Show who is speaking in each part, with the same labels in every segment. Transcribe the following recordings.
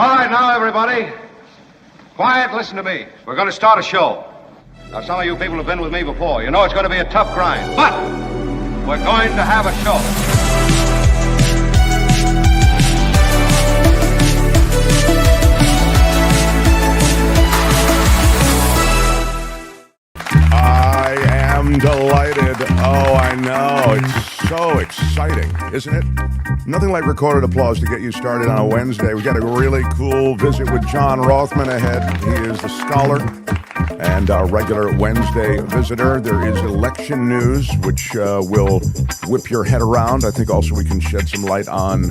Speaker 1: All right, now, everybody. Quiet, listen to me. We're going to start a show. Now, some of you people have been with me before. You know it's going to be a tough grind, but we're going to have a show.
Speaker 2: I am delighted. Oh, I know. It's so exciting, isn't it? Nothing like recorded applause to get you started on a Wednesday. We got a really cool visit with John Rothmann ahead. He is the scholar and our regular Wednesday visitor. There is election news, which will whip your head around. I think also we can shed some light on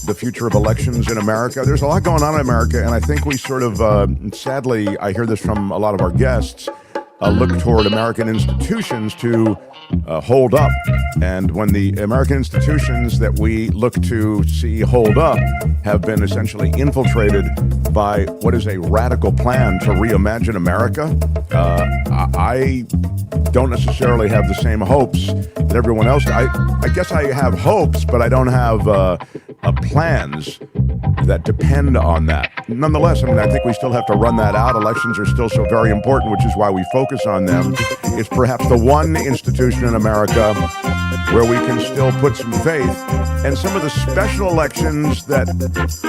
Speaker 2: the future of elections in America. There's a lot going on in America, and I think we sort of, sadly, I hear this from a lot of our guests, look toward American institutions to hold up. And when the American institutions that we look to see hold up have been essentially infiltrated by what is a radical plan to reimagine America, I don't necessarily have the same hopes that everyone else. I guess I have hopes, but I don't have plans that depend on that. Nonetheless, I think we still have to run that out. Elections are still so very important, which is why we focus on them. It's perhaps the one institution in America where we can still put some faith. And some of the special elections that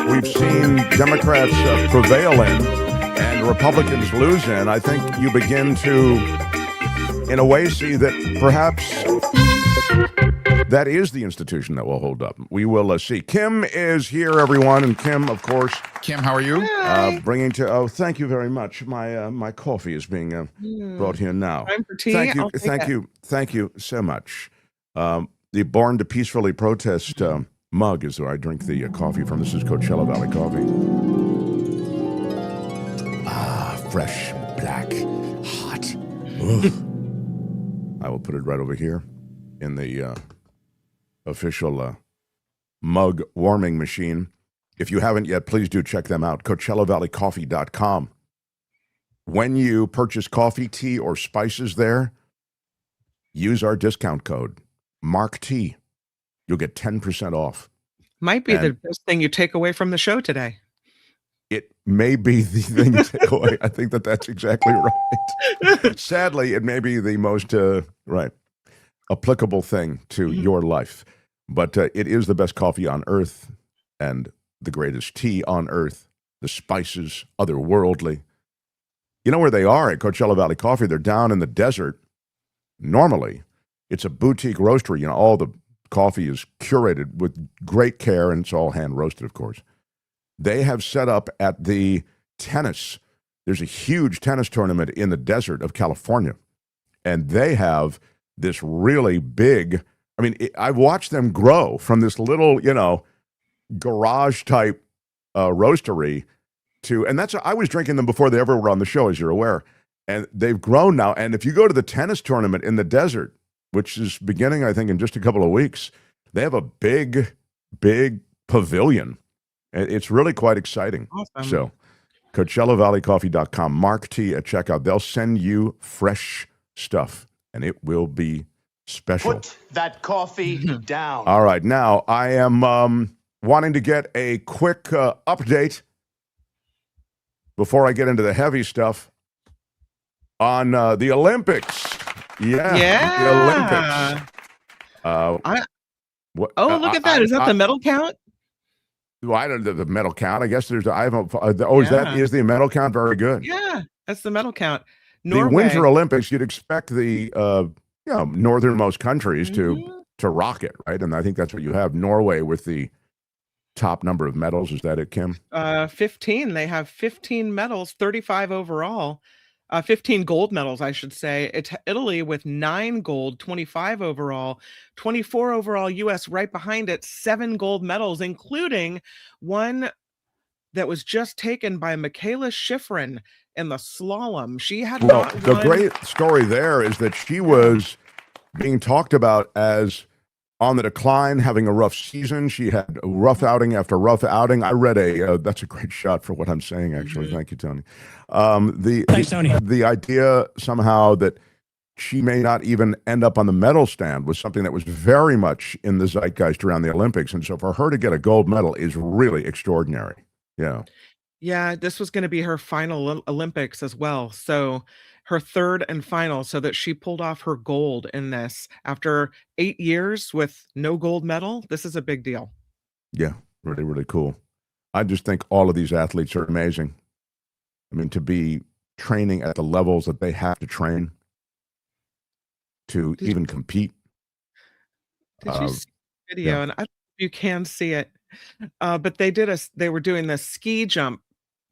Speaker 2: we've seen Democrats prevail in and Republicans lose in, I think you begin to, in a way, see that perhaps that is the institution that will hold up. We will see. Kim is here, everyone, and Kim, of course.
Speaker 3: Kim, how are you?
Speaker 2: Bringing to. Oh, thank you very much. My coffee is being brought here now.
Speaker 4: Time for tea.
Speaker 2: Thank you so much. The Born to Peacefully Protest mug is where I drink the coffee from. This is Coachella Valley coffee. Fresh, black, hot. I will put it right over here in the official mug warming machine. If you haven't yet, please do check them out, CoachellaValleyCoffee.com. When you purchase coffee, tea, or spices there, use our discount code, MARKT. You'll get 10% off.
Speaker 4: Might be the best thing you take away from the show today.
Speaker 2: It may be the thing to take away. I think that's exactly right. Sadly, it may be the most applicable thing to your life. But it is the best coffee on earth and the greatest tea on earth. The spices, otherworldly. You know where they are at Coachella Valley Coffee? They're down in the desert. Normally, it's a boutique roastery. You know, all the coffee is curated with great care, and it's all hand roasted, of course. They have set up at the tennis. There's a huge tennis tournament in the desert of California, and they have this really big. I mean, I've watched them grow from this little, garage type roastery to, and I was drinking them before they ever were on the show, as you're aware, and they've grown now. And if you go to the tennis tournament in the desert, which is beginning, I think, in just a couple of weeks, they have a big, big pavilion. It's really quite exciting.
Speaker 4: Awesome.
Speaker 2: So, CoachellaValleyCoffee.com, MARKT at checkout. They'll send you fresh stuff, and it will be special.
Speaker 5: Put that coffee down.
Speaker 2: All right. Now, I am wanting to get a quick update before I get into the heavy stuff on the Olympics. Yeah. The Olympics.
Speaker 4: Look at that. Is that the medal count?
Speaker 2: Well, I don't know the medal count. I guess there's. I haven't. Is the medal count very good?
Speaker 4: Yeah, that's the medal count.
Speaker 2: Norway. The Winter Olympics, you'd expect the northernmost countries to rock it, right? And I think that's what you have. Norway with the top number of medals. Is that it, Kim?
Speaker 4: 15. They have 15 medals, 35 overall. 15 gold medals, I should say. It's Italy with 9 gold, 25 overall, 24 overall U.S. right behind it, 7 gold medals, including one that was just taken by Michaela Schifrin in the slalom. She had
Speaker 2: the great story there is that she was being talked about as on the decline, having a rough season. She had a rough outing after rough outing. I read that's a great shot for what I'm saying, actually. Thank you, Tony.
Speaker 6: Thanks, Tony.
Speaker 2: The idea somehow that she may not even end up on the medal stand was something that was very much in the zeitgeist around the Olympics. And so for her to get a gold medal is really extraordinary. Yeah.
Speaker 4: Yeah, this was going to be her final Olympics as well. So her third and final, so that she pulled off her gold in this after 8 years with no gold medal. This is a big deal.
Speaker 2: Yeah, really, really cool. I just think all of these athletes are amazing. I mean, to be training at the levels that they have to train to
Speaker 4: Did,
Speaker 2: even compete.
Speaker 4: did you
Speaker 2: Uh,
Speaker 4: see the
Speaker 2: yeah.
Speaker 4: video? And I don't know if you can see it, but they were doing the ski jump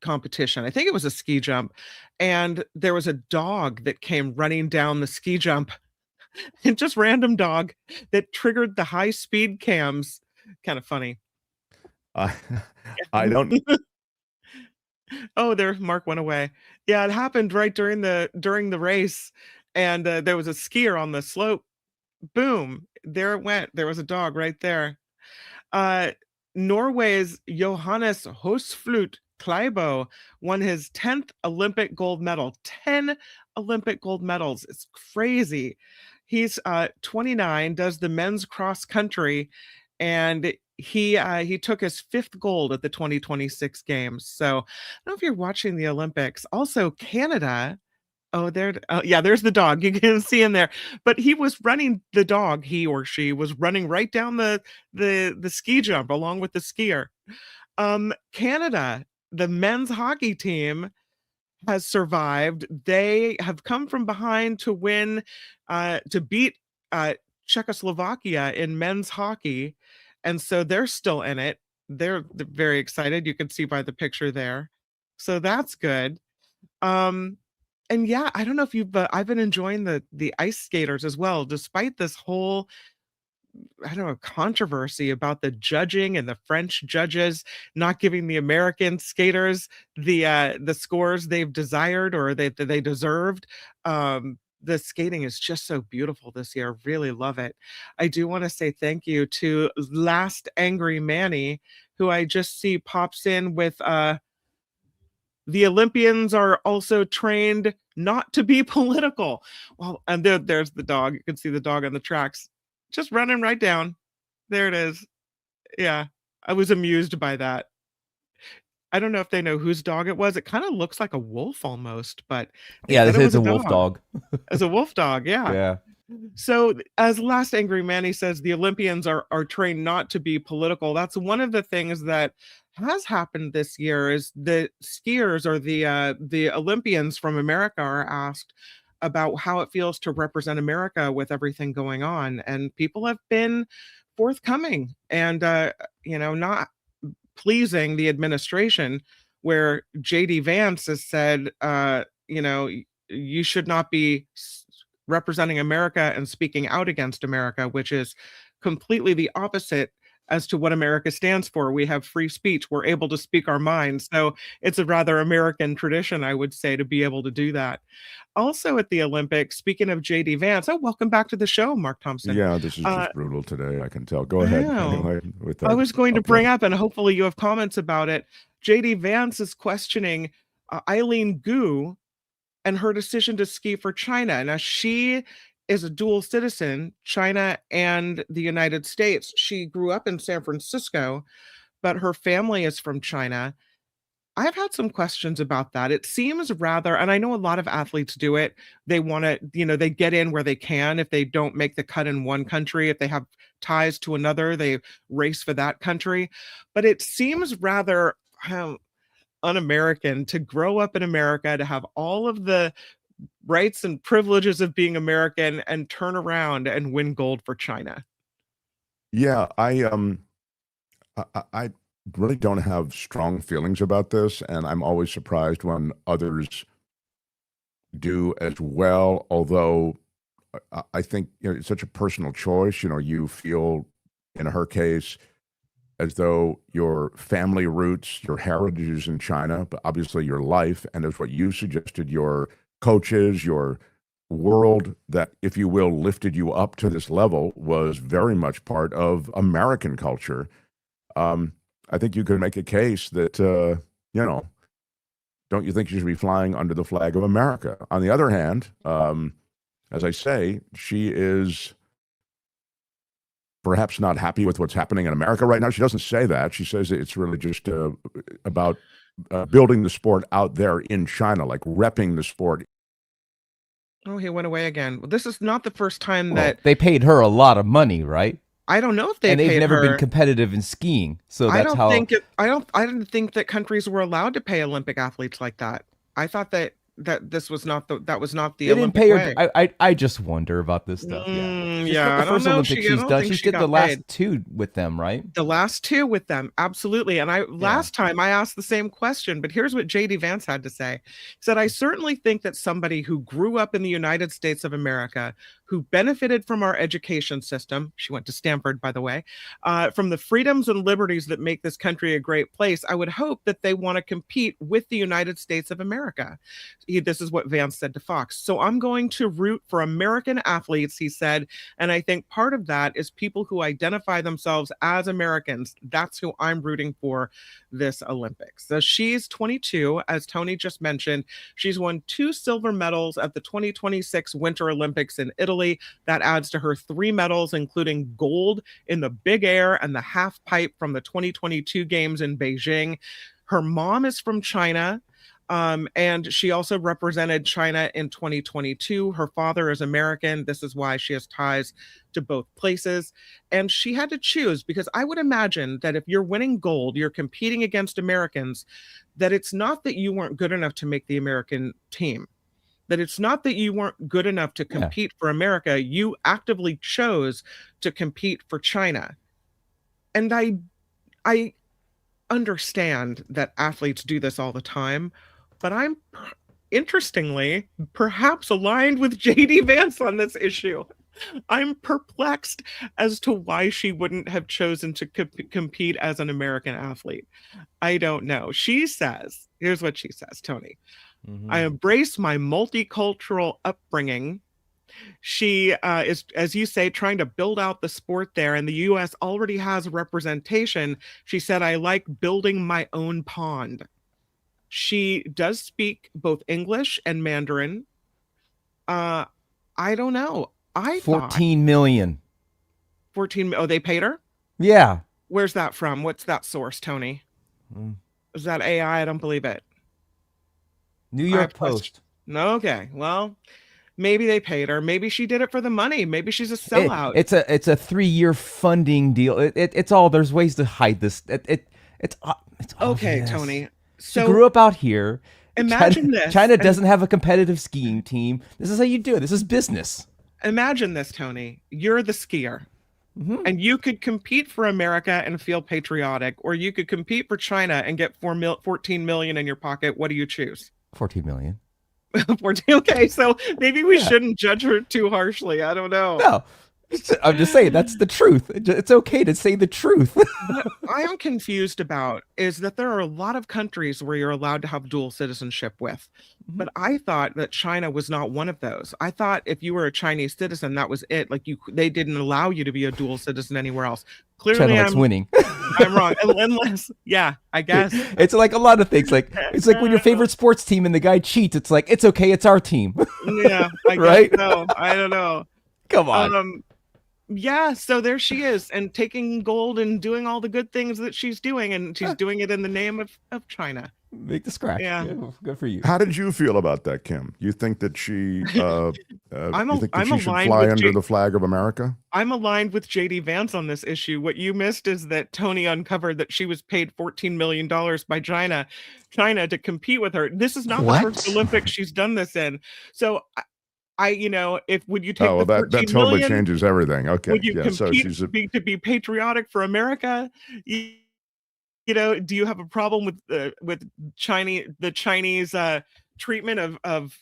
Speaker 4: competition. I think it was a ski jump, and there was a dog that came running down the ski jump, and just random dog that triggered the high speed cams. Kind of funny.
Speaker 2: I, I don't.
Speaker 4: Oh, there, Mark went away. Yeah, it happened right during the race, and there was a skier on the slope. Boom, there it went. There was a dog right there. Uh, Norway's Johannes Høsflot Klæbo won his 10th Olympic gold medal. 10 Olympic gold medals. It's crazy. He's 29, does the men's cross country, and he took his fifth gold at the 2026 games. So I don't know if you're watching the Olympics. Also, Canada. Oh, there. Oh, yeah, there's the dog. You can see him there. But he was running the dog. He or she was running right down the ski jump along with the skier. Canada, the men's hockey team has survived. They have come from behind to win, to beat Czechoslovakia in men's hockey, and so they're still in it. They're very excited. You can see by the picture there. So that's good. And yeah, I don't know if you've I've been enjoying the ice skaters as well, despite this whole, I don't know, controversy about the judging and the French judges not giving the American skaters the scores they've desired or they deserved. The skating is just so beautiful this year. Really love it. I do want to say thank you to Last Angry Manny, who I just see pops in with the Olympians are also trained not to be political. Well, and there's the dog. You can see the dog on the tracks, just running right down. There it is. Yeah, I was amused by that. I don't know if they know whose dog it was. It kind of looks like a wolf almost, but
Speaker 3: Yeah,
Speaker 4: said
Speaker 3: this
Speaker 4: it
Speaker 3: is
Speaker 4: was
Speaker 3: a wolf dog.
Speaker 4: As a wolf dog, yeah.
Speaker 3: Yeah.
Speaker 4: So, as Last Angry Manny says, the Olympians are trained not to be political. That's one of the things that has happened this year. Is the skiers or the Olympians from America are asked about how it feels to represent America with everything going on, and people have been forthcoming and not pleasing the administration. Where JD Vance has said, you should not be representing America and speaking out against America, which is completely the opposite as to what America stands for. We have free speech. We're able to speak our minds. So it's a rather American tradition, I would say, to be able to do that. Also at the Olympics, speaking of JD Vance, welcome back to the show, Mark Thompson.
Speaker 2: Yeah, this is just brutal today. I can tell. Go ahead. Anyway, with that,
Speaker 4: I was going to bring up, and hopefully you have comments about it. JD Vance is questioning Eileen Gu and her decision to ski for China. Now, she is a dual citizen, China and the United States. She grew up in San Francisco, but her family is from China. I've had some questions about that. It seems rather, and I know a lot of athletes do it. They want to, they get in where they can. If they don't make the cut in one country, if they have ties to another, they race for that country. But it seems rather un-American to grow up in America, to have all of the rights and privileges of being American, and turn around and win gold for China.
Speaker 2: Yeah, I really don't have strong feelings about this, and I'm always surprised when others do as well. Although I think it's such a personal choice. You feel, in her case, as though your family roots, your heritage is in China, but obviously your life, and as what you suggested, your coaches, your world that, if you will, lifted you up to this level was very much part of American culture. I think you could make a case that, don't you think you should be flying under the flag of America? On the other hand, as I say, she is perhaps not happy with what's happening in America right now. She doesn't say that. She says it's really just about building the sport out there in China, like repping the sport.
Speaker 4: Oh, he went away again. Well, this is not the first time
Speaker 3: Well,
Speaker 4: that
Speaker 3: they paid her a lot of money, right?
Speaker 4: I don't know if they
Speaker 3: And they've
Speaker 4: paid
Speaker 3: never
Speaker 4: her.
Speaker 3: been competitive in skiing, so
Speaker 4: I
Speaker 3: that's
Speaker 4: don't
Speaker 3: how.
Speaker 4: I didn't think that countries were allowed to pay Olympic athletes like that. I thought that this was not the
Speaker 3: They didn't
Speaker 4: Olympic
Speaker 3: pay
Speaker 4: way.
Speaker 3: her. I just wonder about this stuff. She's
Speaker 4: yeah,
Speaker 3: not
Speaker 4: I
Speaker 3: the
Speaker 4: don't
Speaker 3: first
Speaker 4: know.
Speaker 3: Olympics she's
Speaker 4: I don't
Speaker 3: done.
Speaker 4: think
Speaker 3: She
Speaker 4: she
Speaker 3: did the
Speaker 4: got
Speaker 3: last
Speaker 4: paid.
Speaker 3: two with them, right?
Speaker 4: The last two with them, absolutely. And last time I asked the same question, but here's what JD Vance had to say. He said, I certainly think that somebody who grew up in the United States of America, who benefited from our education system, she went to Stanford, by the way, from the freedoms and liberties that make this country a great place, I would hope that they want to compete with the United States of America. This is what Vance said to Fox. So I'm going to root for American athletes, he said. And I think part of that is people who identify themselves as Americans. That's who I'm rooting for this Olympics. So she's 22, as Tony just mentioned. She's won 2 silver medals at the 2026 Winter Olympics in Italy. That adds to her 3 medals, including gold in the big air and the half pipe from the 2022 games in Beijing. Her mom is from China. And she also represented China in 2022. Her father is American. This is why she has ties to both places. And she had to choose, because I would imagine that if you're winning gold, you're competing against Americans, that it's not that you weren't good enough to make the American team, that it's not that you weren't good enough to compete for America. You actively chose to compete for China. And I understand that athletes do this all the time, but I'm interestingly perhaps aligned with JD Vance on this issue. I'm perplexed as to why she wouldn't have chosen to compete as an American athlete. I don't know. She says, here's what she says, Tony. I embrace my multicultural upbringing. She is, as you say, trying to build out the sport there, and the U.S. already has representation. She said, I like building my own pond. She does speak both English and Mandarin. I don't know. I
Speaker 3: 14 million.
Speaker 4: 14. Oh, they paid her?
Speaker 3: Yeah.
Speaker 4: Where's that from? What's that source, Tony? Is that AI? I don't believe it.
Speaker 3: New York Post.
Speaker 4: No, okay. Well, maybe they paid her. Maybe she did it for the money. Maybe she's a sellout.
Speaker 3: It's a 3-year funding deal. It's all. There's ways to hide this. It's
Speaker 4: okay,
Speaker 3: obvious.
Speaker 4: Tony.
Speaker 3: So she grew up out here.
Speaker 4: Imagine this.
Speaker 3: China doesn't have a competitive skiing team. This is how you do it. This is business.
Speaker 4: Imagine this, Tony. You're the skier. And you could compete for America and feel patriotic, or you could compete for China and get 14 million in your pocket. What do you choose?
Speaker 3: 14 million.
Speaker 4: 14. Okay, so maybe we shouldn't judge her too harshly. I don't know.
Speaker 3: No, I'm just saying that's the truth. It's okay to say the truth.
Speaker 4: What I am confused about is that there are a lot of countries where you're allowed to have dual citizenship with, but I thought that China was not one of those. I thought if you were a Chinese citizen, that was it. Like they didn't allow you to be a dual citizen anywhere else. Clearly,
Speaker 3: China likes winning.
Speaker 4: I'm wrong. Unless, I guess
Speaker 3: it's like a lot of things. Like it's like when your favorite sports team and the guy cheats. It's like it's okay. It's our team.
Speaker 4: Yeah, I guess
Speaker 3: right?
Speaker 4: so. I don't know.
Speaker 3: Come on.
Speaker 4: Yeah, so there she is, and taking gold and doing all the good things that she's doing, and she's doing it in the name of China.
Speaker 3: Make the scratch. Yeah, good for you.
Speaker 2: How did you feel about that, Kim? You think that she, you think that she should
Speaker 4: aligned
Speaker 2: fly
Speaker 4: with
Speaker 2: under the flag of America?
Speaker 4: I'm aligned with JD Vance on this issue. What you missed is that Tony uncovered that she was paid $14 million by China to compete with her. This is not the first Olympics she's done this in. So would you take
Speaker 2: that totally
Speaker 4: million,
Speaker 2: changes everything. Okay,
Speaker 4: would you compete to be patriotic for America? Do you have a problem with the Chinese treatment of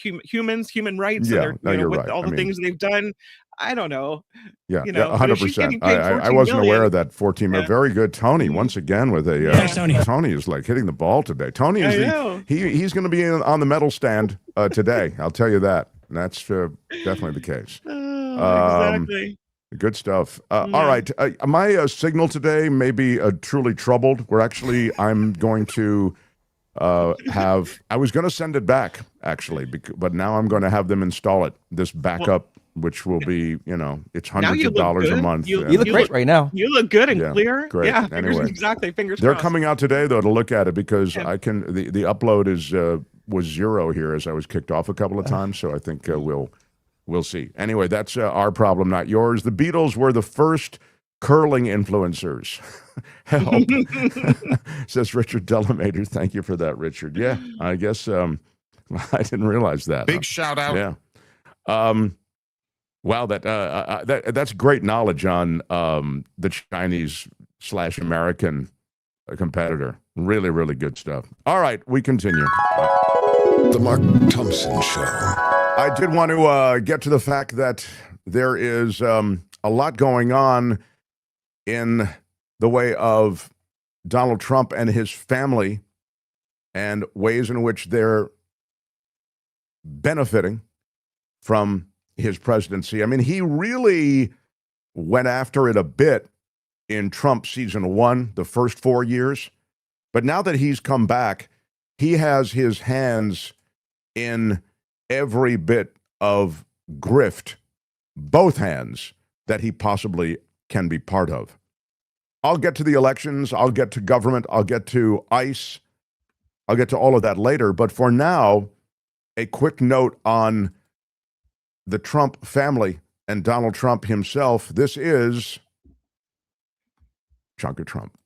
Speaker 4: human rights?
Speaker 2: Yeah, you're
Speaker 4: with
Speaker 2: right.
Speaker 4: all the things they've done. I don't know.
Speaker 2: Yeah, 100%. I wasn't aware of that 14 million. Very good, Tony. Once again with a
Speaker 6: Thanks, Tony.
Speaker 2: Tony is like hitting the ball today. Tony is he's going to be on the medal stand today. I'll tell you that. That's definitely the case.
Speaker 4: Exactly.
Speaker 2: Good stuff. All right. My signal today may be truly troubled. I'm going to I was going to send it back, actually, but now I'm going to have them install it, this backup which will be, it's
Speaker 4: Now
Speaker 2: hundreds
Speaker 4: you
Speaker 2: of
Speaker 4: look
Speaker 2: dollars a
Speaker 4: good.
Speaker 2: month.
Speaker 3: You look great right now.
Speaker 4: You look good and
Speaker 2: Yeah,
Speaker 4: clear.
Speaker 2: great.
Speaker 4: Yeah,
Speaker 2: Anyway.
Speaker 4: fingers
Speaker 2: They're
Speaker 4: crossed.
Speaker 2: coming out today, though, to look at it because
Speaker 4: Yeah.
Speaker 2: the upload was 0 here as I was kicked off a couple of times. So I think we'll see. Anyway, that's our problem, not yours. The Beatles were the first curling influencers. Help, says Richard Delamater. Thank you for that, Richard. Yeah, I guess I didn't realize that.
Speaker 7: Big shout out.
Speaker 2: Yeah. Wow, that's great knowledge on the Chinese/American competitor. Really, really good stuff. All right, we continue.
Speaker 8: The Mark Thompson Show.
Speaker 2: I did want to get to the fact that there is a lot going on in the way of Donald Trump and his family and ways in which they're benefiting from his presidency. I mean, he really went after it a bit in Trump season 1, the first 4 years. But now that he's come back, he has his hands in every bit of grift, both hands, that he possibly can be part of. I'll get to the elections, I'll get to government, I'll get to ICE, I'll get to all of that later. But for now, a quick note on the Trump family and Donald Trump himself. This is Chunk of Trump.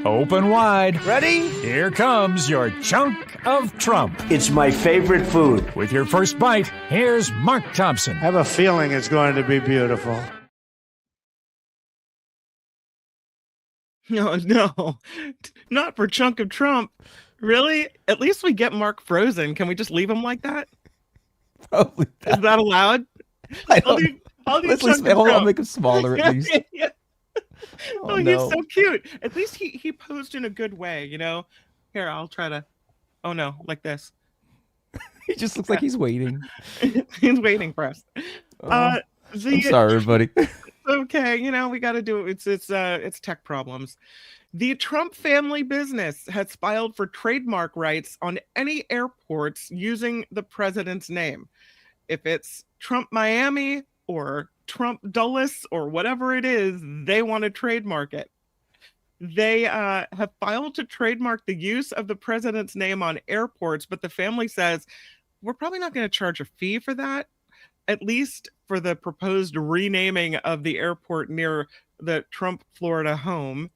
Speaker 6: Open wide.
Speaker 9: Ready?
Speaker 6: Here comes your chunk of Trump.
Speaker 9: It's my favorite food.
Speaker 6: With your first bite, here's Mark Thompson.
Speaker 5: I have a feeling it's going to be beautiful.
Speaker 4: No, not for chunk of Trump. Really? At least we get Mark frozen. Can we just leave him like that?
Speaker 3: Probably
Speaker 4: Is that allowed?
Speaker 3: I don't.
Speaker 4: I'll do
Speaker 3: Let's
Speaker 4: chunk of
Speaker 3: I'll
Speaker 4: Trump.
Speaker 3: make him smaller at least.
Speaker 4: Yeah. Oh,
Speaker 3: no.
Speaker 4: he's so cute. At least he posed in a good way, Here, I'll try to. Oh no, like this.
Speaker 3: He just looks like he's waiting.
Speaker 4: He's waiting for us.
Speaker 3: Oh, I'm
Speaker 4: The,
Speaker 3: sorry, everybody.
Speaker 4: okay, we got to do it. It's tech problems. The Trump family business has filed for trademark rights on any airports using the president's name. If it's Trump Miami or Trump Dulles or whatever it is, they want to trademark it. They have filed to trademark the use of the president's name on airports, but the family says, we're probably not going to charge a fee for that, at least for the proposed renaming of the airport near the Trump, Florida home.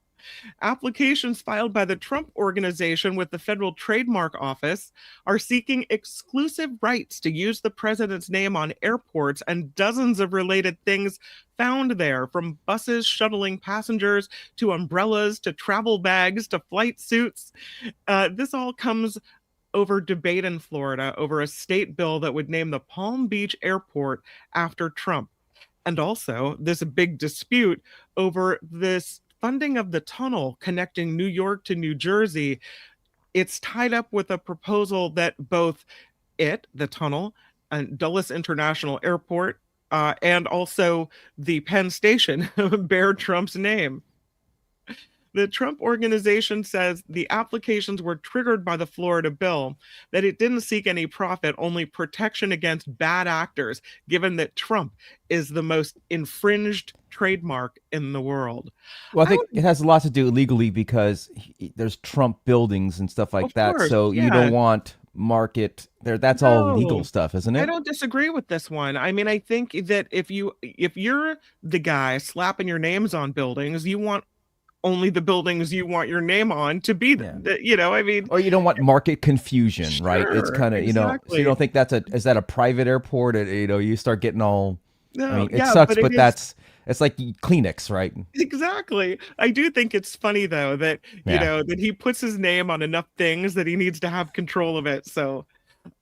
Speaker 4: Applications filed by the Trump Organization with the Federal Trademark Office are seeking exclusive rights to use the president's name on airports and dozens of related things found there, from buses shuttling passengers to umbrellas to travel bags to flight suits. This all comes over debate in Florida over a state bill that would name the Palm Beach Airport after Trump. And also this big dispute over this funding of the tunnel connecting New York to New Jersey. It's tied up with a proposal that both the tunnel, and Dulles International Airport, and also the Penn Station bear Trump's name. The Trump Organization says the applications were triggered by the Florida bill, that it didn't seek any profit, only protection against bad actors, given that Trump is the most infringed trademark in the world.
Speaker 3: Well, I think it has a lot to do legally because there's Trump buildings and stuff like
Speaker 4: Of
Speaker 3: that.
Speaker 4: course,
Speaker 3: So you
Speaker 4: yeah.
Speaker 3: don't want market there. That's all legal
Speaker 4: No.
Speaker 3: stuff, isn't it?
Speaker 4: I don't disagree with this one. I mean, I think that if you're the guy slapping your names on buildings, you want only the buildings you want your name on to be, I mean,
Speaker 3: Or you don't want market confusion, right? It's
Speaker 4: Sure,
Speaker 3: kind of, so you
Speaker 4: exactly.
Speaker 3: don't think is that a private airport? You start getting all,
Speaker 4: no,
Speaker 3: I mean, it
Speaker 4: yeah,
Speaker 3: sucks,
Speaker 4: but
Speaker 3: but it's like Kleenex, right?
Speaker 4: exactly. I do think it's funny though that
Speaker 3: Yeah.
Speaker 4: that he puts his name on enough things that he needs to have control of it. So,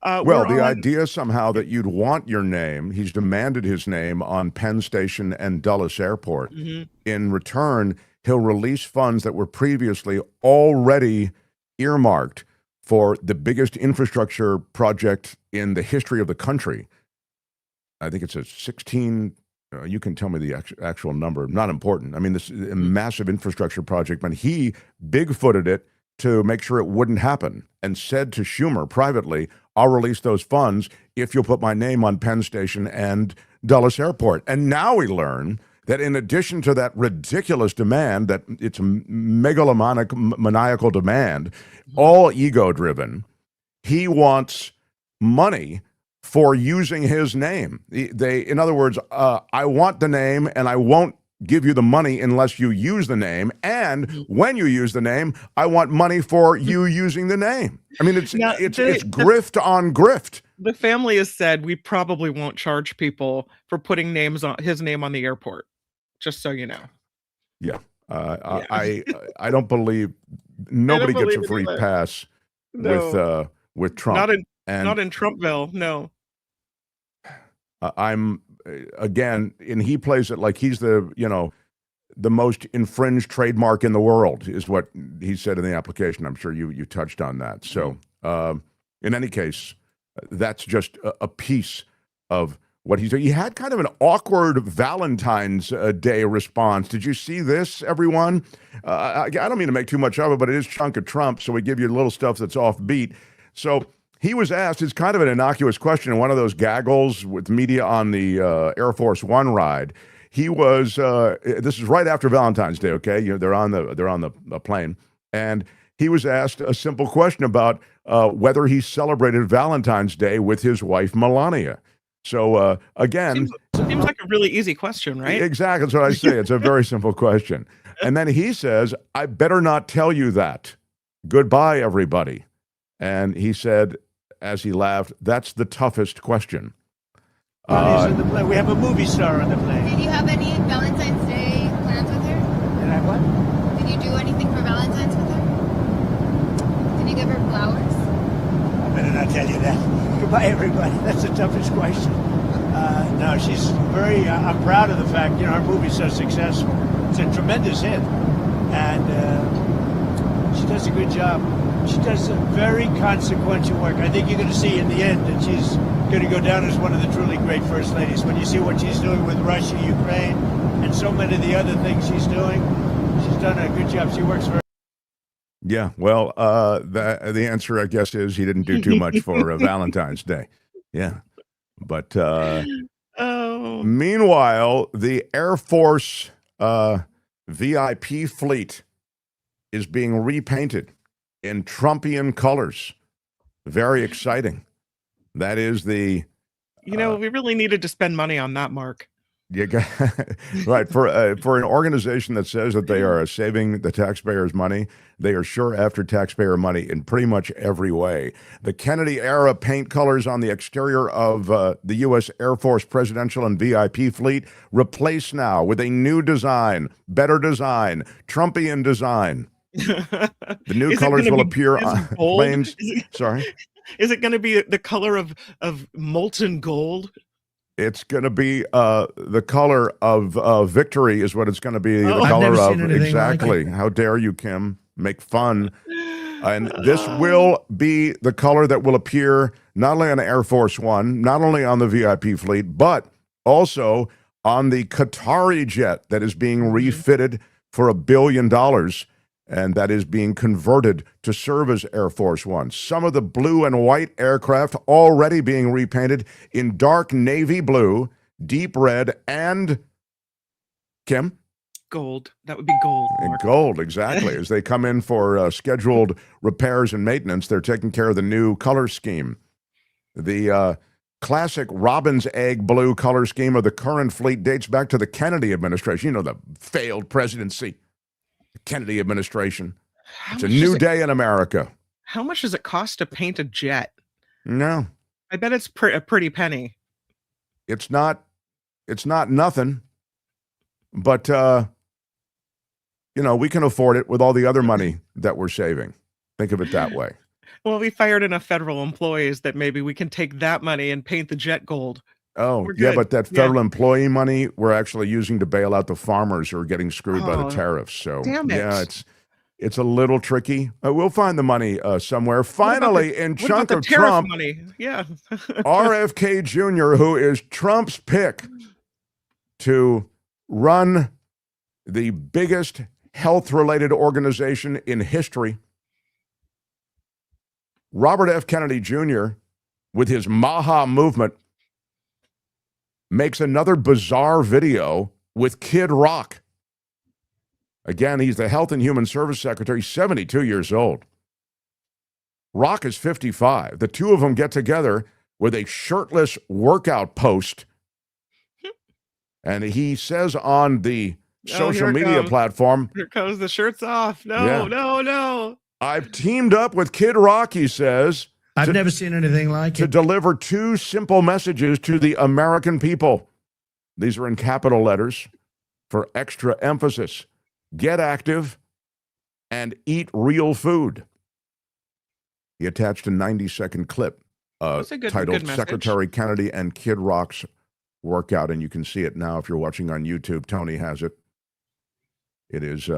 Speaker 2: Well, the
Speaker 4: we're on-
Speaker 2: idea somehow that you'd want your name, he's demanded his name on Penn Station and Dulles Airport.
Speaker 4: Mhm.
Speaker 2: In return, he'll release funds that were previously already earmarked for the biggest infrastructure project in the history of the country. I think it's a 16, you can tell me the actual number, not important. I mean, this is a massive infrastructure project, but he bigfooted it to make sure it wouldn't happen and said to Schumer privately, I'll release those funds if you'll put my name on Penn Station and Dulles Airport. And now we learn that in addition to that ridiculous demand, that it's a maniacal demand, all ego-driven, he wants money for using his name. In other words, I want the name and I won't give you the money unless you use the name. And when you use the name, I want money for you using the name. I mean, it's grift on grift.
Speaker 4: The family has said we probably won't charge people for putting his name on the airport. Just so you know.
Speaker 2: Yeah. I don't believe nobody gets a free pass with Trump.
Speaker 4: Not in Trumpville. No.
Speaker 2: And he plays it like he's the most infringed trademark in the world is what he said in the application. I'm sure you touched on that. So in any case, that's just a piece of what he's doing. He had kind of an awkward Valentine's Day response. Did you see this, everyone? I don't mean to make too much of it, but it is chunk of Trump, so we give you little stuff that's offbeat. So he was asked, it's kind of an innocuous question in one of those gaggles with media on the Air Force One ride. He was, this is right after Valentine's Day, okay? They're on the plane. And he was asked a simple question about whether he celebrated Valentine's Day with his wife, Melania. So, again...
Speaker 4: Seems like a really easy question, right?
Speaker 2: Exactly. That's what I say. It's a very simple question. And then he says, I better not tell you that. Goodbye, everybody. And he said, as he laughed, that's the toughest question.
Speaker 5: We have a movie star on the plane.
Speaker 7: Did you have any Valentine's Day plans with her?
Speaker 5: Did I what?
Speaker 7: Did you do anything for Valentine's with her? Did you give her flowers?
Speaker 5: I better not tell you that. Goodbye, everybody. That's the toughest question. No, she's very, I'm proud of the fact, our movie's so successful. It's a tremendous hit. And she does a good job. She does very consequential work. I think you're going to see in the end that she's going to go down as one of the truly great first ladies. When you see what she's doing with Russia, Ukraine, and so many of the other things she's doing, she's done a good job. She works very.
Speaker 2: Yeah, well, the answer, I guess, is he didn't do too much for Valentine's Day. Yeah, but meanwhile, the Air Force VIP fleet is being repainted in Trumpian colors. Very exciting. That is the...
Speaker 4: we really needed to spend money on that, Mark.
Speaker 2: Right. For an organization that says that they are saving the taxpayers' money, they are sure after taxpayer money in pretty much every way. The Kennedy-era paint colors on the exterior of the U.S. Air Force presidential and VIP fleet replaced now with a new design, better design, Trumpian design. The new colors will appear on planes. Sorry?
Speaker 4: Is it going to be the color of molten gold?
Speaker 2: It's going to be the color of victory is what it's going to be. The color of exactly. Like how dare you, Kim, make fun? And this will be the color that will appear not only on Air Force One, not only on the VIP fleet, but also on the Qatari jet that is being refitted for $1 billion. And that is being converted to serve as Air Force One. Some of the blue and white aircraft already being repainted in dark navy blue, deep red, and, Kim?
Speaker 4: Gold. That would be gold.
Speaker 2: Gold, exactly. As they come in for scheduled repairs and maintenance, they're taking care of the new color scheme. The classic robin's egg blue color scheme of the current fleet dates back to the Kennedy administration. The failed presidency. Kennedy administration. It's a new day in America.
Speaker 4: How much does it cost to paint a jet?
Speaker 2: No.
Speaker 4: I bet it's a pretty penny.
Speaker 2: It's not nothing, but we can afford it with all the other money that we're saving. Think of it that way.
Speaker 4: Well, we fired enough federal employees that maybe we can take that money and paint the jet gold.
Speaker 2: Oh, yeah, but that federal employee money we're actually using to bail out the farmers who are getting screwed by the tariffs. So,
Speaker 4: damn it.
Speaker 2: Yeah, it's a little tricky. We'll find the money somewhere. Finally, in chunk of Trump,
Speaker 4: money? Yeah.
Speaker 2: RFK Jr., who is Trump's pick to run the biggest health-related organization in history. Robert F. Kennedy Jr., with his Maha movement, makes another bizarre video with Kid Rock. Again, he's the Health and Human Service Secretary, 72 years old. Rock is 55. The two of them get together with a shirtless workout post. And he says on the social media platform,
Speaker 4: here goes the shirts off. No.
Speaker 2: I've teamed up with Kid Rock, he says.
Speaker 5: I've never seen anything like
Speaker 2: to
Speaker 5: it.
Speaker 2: deliver two simple messages to the American people. These are in capital letters for extra emphasis. Get active and eat real food. He attached a 90-second clip titled Secretary Kennedy and Kid Rock's workout, and you can see it now if you're watching on YouTube. Tony has it. It is,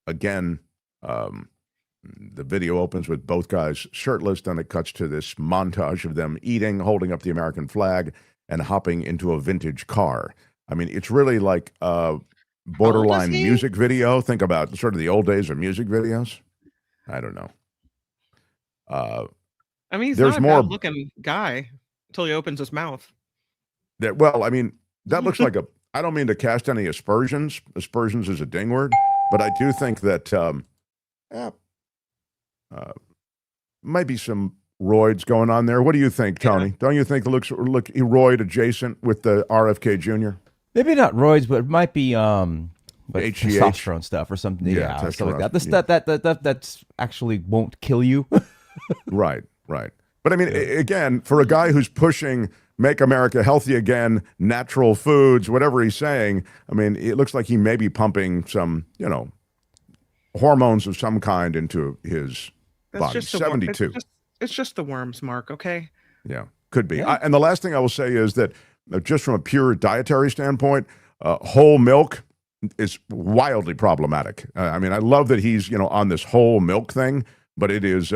Speaker 2: again, the video opens with both guys shirtless, then it cuts to this montage of them eating, holding up the American flag, and hopping into a vintage car. I mean, it's really like a borderline music video. Think about sort of the old days of music videos. I don't know.
Speaker 4: I mean, he's not a bad-looking guy until he opens his mouth.
Speaker 2: Well, I mean, that looks like I don't mean to cast any aspersions. Aspersions is a ding word. But I do think that might be some roids going on there. What do you think, Tony? Yeah. Don't you think it looks roid adjacent with the RFK Jr.?
Speaker 3: Maybe not roids, but it might be like testosterone stuff or something. Yeah, stuff like that. This that's actually won't kill you.
Speaker 2: Right. But I mean, again, for a guy who's pushing make America healthy again, natural foods, whatever he's saying, I mean, it looks like he may be pumping some, hormones of some kind into his body. 72.
Speaker 4: It's just the worms, Mark, okay?
Speaker 2: Yeah, could be. And the last thing I will say is that just from a pure dietary standpoint, whole milk is wildly problematic. I mean, I love that he's, on this whole milk thing, but it is,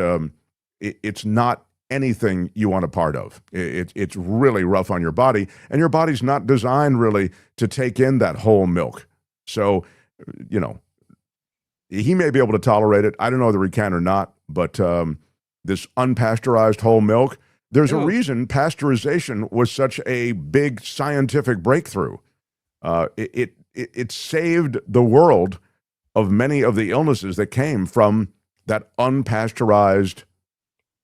Speaker 2: it's not anything you want a part of. It's really rough on your body, and your body's not designed really to take in that whole milk. So, he may be able to tolerate it. I don't know whether he can or not, but this unpasteurized whole milk, there's a reason pasteurization was such a big scientific breakthrough. It saved the world of many of the illnesses that came from that unpasteurized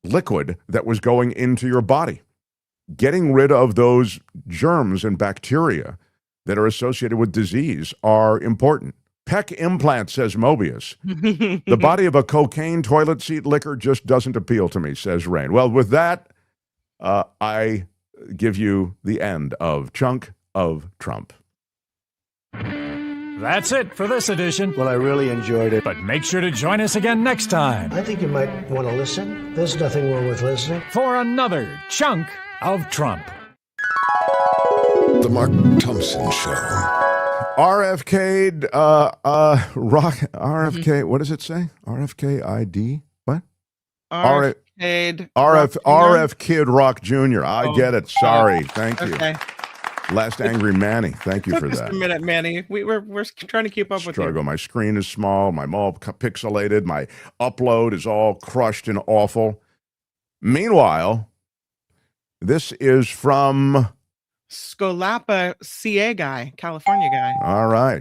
Speaker 2: liquid that was going into your body. Getting rid of those germs and bacteria that are associated with disease are important. Peck implant, says Mobius. The body of a cocaine toilet seat liquor just doesn't appeal to me, says Rain. Well, with that, I give you the end of Chunk of Trump.
Speaker 6: That's it for this edition.
Speaker 5: Well, I really enjoyed it.
Speaker 6: But make sure to join us again next time.
Speaker 5: I think you might want to listen. There's nothing wrong with listening.
Speaker 6: For another Chunk of Trump.
Speaker 8: The Mark Thompson Show.
Speaker 2: RFK, RFK, what does it say? RFK I.D. What? RF Kid Rock Jr. I get it. Sorry. Thank you. Okay. Last Angry Manny. Thank you for that.
Speaker 4: Just a minute, Manny. We're trying to keep up with you.
Speaker 2: My screen is small. I'm all pixelated. My upload is all crushed and awful. Meanwhile, this is from
Speaker 4: Scolapa, CA guy, California guy.
Speaker 2: All right.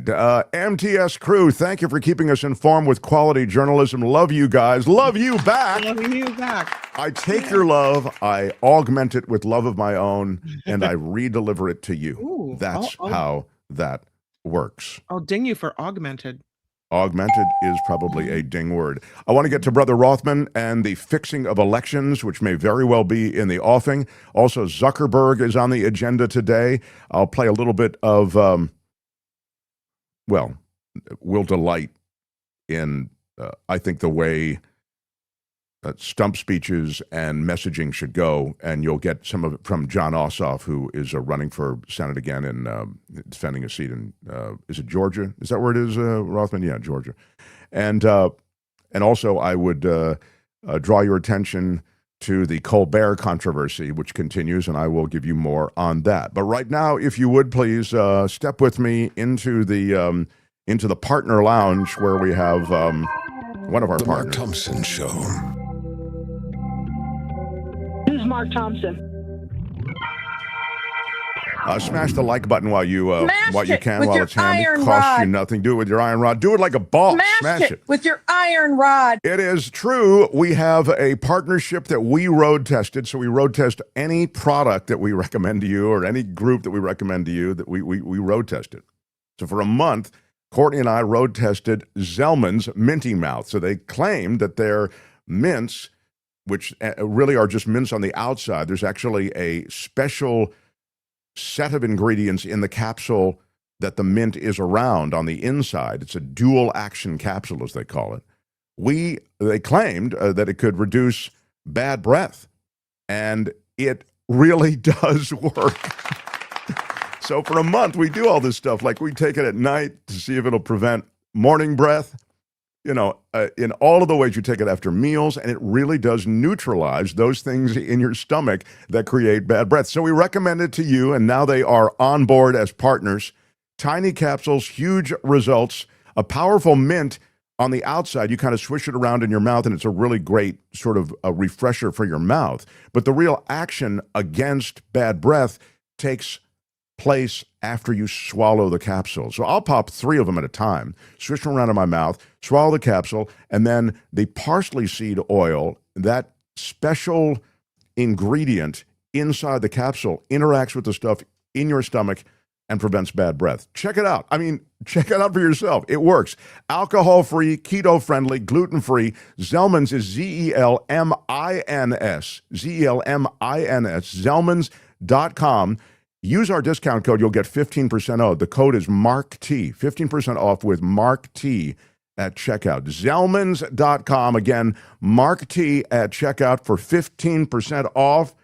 Speaker 2: MTS crew, thank you for keeping us informed with quality journalism. Love you guys. Love you back.
Speaker 4: Love you back.
Speaker 2: I take your love, I augment it with love of my own, and I re-deliver it to you.
Speaker 4: Ooh,
Speaker 2: That's how that works.
Speaker 4: I'll ding you for augmented.
Speaker 2: Augmented is probably a ding word. I want to get to Brother Rothmann and the fixing of elections, which may very well be in the offing. Also, Zuckerberg is on the agenda today. I'll play a little bit of, we'll delight in, I think, the way stump speeches and messaging should go, and you'll get some of it from John Ossoff, who is running for Senate again and defending a seat in, is it Georgia? Is that where it is, Rothmann? Yeah, Georgia. And also I would draw your attention to the Colbert controversy, which continues, and I will give you more on that. But right now, if you would please step with me into the partner lounge where we have one of our
Speaker 8: partners. The Mark Thompson Show.
Speaker 10: This is Mark Thompson.
Speaker 2: Smash the like button while you can
Speaker 10: with
Speaker 2: while
Speaker 10: your
Speaker 2: it's handy.
Speaker 10: iron
Speaker 2: Costs you
Speaker 10: rod.
Speaker 2: nothing. Do it with your iron rod. Do it like a boss. Smash it
Speaker 10: with your iron rod.
Speaker 2: It is true. We have a partnership that we road tested. So we road test any product that we recommend to you or any group that we recommend to you that we road tested. So for a month, Courtney and I road tested Zellman's Minty Mouth. So they claimed that their mints, which really are just mints on the outside, there's actually a special set of ingredients in the capsule that the mint is around on the inside. It's a dual action capsule, as they call it. They claimed that it could reduce bad breath, and it really does work. So for a month, we do all this stuff. Like we take it at night to see if it'll prevent morning breath, in all of the ways you take it after meals, and it really does neutralize those things in your stomach that create bad breath. So we recommend it to you, and now they are on board as partners. Tiny capsules, huge results, a powerful mint on the outside. You kind of swish it around in your mouth, and it's a really great sort of a refresher for your mouth. But the real action against bad breath takes place after you swallow the capsule. So I'll pop 3 of them at a time, swish them around in my mouth, swallow the capsule, and then the parsley seed oil, that special ingredient inside the capsule, interacts with the stuff in your stomach and prevents bad breath. Check it out. I mean, check it out for yourself. It works. Alcohol-free, keto-friendly, gluten-free. Zellman's is Z-E-L-M-I-N-S. Z-E-L-M-I-N-S. Zellmans.com. Use our discount code. You'll get 15% off. The code is MARK-T. 15% off with MARK-T at checkout. Zellmans.com. Again, MARK-T at checkout for 15% off.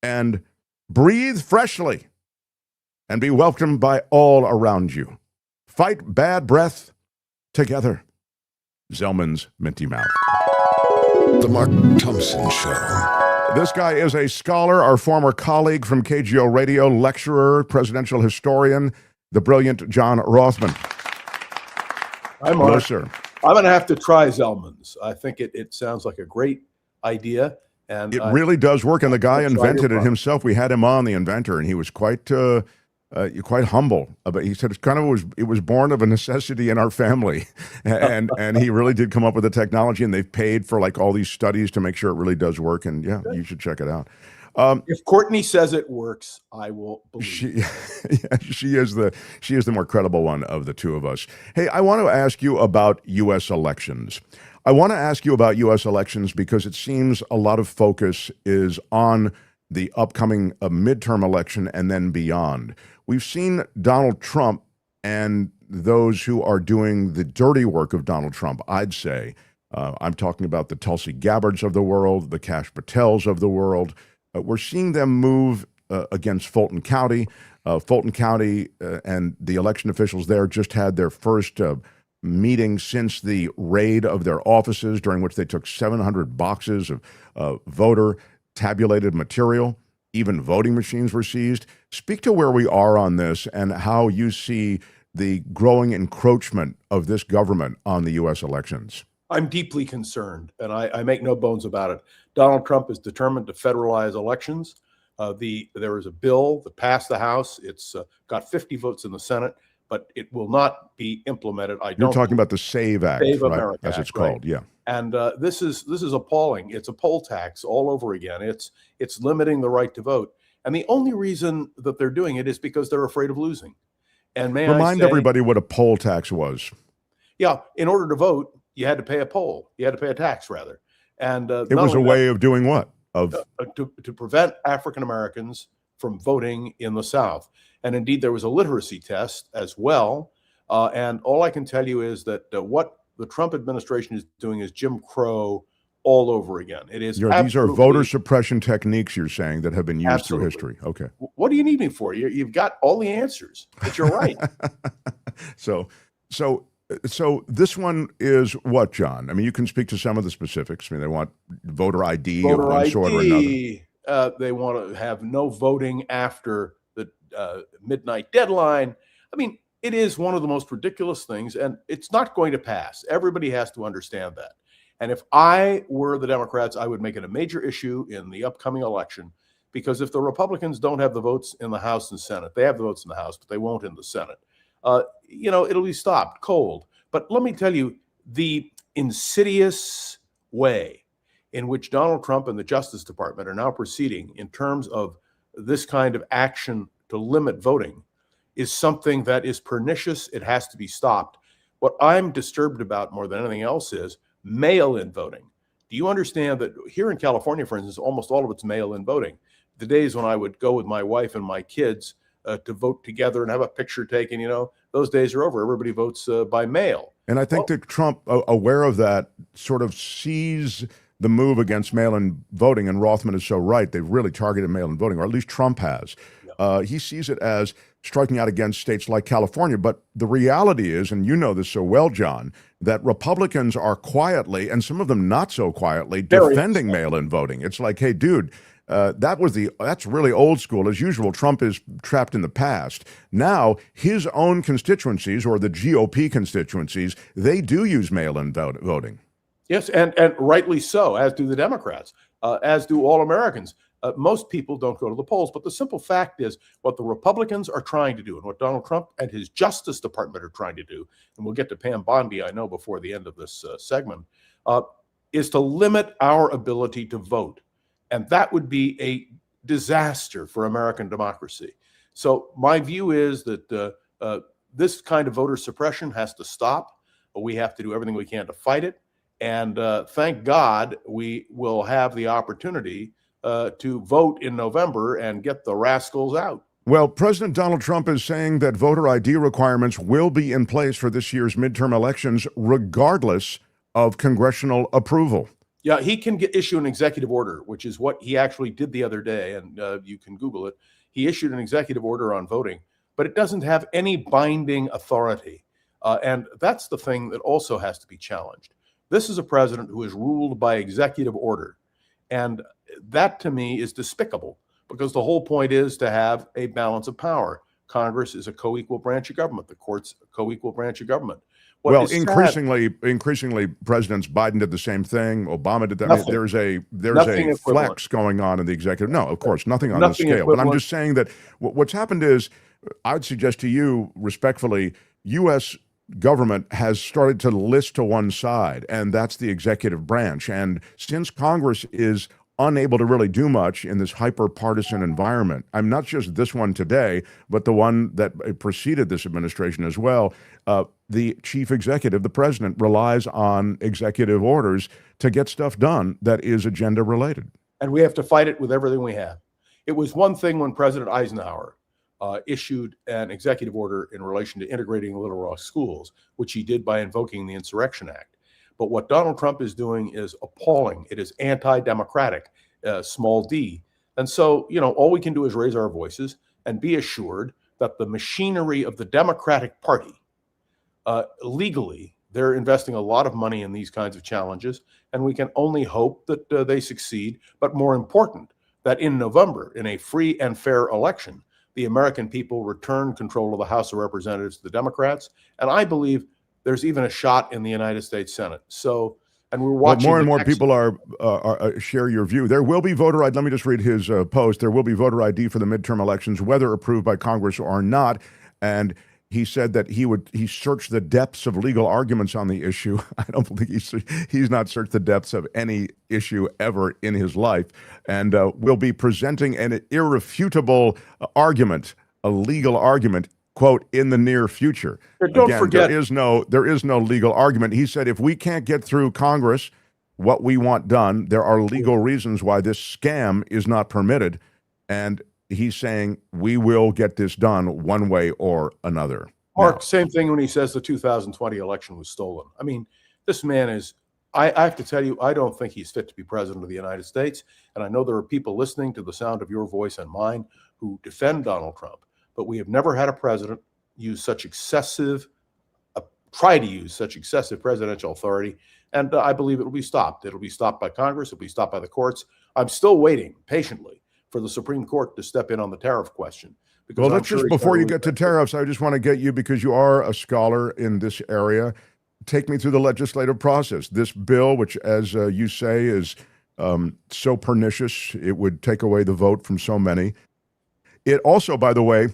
Speaker 2: And breathe freshly and be welcomed by all around you. Fight bad breath together. Zellman's Minty Mouth.
Speaker 8: The Mark Thompson Show.
Speaker 2: This guy is a scholar, our former colleague from KGO Radio, lecturer, presidential historian, the brilliant John Rothmann.
Speaker 11: Hi, Mark.
Speaker 2: Hello, sir.
Speaker 11: I'm going to have to try Zellman's. I think it sounds like a great idea. And
Speaker 2: it really does work, and the guy invented it himself. We had him on, the inventor, and he was quite humble. But he said it was born of a necessity in our family, and he really did come up with the technology. And they've paid for like all these studies to make sure it really does work. And yeah, you should check it out.
Speaker 11: If Courtney says it works, I will believe.
Speaker 2: She is the more credible one of the two of us. Hey, I want to ask you about U.S. elections. I want to ask you about U.S. elections because it seems a lot of focus is on the upcoming midterm election and then beyond. We've seen Donald Trump and those who are doing the dirty work of Donald Trump, I'd say. I'm talking about the Tulsi Gabbards of the world, the Kash Patels of the world. We're seeing them move against Fulton County. Fulton County and the election officials there just had their first meeting since the raid of their offices, during which they took 700 boxes of voter tabulated material. Even voting machines were seized. Speak to where we are on this and how you see the growing encroachment of this government on the U.S. elections.
Speaker 11: I'm deeply concerned, and I make no bones about it. Donald Trump is determined to federalize elections. There is a bill that passed the House. It's got 50 votes in the Senate, but it will not be implemented.
Speaker 2: You're talking about the SAVE Act,
Speaker 11: Save
Speaker 2: right?
Speaker 11: America
Speaker 2: As
Speaker 11: Act,
Speaker 2: it's called,
Speaker 11: right?
Speaker 2: yeah.
Speaker 11: And this is appalling. It's a poll tax all over again. It's limiting the right to vote. And the only reason that they're doing it is because they're afraid of losing. And
Speaker 2: Remind everybody what a poll tax was.
Speaker 11: Yeah, in order to vote, you had to pay a poll. You had to pay a tax, rather. And
Speaker 2: it was a way of doing what?
Speaker 11: To prevent African Americans from voting in the South. And indeed, there was a literacy test as well. And all I can tell you is that what the Trump administration is doing is Jim Crow all over again. It is.
Speaker 2: These are voter suppression techniques, you're saying, that have been used through history. Okay.
Speaker 11: What do you need me for? You've got all the answers, but you're right.
Speaker 2: So this one is what, John? I mean, you can speak to some of the specifics. I mean, they want voter ID of one sort or another.
Speaker 11: They want to have no voting after the midnight deadline. I mean, it is one of the most ridiculous things, and it's not going to pass. Everybody has to understand that. And if I were the Democrats, I would make it a major issue in the upcoming election because if the Republicans don't have the votes in the House and Senate, they have the votes in the House, but they won't in the Senate, it'll be stopped cold. But let me tell you, the insidious way in which Donald Trump and the Justice Department are now proceeding in terms of this kind of action to limit voting is something that is pernicious. It has to be stopped. What I'm disturbed about more than anything else is mail-in voting. Do you understand that here in California, for instance, almost all of it's mail-in voting? The days when I would go with my wife and my kids to vote together and have a picture taken, those days are over. Everybody votes by mail.
Speaker 2: And I think that Trump, aware of that, sort of sees the move against mail-in voting, and Rothmann is so right. They've really targeted mail-in voting, or at least Trump has. He sees it as striking out against states like California. But the reality is, and you know this so well, John, that Republicans are quietly, and some of them not so quietly, defending mail-in voting. It's like, hey, dude, that's really old school. As usual, Trump is trapped in the past. Now, his own constituencies, or the GOP constituencies, they do use mail-in voting.
Speaker 11: Yes, and rightly so, as do the Democrats, as do all Americans. Most people don't go to the polls, but the simple fact is what the Republicans are trying to do and what Donald Trump and his Justice Department are trying to do, and we'll get to Pam Bondi, I know, before the end of this segment, is to limit our ability to vote. And that would be a disaster for American democracy. So my view is that this kind of voter suppression has to stop. We have to do everything we can to fight it. And thank God we will have the opportunity to vote in November and get the rascals out.
Speaker 2: Well, President Donald Trump is saying that voter ID requirements will be in place for this year's midterm elections, regardless of congressional approval.
Speaker 11: Yeah, he can issue an executive order, which is what he actually did the other day, and you can Google it. He issued an executive order on voting, but it doesn't have any binding authority. And that's the thing that also has to be challenged. This is a president who is ruled by executive order. And that, to me, is despicable, because the whole point is to have a balance of power. Congress is a co-equal branch of government. The court's a co-equal branch of government.
Speaker 2: Well, increasingly, presidents, Biden did the same thing. Obama did that. I mean, there's a flex going on in the executive. No, of course, nothing on this scale. But I'm just saying that what's happened is, I would suggest to you, respectfully, U.S. government has started to list to one side, and that's the executive branch. And since Congress is unable to really do much in this hyper-partisan environment, I'm not just this one today, but the one that preceded this administration as well, the chief executive, the president, relies on executive orders to get stuff done that is agenda-related.
Speaker 11: And we have to fight it with everything we have. It was one thing when President Eisenhower issued an executive order in relation to integrating Little Rock schools, which he did by invoking the Insurrection Act. But what Donald Trump is doing is appalling. It is anti-democratic, small d. And so, all we can do is raise our voices and be assured that the machinery of the Democratic Party, legally, they're investing a lot of money in these kinds of challenges, and we can only hope that they succeed. But more important, that in November, in a free and fair election, the American people return control of the House of Representatives to the Democrats. And I believe there's even a shot in the United States Senate. So, and we're watching.
Speaker 2: More and more people are share your view. There will be voter ID. Let me just read his post. There will be voter ID for the midterm elections, whether approved by Congress or not. And he said that he searched the depths of legal arguments on the issue. I don't believe he's not searched the depths of any issue ever in his life, and will be presenting an irrefutable argument, a legal argument, quote, in the near future.
Speaker 11: Don't forget,
Speaker 2: there is no legal argument. He said if we can't get through Congress what we want done, there are legal reasons why this scam is not permitted, and he's saying we will get this done one way or another.
Speaker 11: Mark, same thing when he says the 2020 election was stolen. I mean, this man is, I have to tell you, I don't think he's fit to be president of the United States. And I know there are people listening to the sound of your voice and mine who defend Donald Trump, but we have never had a president try to use such excessive presidential authority. And I believe it will be stopped. It'll be stopped by Congress. It'll be stopped by the courts. I'm still waiting patiently for the Supreme Court to step in on the tariff question.
Speaker 2: Well, let's just, before you get to tariffs, I just want to get you, because you are a scholar in this area, take me through the legislative process. This bill, which, as you say, is so pernicious. It would take away the vote from so many. It also, by the way,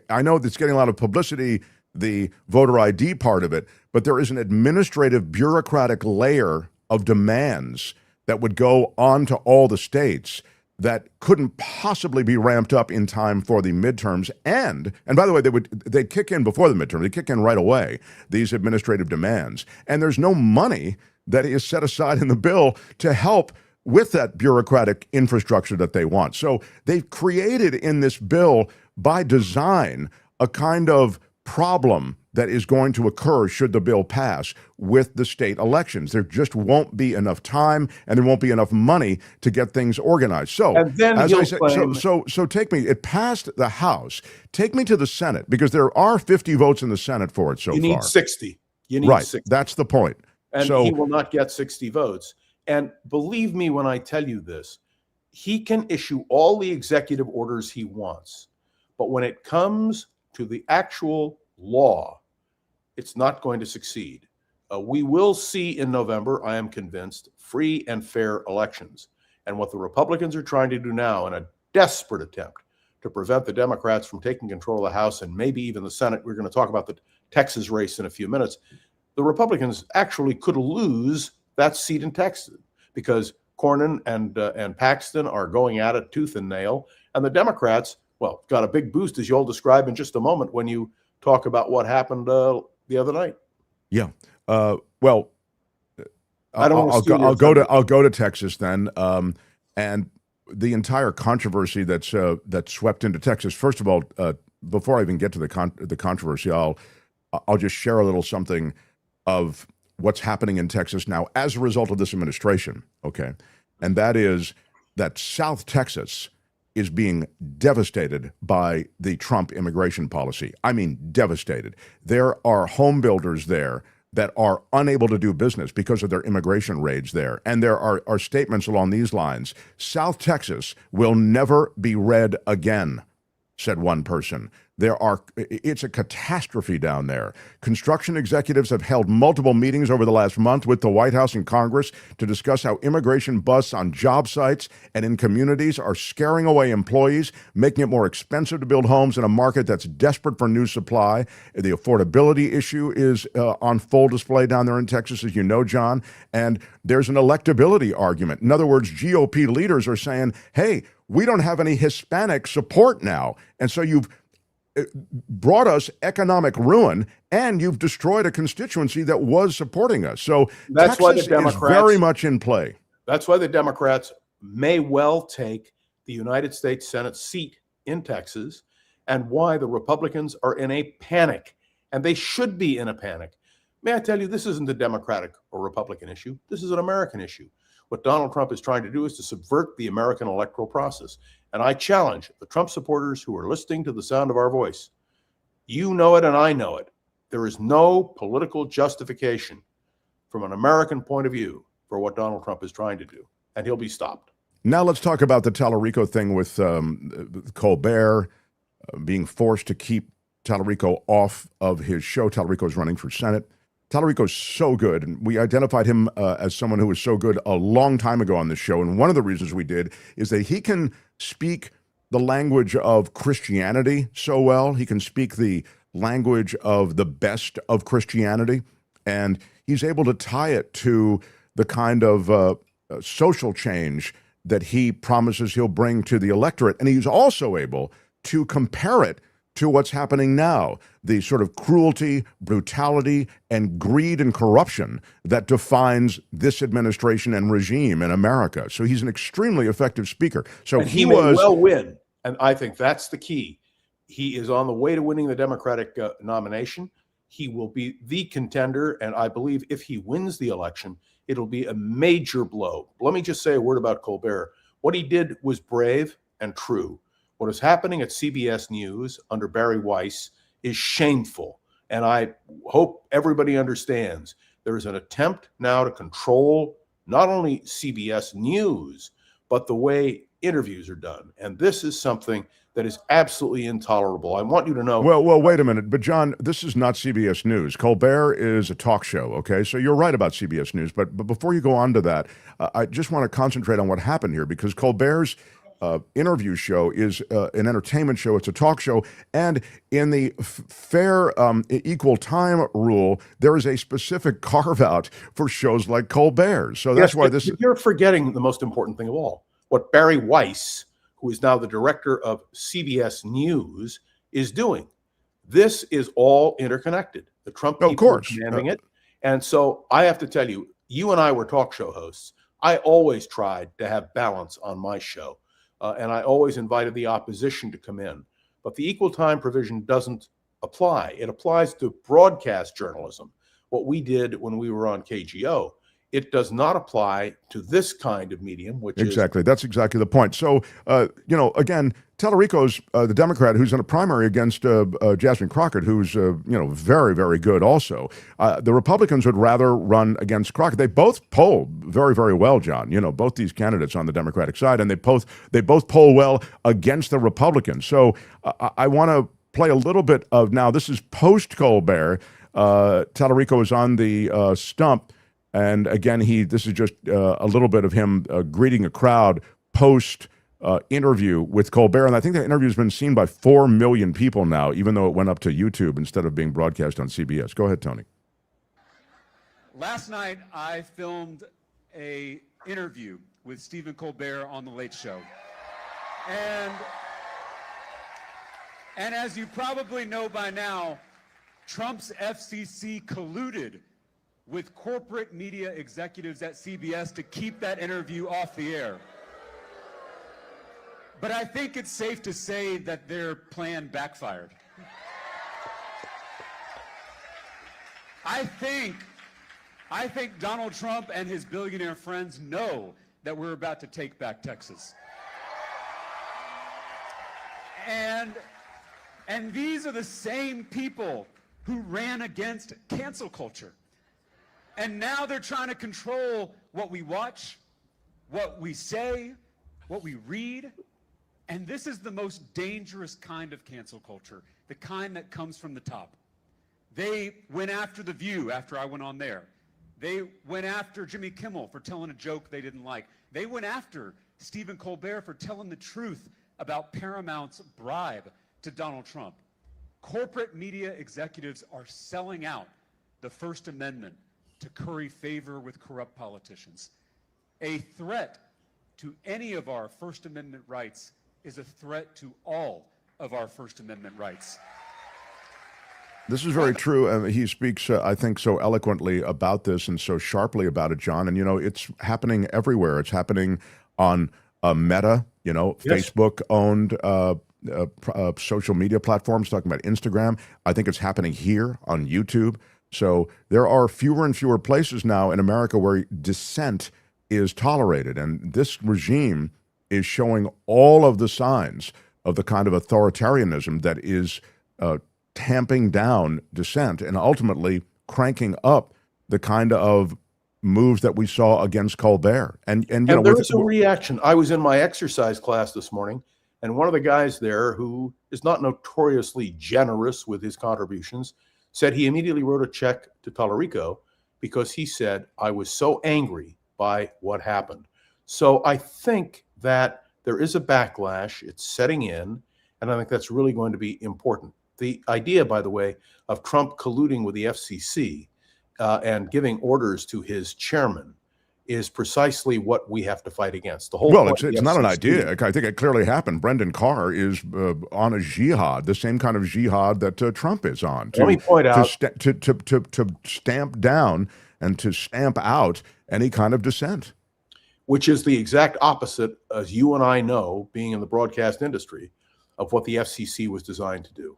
Speaker 2: I know it's getting a lot of publicity, the voter ID part of it, but there is an administrative bureaucratic layer of demands that would go on to all the states that couldn't possibly be ramped up in time for the midterms. And by the way, they'd kick in before the midterm. They'd kick in right away, these administrative demands. And there's no money that is set aside in the bill to help with that bureaucratic infrastructure that they want. So they've created in this bill by design a kind of problem that is going to occur should the bill pass with the state elections. There just won't be enough time and there won't be enough money to get things organized. So, as I said, so take me, it passed the House. Take me to the Senate, because there are 50 votes in the Senate for it so far.
Speaker 11: You need 60. You need
Speaker 2: right,
Speaker 11: 60.
Speaker 2: that's the point.
Speaker 11: And he will not get 60 votes. And believe me when I tell you this, he can issue all the executive orders he wants. But when it comes to the actual law, it's not going to succeed. We will see in November, I am convinced, free and fair elections. And what the Republicans are trying to do now, in a desperate attempt to prevent the Democrats from taking control of the House and maybe even the Senate — we're going to talk about the Texas race in a few minutes — the Republicans actually could lose that seat in Texas because Cornyn and Paxton are going at it tooth and nail. And the Democrats, well, got a big boost, as you'll describe in just a moment when you talk about what happened the other night.
Speaker 2: Yeah. Well, I'll go to Texas then, and the entire controversy that's swept into Texas. First of all, before I even get to the controversy, I'll just share a little something of what's happening in Texas now as a result of this administration. Okay, and that is that South Texas is being devastated by the Trump immigration policy. I mean, devastated. There are home builders there that are unable to do business because of their immigration raids there. And there are statements along these lines. South Texas will never be red again, said one person. It's a catastrophe down there. Construction executives have held multiple meetings over the last month with the White House and Congress to discuss how immigration busts on job sites and in communities are scaring away employees, making it more expensive to build homes in a market that's desperate for new supply. The affordability issue is on full display down there in Texas, as you know, John. And there's an electability argument. In other words, GOP leaders are saying, hey, we don't have any Hispanic support now. And so you've brought us economic ruin, and you've destroyed a constituency that was supporting us. So
Speaker 11: that's
Speaker 2: Texas
Speaker 11: why the Democrats
Speaker 2: is very much in play.
Speaker 11: That's why the Democrats may well take the United States Senate seat in Texas, and why the Republicans are in a panic, and they should be in a panic. May I tell you, this isn't a Democratic or Republican issue. This is an American issue. What Donald Trump is trying to do is to subvert the American electoral process. And I challenge the Trump supporters who are listening to the sound of our voice. You know it and I know it. There is no political justification from an American point of view for what Donald Trump is trying to do, and he'll be stopped.
Speaker 2: Now let's talk about the Talarico thing with Colbert being forced to keep Talarico off of his show. Talarico is running for Senate. Talarico's so good, and we identified him as someone who was so good a long time ago on this show, and one of the reasons we did is that he can speak the language of Christianity so well. He can speak the language of the best of Christianity, and he's able to tie it to the kind of social change that he promises he'll bring to the electorate, and he's also able to compare it to what's happening now, the sort of cruelty, brutality, and greed and corruption that defines this administration and regime in America. So he's an extremely effective speaker. So
Speaker 11: and he may well win, and I think that's the key. He is on the way to winning the Democratic nomination. He will be the contender, and I believe if he wins the election, it'll be a major blow. Let me just say a word about Colbert. What he did was brave and true. What is happening at CBS News under Barry Weiss is shameful. And I hope everybody understands there is an attempt now to control not only CBS News, but the way interviews are done. And this is something that is absolutely intolerable. I want you to know.
Speaker 2: Well, wait a minute. But, John, this is not CBS News. Colbert is a talk show, okay? So you're right about CBS News. But before you go on to that, I just want to concentrate on what happened here, because Colbert's interview show is an entertainment show. It's a talk show. And in the fair equal time rule, there is a specific carve-out for shows like Colbert. So that's why this...
Speaker 11: You're forgetting the most important thing of all. What Barry Weiss, who is now the director of CBS News, is doing. This is all interconnected. The Trump people are commanding it. And so I have to tell you, you and I were talk show hosts. I always tried to have balance on my show. And I always invited the opposition to come in. But the equal time provision doesn't apply. It applies to broadcast journalism, what we did when we were on KGO. It does not apply to this kind of medium, which
Speaker 2: exactly. That's exactly the point. So, again, Talarico's the Democrat who's in a primary against Jasmine Crockett, who's, very, very good also. The Republicans would rather run against Crockett. They both poll very, very well, John. Both these candidates on the Democratic side, and they both poll well against the Republicans. So I want to play a little bit of, now this is post-Colbert. Talarico is on the stump. And again, this is just a little bit of him greeting a crowd post interview with Colbert. And I think that interview has been seen by 4 million people now, even though it went up to YouTube instead of being broadcast on CBS. Go ahead, Tony.
Speaker 10: Last night, I filmed an interview with Stephen Colbert on The Late Show. And as you probably know by now, Trump's FCC colluded with corporate media executives at CBS to keep that interview off the air. But I think it's safe to say that their plan backfired. I think Donald Trump and his billionaire friends know that we're about to take back Texas. And these are the same people who ran against cancel culture. And now they're trying to control what we watch, what we say, what we read. And this is the most dangerous kind of cancel culture, the kind that comes from the top. They went after The View after I went on there. They went after Jimmy Kimmel for telling a joke they didn't like. They went after Stephen Colbert for telling the truth about Paramount's bribe to Donald Trump. Corporate media executives are selling out the First Amendment to curry favor with corrupt politicians. A threat to any of our First Amendment rights is a threat to all of our First Amendment rights.
Speaker 2: This is very true. He speaks, I think, so eloquently about this and so sharply about it, John. And, it's happening everywhere. It's happening on Meta, yes. Facebook-owned social media platforms, talking about Instagram. I think it's happening here on YouTube. So there are fewer and fewer places now in America where dissent is tolerated. And this regime is showing all of the signs of the kind of authoritarianism that is tamping down dissent and ultimately cranking up the kind of moves that we saw against Colbert. And
Speaker 11: there was a reaction. I was in my exercise class this morning, and one of the guys there, who is not notoriously generous with his contributions, said he immediately wrote a check to Talarico because he said, I was so angry by what happened. So I think that there is a backlash. It's setting in, and I think that's really going to be important. The idea, by the way, of Trump colluding with the FCC and giving orders to his chairman is precisely what we have to fight against. The whole
Speaker 2: it's not an idea. I think it clearly happened. Brendan Carr is on a jihad, the same kind of jihad that Trump is on.
Speaker 11: Let me point out
Speaker 2: to stamp down and to stamp out any kind of dissent,
Speaker 11: which is the exact opposite, as you and I know, being in the broadcast industry, of what the FCC was designed to do.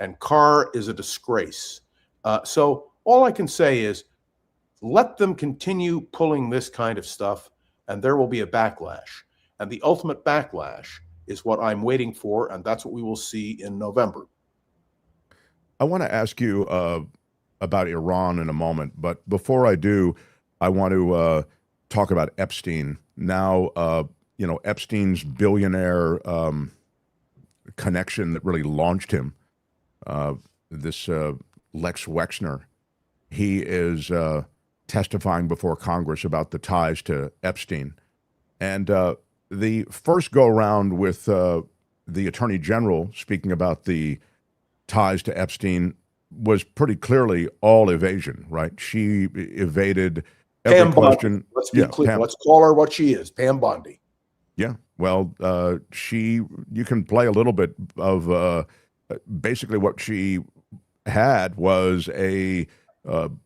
Speaker 11: And Carr is a disgrace. So all I can say is, let them continue pulling this kind of stuff, and there will be a backlash. And the ultimate backlash is what I'm waiting for, and that's what we will see in November.
Speaker 2: I want to ask you about Iran in a moment, but before I do, I want to talk about Epstein. Now, Epstein's billionaire connection that really launched him, this Lex Wexner, he is testifying before Congress about the ties to Epstein. And the first go-around with the Attorney General speaking about the ties to Epstein was pretty clearly all evasion, right? She evaded every
Speaker 11: Pam
Speaker 2: question.
Speaker 11: Bondi. Let's be clear. Let's call her what she is, Pam Bondi.
Speaker 2: Yeah, well, you can play a little bit of basically what she had was a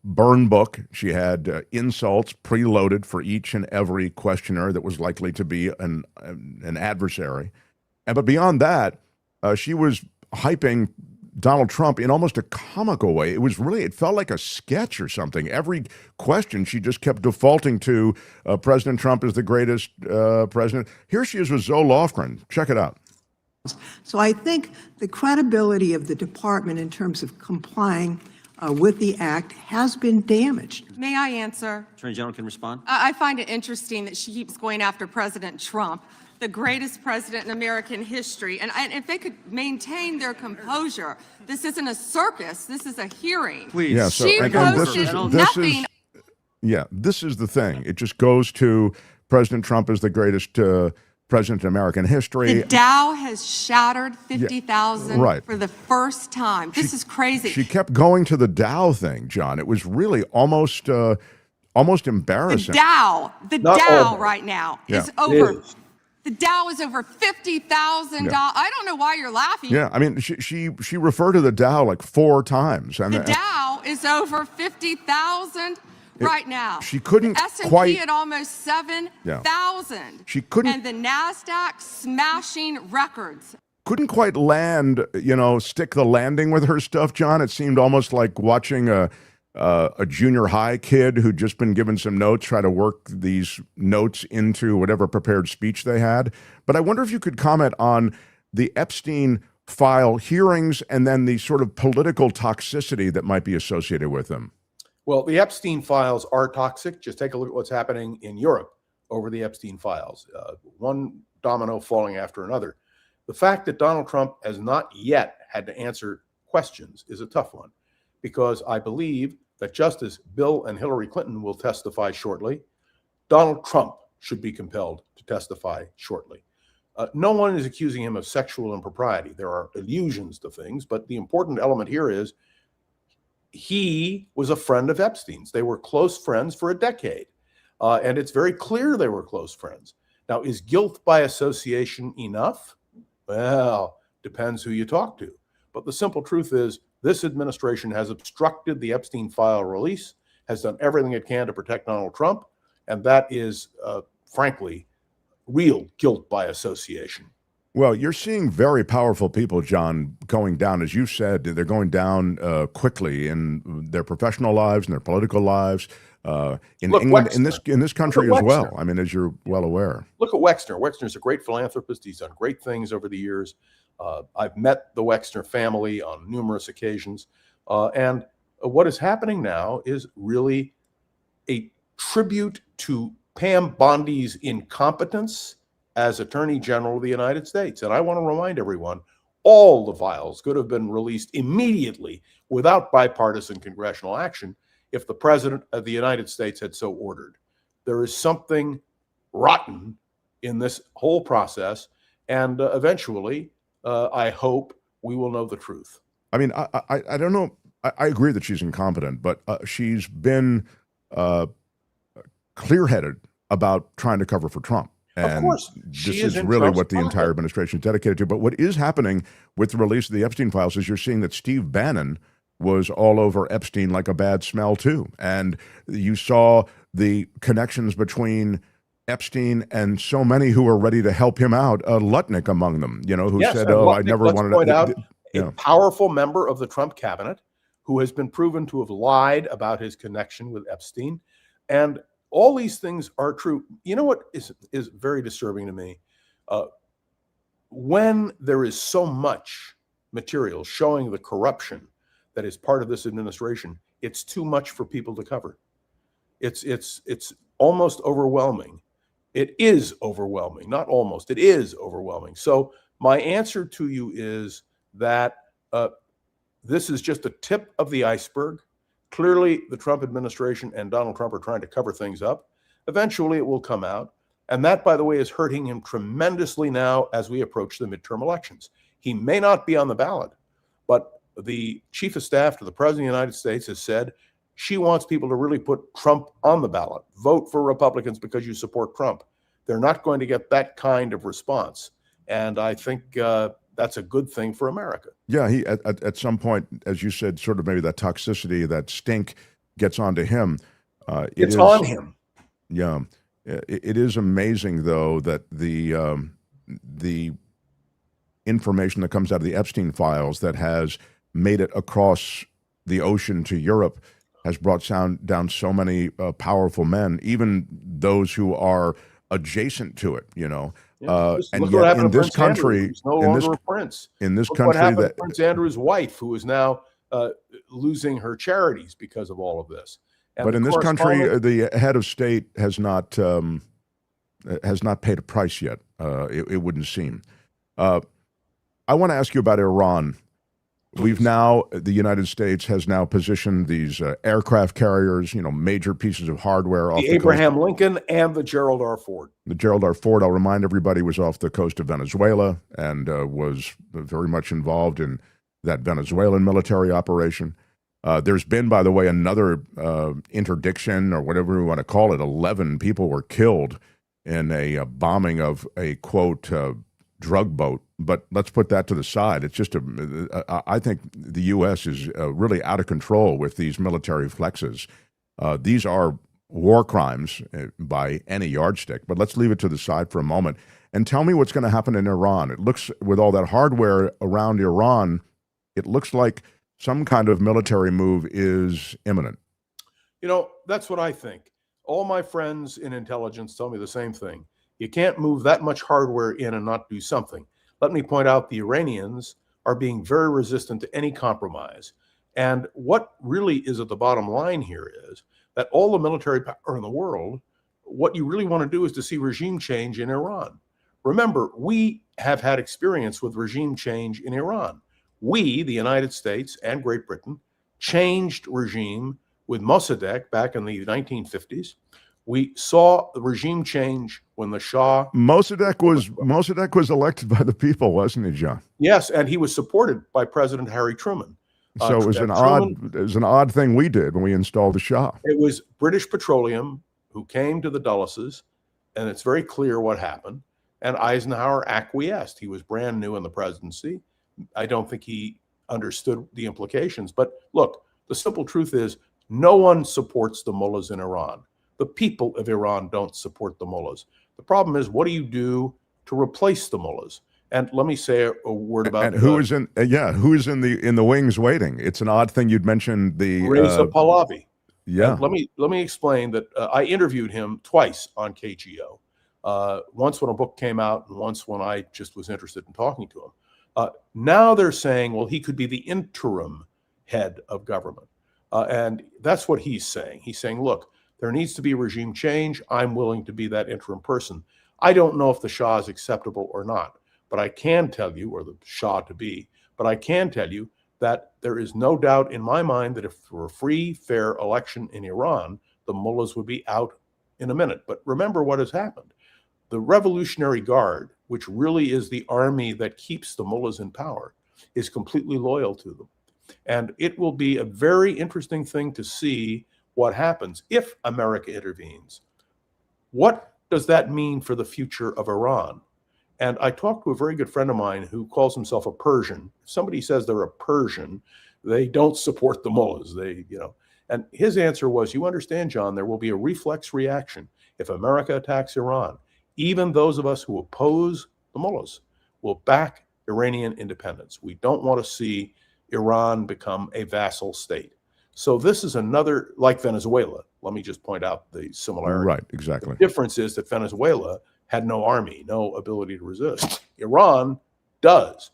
Speaker 2: burn book. She had insults preloaded for each and every questioner that was likely to be an adversary. But beyond that, she was hyping Donald Trump in almost a comical way. It felt like a sketch or something. Every question, she just kept defaulting to President Trump is the greatest president. Here she is with Zoe Lofgren. Check it out.
Speaker 12: So I think the credibility of the department in terms of complying with the act has been damaged.
Speaker 13: May I answer?
Speaker 14: Attorney General can respond.
Speaker 13: I find it interesting that she keeps going after President Trump, the greatest president in American history. And if they could maintain their composure, this isn't a circus, this is a hearing.
Speaker 14: Please.
Speaker 2: Yeah,
Speaker 13: she posted nothing.
Speaker 2: This is the thing. It just goes to President Trump is the greatest president in American history.
Speaker 13: The Dow has shattered 50,000
Speaker 2: right.
Speaker 13: for the first time. This is crazy.
Speaker 2: She kept going to the Dow thing, John. It was really almost embarrassing.
Speaker 13: The Dow right now is over. The Dow is over $50,000. I don't know why you're laughing.
Speaker 2: Yeah, I mean, she referred to the Dow like 4 times. And
Speaker 13: the Dow is over 50,000 right now.
Speaker 2: She couldn't
Speaker 13: S&P at almost 7,000.
Speaker 2: She couldn't.
Speaker 13: And the NASDAQ smashing records.
Speaker 2: Couldn't quite land, stick the landing with her stuff, John. It seemed almost like watching a junior high kid who'd just been given some notes, try to work these notes into whatever prepared speech they had. But I wonder if you could comment on the Epstein file hearings and then the sort of political toxicity that might be associated with them.
Speaker 11: Well, the Epstein files are toxic. Just take a look at what's happening in Europe over the Epstein files. One domino falling after another. The fact that Donald Trump has not yet had to answer questions is a tough one, because I believe that just as Bill and Hillary Clinton will testify shortly, Donald Trump should be compelled to testify shortly. No one is accusing him of sexual impropriety. There are allusions to things, but the important element here is he was a friend of Epstein's. They were close friends for a decade, and it's very clear they were close friends. Now, is guilt by association enough? Well, depends who you talk to. But the simple truth is, this administration has obstructed the Epstein file release, has done everything it can to protect Donald Trump, and that is, frankly, real guilt by association.
Speaker 2: Well, you're seeing very powerful people, John, going down. As you said, they're going down quickly in their professional lives and their political lives, in England,
Speaker 11: Wexner.
Speaker 2: in this country as well. I mean, as you're well aware.
Speaker 11: Look at Wexner. Wexner's a great philanthropist. He's done great things over the years. I've met the Wexner family on numerous occasions. And what is happening now is really a tribute to Pam Bondi's incompetence as Attorney General of the United States. And I want to remind everyone, all the files could have been released immediately without bipartisan congressional action if the President of the United States had so ordered. There is something rotten in this whole process, and eventually, I hope we will know the truth.
Speaker 2: I mean, I don't know. I agree that she's incompetent, but she's been clear-headed about trying to cover for Trump. And
Speaker 11: of course,
Speaker 2: this is really what the entire administration is dedicated to. But what is happening with the release of the Epstein files is you're seeing that Steve Bannon was all over Epstein like a bad smell too. And you saw the connections between Epstein and so many who were ready to help him out, Lutnick among them, who said, "Oh, I never wanted to point
Speaker 11: out a powerful member of the Trump cabinet who has been proven to have lied about his connection with Epstein." And all these things are true. You know what is very disturbing to me? When there is so much material showing the corruption that is part of this administration, it's too much for people to cover. It's almost overwhelming. It is overwhelming, not almost. It is overwhelming. So my answer to you is that this is just a tip of the iceberg. Clearly, the Trump administration and Donald Trump are trying to cover things up. Eventually, it will come out. And that, by the way, is hurting him tremendously now as we approach the midterm elections. He may not be on the ballot, but the chief of staff to the president of the United States has said she wants people to really put Trump on the ballot. Vote for Republicans because you support Trump. They're not going to get that kind of response. And I think that's a good thing for America.
Speaker 2: Yeah, he at some point, as you said, sort of maybe that toxicity, that stink gets onto him.
Speaker 11: It's on him.
Speaker 2: Yeah. It is amazing, though, that the information that comes out of the Epstein files that has made it across the ocean to Europe has brought down so many powerful men, even those who are adjacent to it, you know.
Speaker 11: And yet in this country, no longer a prince.
Speaker 2: In this
Speaker 11: Look
Speaker 2: country,
Speaker 11: what happened
Speaker 2: that
Speaker 11: to Prince Andrew's wife, who is now losing her charities because of all of this. And
Speaker 2: but in this country, the head of state has not paid a price yet. It wouldn't seem. I want to ask you about Iran. We've now, the United States has now positioned these aircraft carriers, you know, major pieces of hardware off
Speaker 11: the Abraham Lincoln and the Gerald R. Ford.
Speaker 2: The Gerald R. Ford, I'll remind everybody, was off the coast of Venezuela and was very much involved in that Venezuelan military operation. There's been, by the way, another interdiction, or whatever we want to call it. 11 people were killed in a bombing of a, quote, drug boat. But let's put that to the side. It's just I think the U.S. is really out of control with these military flexes. These are war crimes by any yardstick. But let's leave it to the side for a moment. And tell me what's going to happen in Iran. It looks, with all that hardware around Iran, it looks like some kind of military move is imminent.
Speaker 11: You know, that's what I think. All my friends in intelligence tell me the same thing. You can't move that much hardware in and not do something. Let me point out the Iranians are being very resistant to any compromise. And what really is at the bottom line here is that all the military power in the world, what you really want to do is to see regime change in Iran. Remember, we have had experience with regime change in Iran. We, the United States and Great Britain, changed regime with Mossadegh back in the 1950s. We saw the regime change when the Shah...
Speaker 2: Mossadegh was elected by the people, wasn't he, John?
Speaker 11: Yes, and he was supported by President Harry Truman.
Speaker 2: So it was an odd thing we did when we installed the Shah.
Speaker 11: It was British Petroleum who came to the Dulles, and it's very clear what happened. And Eisenhower acquiesced. He was brand new in the presidency. I don't think he understood the implications. But look, the simple truth is no one supports the mullahs in Iran. The people of Iran don't support the mullahs. The problem is, what do you do to replace the mullahs? And let me say a word about
Speaker 2: and who's in the wings waiting. It's an odd thing you'd mentioned the
Speaker 11: Reza Pahlavi.
Speaker 2: Yeah.
Speaker 11: And let me explain that I interviewed him twice on KGO. Once when a book came out, and once when I just was interested in talking to him. Now they're saying, well, he could be the interim head of government. And that's what he's saying. He's saying, look, there needs to be regime change. I'm willing to be that interim person. I don't know if the Shah is acceptable or not, but I can tell you, or the Shah to be, but I can tell you that there is no doubt in my mind that if there were a free, fair election in Iran, the mullahs would be out in a minute. But remember what has happened. The Revolutionary Guard, which really is the army that keeps the mullahs in power, is completely loyal to them. And it will be a very interesting thing to see what happens if America intervenes. What does that mean for the future of Iran? And I talked to a very good friend of mine who calls himself a Persian. If somebody says they're a Persian, they don't support the mullahs. And his answer was, you understand, John, there will be a reflex reaction if America attacks Iran. Even those of us who oppose the mullahs will back Iranian independence. We don't want to see Iran become a vassal state. So this is another, like Venezuela. Let me just point out the similarity.
Speaker 2: Right, exactly.
Speaker 11: The difference is that Venezuela had no army, no ability to resist. Iran does.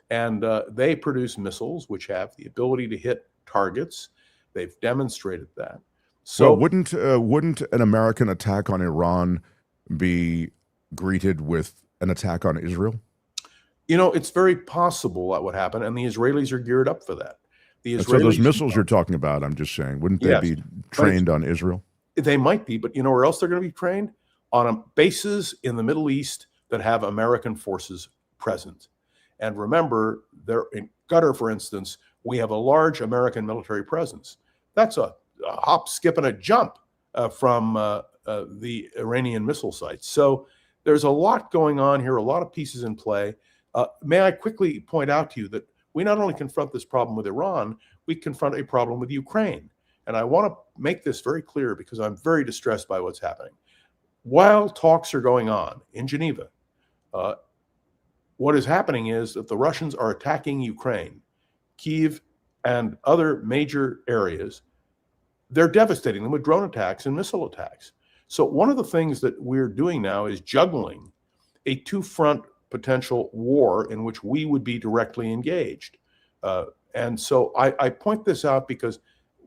Speaker 11: And they produce missiles which have the ability to hit targets. They've demonstrated that. So
Speaker 2: well, wouldn't an American attack on Iran be greeted with an attack on Israel?
Speaker 11: You know, it's very possible that would happen, and the Israelis are geared up for that. The Israelis,
Speaker 2: so those missiles you're talking about, I'm just saying, wouldn't they be trained on Israel?
Speaker 11: They might be, but you know where else they're going to be trained? On bases in the Middle East that have American forces present. And remember, there in Qatar, for instance, we have a large American military presence. That's a hop, skip, and a jump from the Iranian missile sites. So there's a lot going on here, a lot of pieces in play. May I quickly point out to you that we not only confront this problem with Iran, we confront a problem with Ukraine. And I want to make this very clear because I'm very distressed by what's happening. While talks are going on in Geneva, what is happening is that the Russians are attacking Ukraine, Kyiv, and other major areas. They're devastating them with drone attacks and missile attacks. So one of the things that we're doing now is juggling a two-front potential war in which we would be directly engaged. And so I point this out because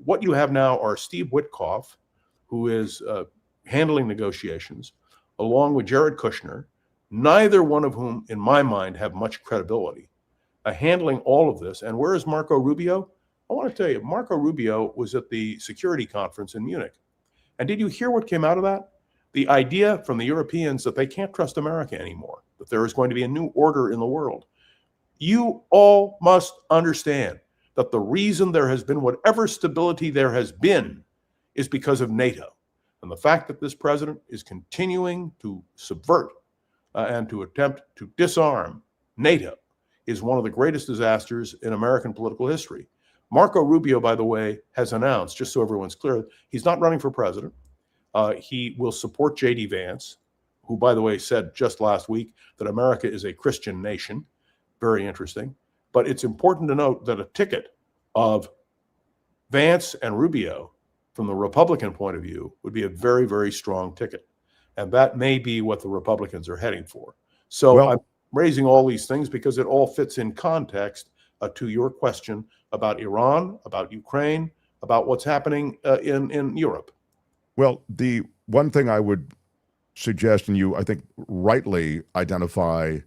Speaker 11: what you have now are Steve Witkoff, who is handling negotiations, along with Jared Kushner, neither one of whom, in my mind, have much credibility, handling all of this. And where is Marco Rubio? I want to tell you, Marco Rubio was at the security conference in Munich. And did you hear what came out of that? The idea from the Europeans that they can't trust America anymore, that there is going to be a new order in the world. You all must understand that the reason there has been whatever stability there has been is because of NATO. And the fact that this president is continuing to subvert and to attempt to disarm NATO is one of the greatest disasters in American political history. Marco Rubio, by the way, has announced, just so everyone's clear, he's not running for president. He will support J.D. Vance, who, by the way, said just last week that America is a Christian nation. Very interesting. But it's important to note that a ticket of Vance and Rubio, from the Republican point of view, would be a very, very strong ticket. And that may be what the Republicans are heading for. So I'm raising all these things because it all fits in context to your question about Iran, about Ukraine, about what's happening in Europe.
Speaker 2: Well, the one thing I would suggest, and you, I think, rightly identify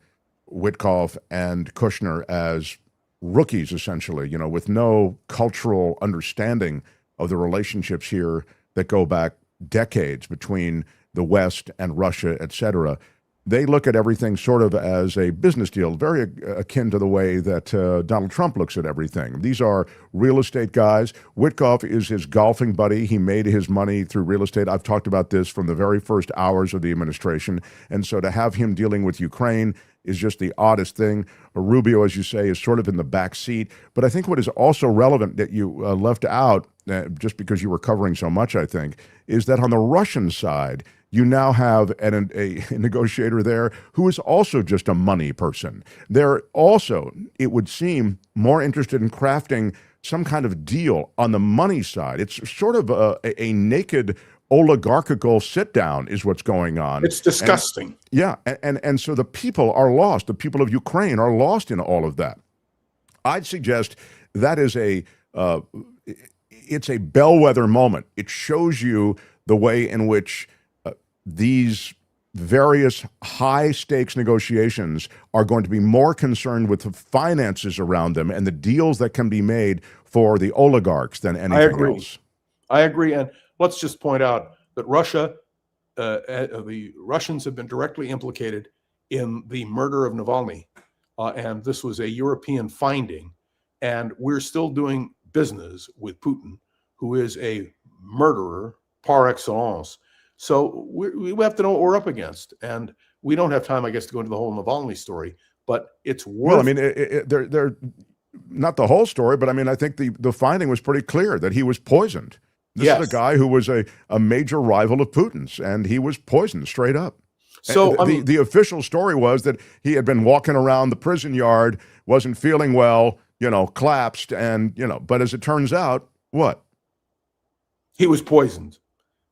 Speaker 2: Witkoff and Kushner as rookies, essentially, you know, with no cultural understanding of the relationships here that go back decades between the West and Russia, et cetera. They look at everything sort of as a business deal, very akin to the way that Donald Trump looks at everything. These are real estate guys. Witkoff is his golfing buddy. He made his money through real estate. I've talked about this from the very first hours of the administration. And so to have him dealing with Ukraine is just the oddest thing. Rubio, as you say, is sort of in the back seat. But I think what is also relevant that you left out, just because you were covering so much, I think, is that on the Russian side, you now have a negotiator there who is also just a money person. They're also, it would seem, more interested in crafting some kind of deal on the money side. It's sort of a naked oligarchical sit-down is what's going on.
Speaker 11: It's disgusting.
Speaker 2: And so the people are lost. The people of Ukraine are lost in all of that. I'd suggest that is it's a bellwether moment. It shows you the way in which these various high-stakes negotiations are going to be more concerned with the finances around them and the deals that can be made for the oligarchs than anything else.
Speaker 11: I agree. And let's just point out that Russia, the Russians have been directly implicated in the murder of Navalny. And this was a European finding. And we're still doing business with Putin, who is a murderer par excellence. So we have to know what we're up against. And we don't have time, I guess, to go into the whole Navalny story, but it's worth...
Speaker 2: Well, I mean, they're not the whole story, but I mean, I think the finding was pretty clear that he was poisoned. This is a guy who was a major rival of Putin's, and he was poisoned straight up. So the official story was that he had been walking around the prison yard, wasn't feeling well, collapsed, and, but as it turns out, what?
Speaker 11: He was poisoned.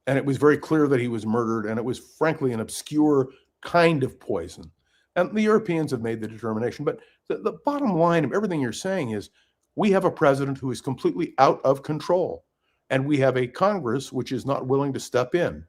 Speaker 11: And it was very clear that he was murdered, and it was, frankly, an obscure kind of poison. And the Europeans have made the determination. But the bottom line of everything you're saying is we have a president who is completely out of control, and we have a Congress which is not willing to step in.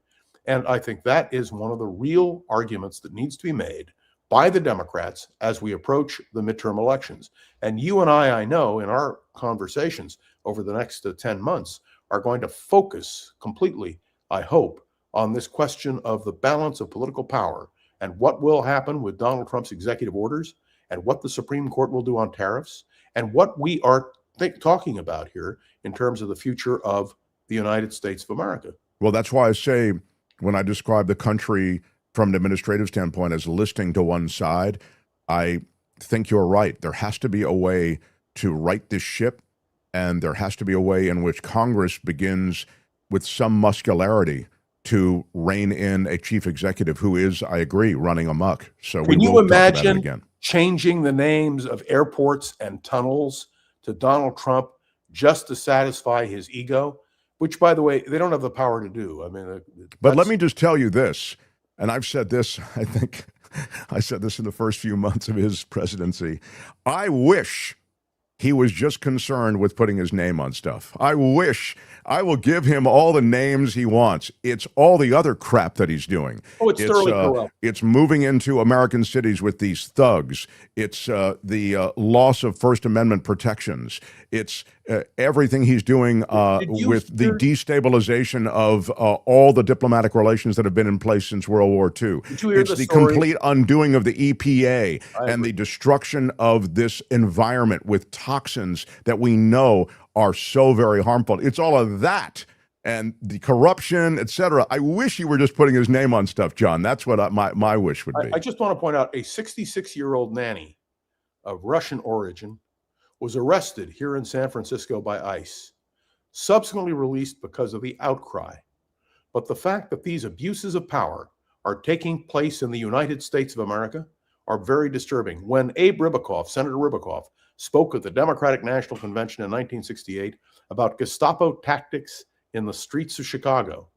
Speaker 11: And I think that is one of the real arguments that needs to be made by the Democrats as we approach the midterm elections. And you and I know in our conversations over the next 10 months are going to focus completely, I hope, on this question of the balance of political power and what will happen with Donald Trump's executive orders and what the Supreme Court will do on tariffs and what we are talking about here in terms of the future of the United States of America.
Speaker 2: Well, that's why I say when I describe the country from an administrative standpoint as listing to one side, I think you're right. There has to be a way to right this ship, and there has to be a way in which Congress begins with some muscularity to rein in a chief executive who is, I agree, running amok. So
Speaker 11: can you imagine changing the names of airports and tunnels to Donald Trump just to satisfy his ego? Which, by the way, they don't have the power to do. I mean,
Speaker 2: but let me just tell you this, and I've said this, I think I said this in the first few months of his presidency. I wish he was just concerned with putting his name on stuff. I wish. I will give him all the names he wants. It's all the other crap that he's doing.
Speaker 11: Oh, it's thoroughly corrupt.
Speaker 2: It's moving into American cities with these thugs. It's the loss of First Amendment protections. It's everything he's doing with the destabilization of all the diplomatic relations that have been in place since World War II. It's the complete undoing of the EPA and the destruction of this environment with toxins that we know are so very harmful. It's all of that and the corruption, et cetera. I wish he were just putting his name on stuff, John. That's what my wish would be.
Speaker 11: I just want to point out a 66-year-old nanny of Russian origin was arrested here in San Francisco by ICE, subsequently released because of the outcry. But the fact that these abuses of power are taking place in the United States of America are very disturbing. When Abe Ribicoff, Senator Ribicoff, spoke at the Democratic National Convention in 1968 about Gestapo tactics in the streets of Chicago,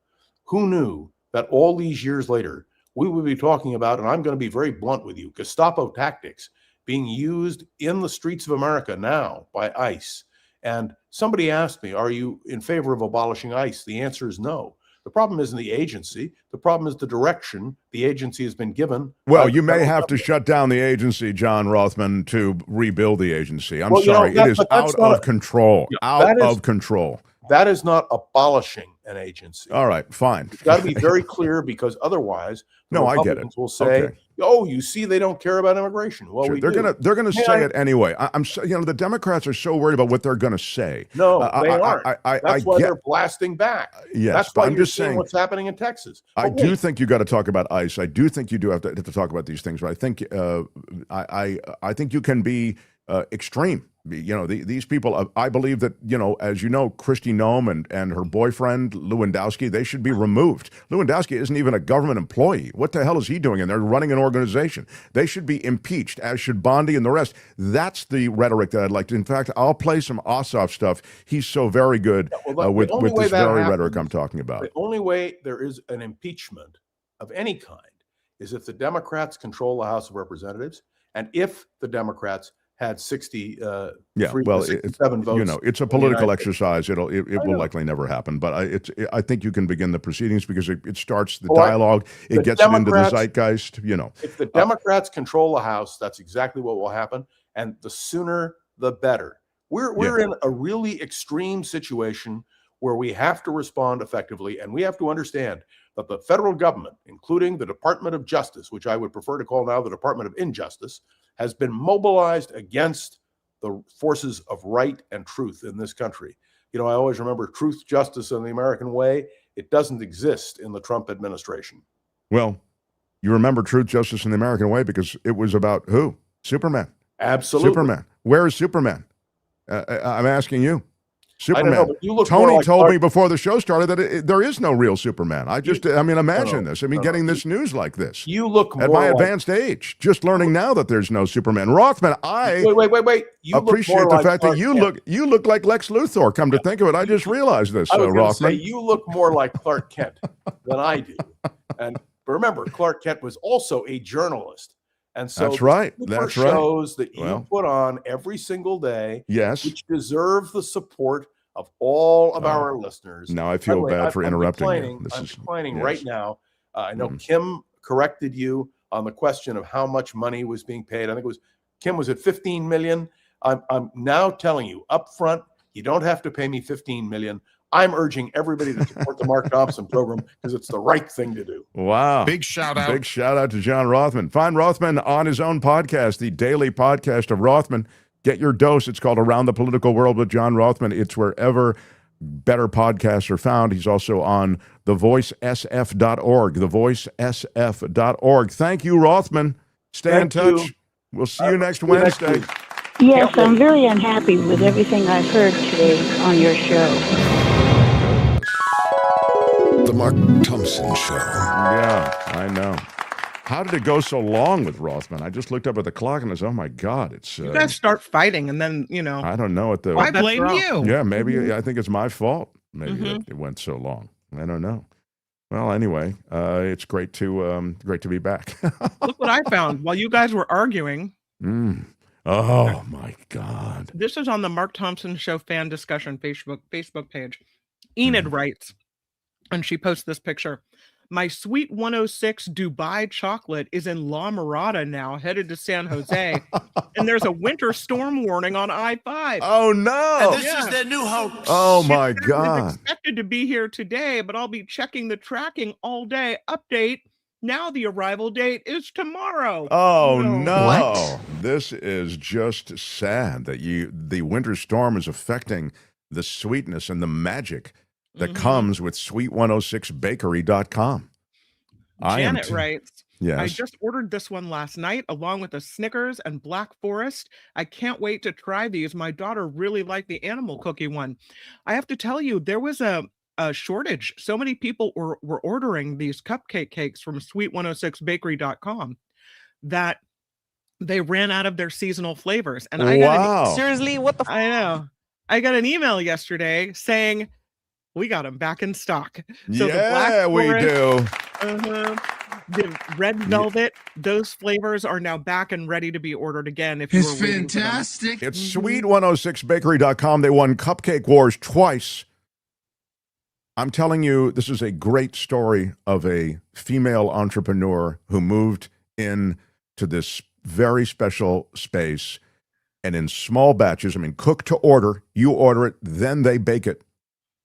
Speaker 11: who knew that all these years later, we would be talking about, and I'm going to be very blunt with you, Gestapo tactics being used in the streets of America now by ICE. And somebody asked me, are you in favor of abolishing ICE? The answer is no. The problem isn't the agency. The problem is the direction the agency has been given.
Speaker 2: Well, you may have to shut down the agency, John Rothmann, to rebuild the agency. I'm sorry. It is out of control. Out of control.
Speaker 11: That is not abolishing an agency.
Speaker 2: All right, fine.
Speaker 11: It's got to be very clear because otherwise,
Speaker 2: I get it.
Speaker 11: Will say, "Oh, you see, they don't care about immigration." Well,
Speaker 2: sure. They're gonna say it anyway. I'm so, the Democrats are so worried about what they're gonna say.
Speaker 11: No, they aren't. That's why they're blasting back.
Speaker 2: Yes,
Speaker 11: that's why
Speaker 2: I'm just saying
Speaker 11: what's happening in Texas.
Speaker 2: I do think you got to talk about ICE. I do think you do have to talk about these things. But I think I think you can be extreme. These people, I believe that, as you know, Kristi Noem and her boyfriend, Lewandowski, they should be removed. Lewandowski isn't even a government employee. What the hell is he doing? And they're running an organization. They should be impeached, as should Bondi and the rest. That's the rhetoric that I'd like to. In fact, I'll play some Ossoff stuff. He's so very good with this very rhetoric I'm talking about.
Speaker 11: The only way there is an impeachment of any kind is if the Democrats control the House of Representatives and if the Democrats had 67 votes.
Speaker 2: It's a political exercise. It will likely never happen. But I think you can begin the proceedings because it starts the dialogue. It gets it into the zeitgeist.
Speaker 11: If the Democrats control the House, that's exactly what will happen. And the sooner, the better. We're in a really extreme situation where we have to respond effectively, and we have to understand that the federal government, including the Department of Justice, which I would prefer to call now the Department of Injustice, has been mobilized against the forces of right and truth in this country. I always remember truth, justice, and the American way. It doesn't exist in the Trump administration.
Speaker 2: Well, you remember truth, justice, and the American way because it was about who? Superman.
Speaker 11: Absolutely.
Speaker 2: Superman. Where is Superman? I'm asking you. Superman.
Speaker 11: I don't know, but you look
Speaker 2: Tony told me before the show started that there is no real Superman. Imagine this. Getting this news like this.
Speaker 11: You look more
Speaker 2: at my advanced age, just learning now that there's no Superman. Rothmann,
Speaker 11: wait. You
Speaker 2: appreciate the fact that you look like Lex Luthor. Come to think of it, I just realized this.
Speaker 11: I was
Speaker 2: Rothmann,
Speaker 11: say, you look more like Clark Kent than I do. And remember, Clark Kent was also a journalist. And so
Speaker 2: that's right.
Speaker 11: Shows that you put on every single day, which deserve the support of all of our listeners.
Speaker 2: Now I feel bad for interrupting you.
Speaker 11: I'm complaining right now I know Kim corrected you on the question of how much money was being paid. I think it was Kim was at 15 million. I'm now telling you up front, you don't have to pay me 15 million. I'm urging everybody to support the Mark Thompson program because it's the right thing to do.
Speaker 2: Wow.
Speaker 8: Big shout out.
Speaker 2: Big shout out to John Rothmann. Find Rothmann on his own podcast, the daily podcast of Rothmann. Get your dose. It's called Around the Political World with John Rothmann. It's wherever better podcasts are found. He's also on thevoicesf.org, thevoicesf.org. Thank you, Rothmann. Stay in touch. We'll see you next Wednesday.
Speaker 14: Yes, I'm very unhappy with everything I've heard today on your show.
Speaker 8: The Mark Thompson Show.
Speaker 2: Yeah, I know. How did it go so long with Rothmann? I just looked up at the clock and I said, oh my God, it's...
Speaker 4: you guys start fighting and then,
Speaker 2: I don't know what the...
Speaker 4: I blame you.
Speaker 2: Yeah, maybe I think it's my fault. Maybe that it went so long. I don't know. Well, anyway, it's great to be back.
Speaker 4: Look what I found while you guys were arguing.
Speaker 2: Oh my God!
Speaker 4: This is on the Mark Thompson Show fan discussion Facebook page. Enid writes, and she posts this picture. My Sweet 106 Dubai chocolate is in La Mirada now, headed to San Jose, and there's a winter storm warning on I-5.
Speaker 2: Oh no!
Speaker 15: And this is their new hoax.
Speaker 2: Oh my God!
Speaker 4: It's expected to be here today, but I'll be checking the tracking all day. Update. Now the arrival date is tomorrow.
Speaker 2: Oh no!
Speaker 15: What?
Speaker 2: This is just sad that the winter storm is affecting the sweetness and the magic that comes with sweet106bakery.com.
Speaker 4: Janet writes,
Speaker 2: yes.
Speaker 4: I just ordered this one last night along with a Snickers and Black Forest. I can't wait to try these. My daughter really liked the animal cookie one. I have to tell you, there was a shortage. So many people were ordering these cupcake cakes from sweet106bakery.com that they ran out of their seasonal flavors. And I got
Speaker 15: seriously, what the
Speaker 4: I know. I got an email yesterday saying we got them back in stock. So
Speaker 2: yeah,
Speaker 4: the Black
Speaker 2: we do.
Speaker 4: The red velvet, those flavors are now back and ready to be ordered again. If
Speaker 15: It's fantastic.
Speaker 2: It's sweet106bakery.com. They won Cupcake Wars twice. I'm telling you, this is a great story of a female entrepreneur who moved into this very special space and in small batches, cook to order, you order it, then they bake it,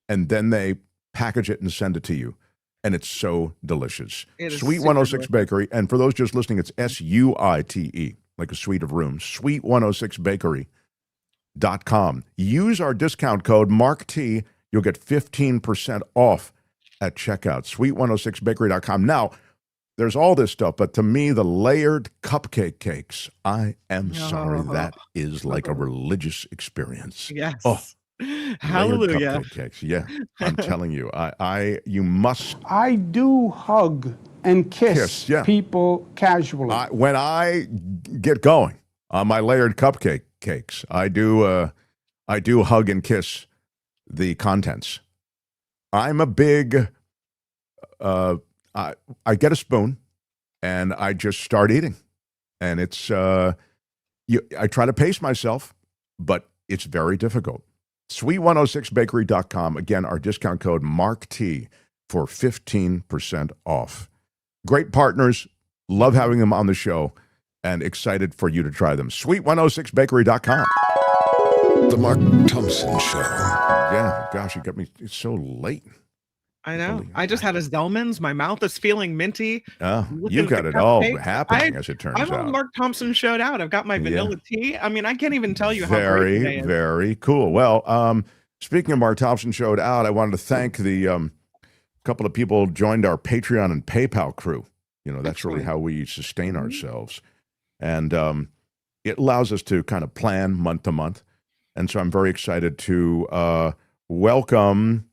Speaker 2: and then they package it and send it to you. And it's so delicious. Sweet 106 Bakery. And for those just listening, it's SUITE, like a suite of rooms. Sweet106bakery.com. Use our discount code MARKT. You'll get 15% off at checkout. Sweet106bakery.com. Now, there's all this stuff, but to me, the layered cupcake cakes, I am sorry, that is like a religious experience.
Speaker 4: Yes.
Speaker 2: Oh,
Speaker 4: hallelujah.
Speaker 2: Cupcake cakes. Yeah, I'm telling you, you must.
Speaker 16: I do hug and kiss people casually.
Speaker 2: When I get going on my layered cupcake cakes, I do hug and kiss the contents. I'm a big, I get a spoon and I just start eating. And it's, I try to pace myself, but it's very difficult. Sweet106bakery.com. Again, our discount code MARKT for 15% off. Great partners. Love having them on the show and excited for you to try them. Sweet106bakery.com.
Speaker 8: The Mark Thompson Show.
Speaker 2: Yeah, gosh, you got me. It's so late.
Speaker 4: I know. I just had a Zellman's. My mouth is feeling minty.
Speaker 2: You got it all happening, as it turns out.
Speaker 4: I'm on Mark Thompson showed out. I've got my vanilla tea. I can't even tell you how great today is.
Speaker 2: Very cool. Well, speaking of Mark Thompson showed out, I wanted to thank the couple of people who joined our Patreon and PayPal crew. That's really how we sustain ourselves. And it allows us to kind of plan month to month. And so I'm very excited to welcome,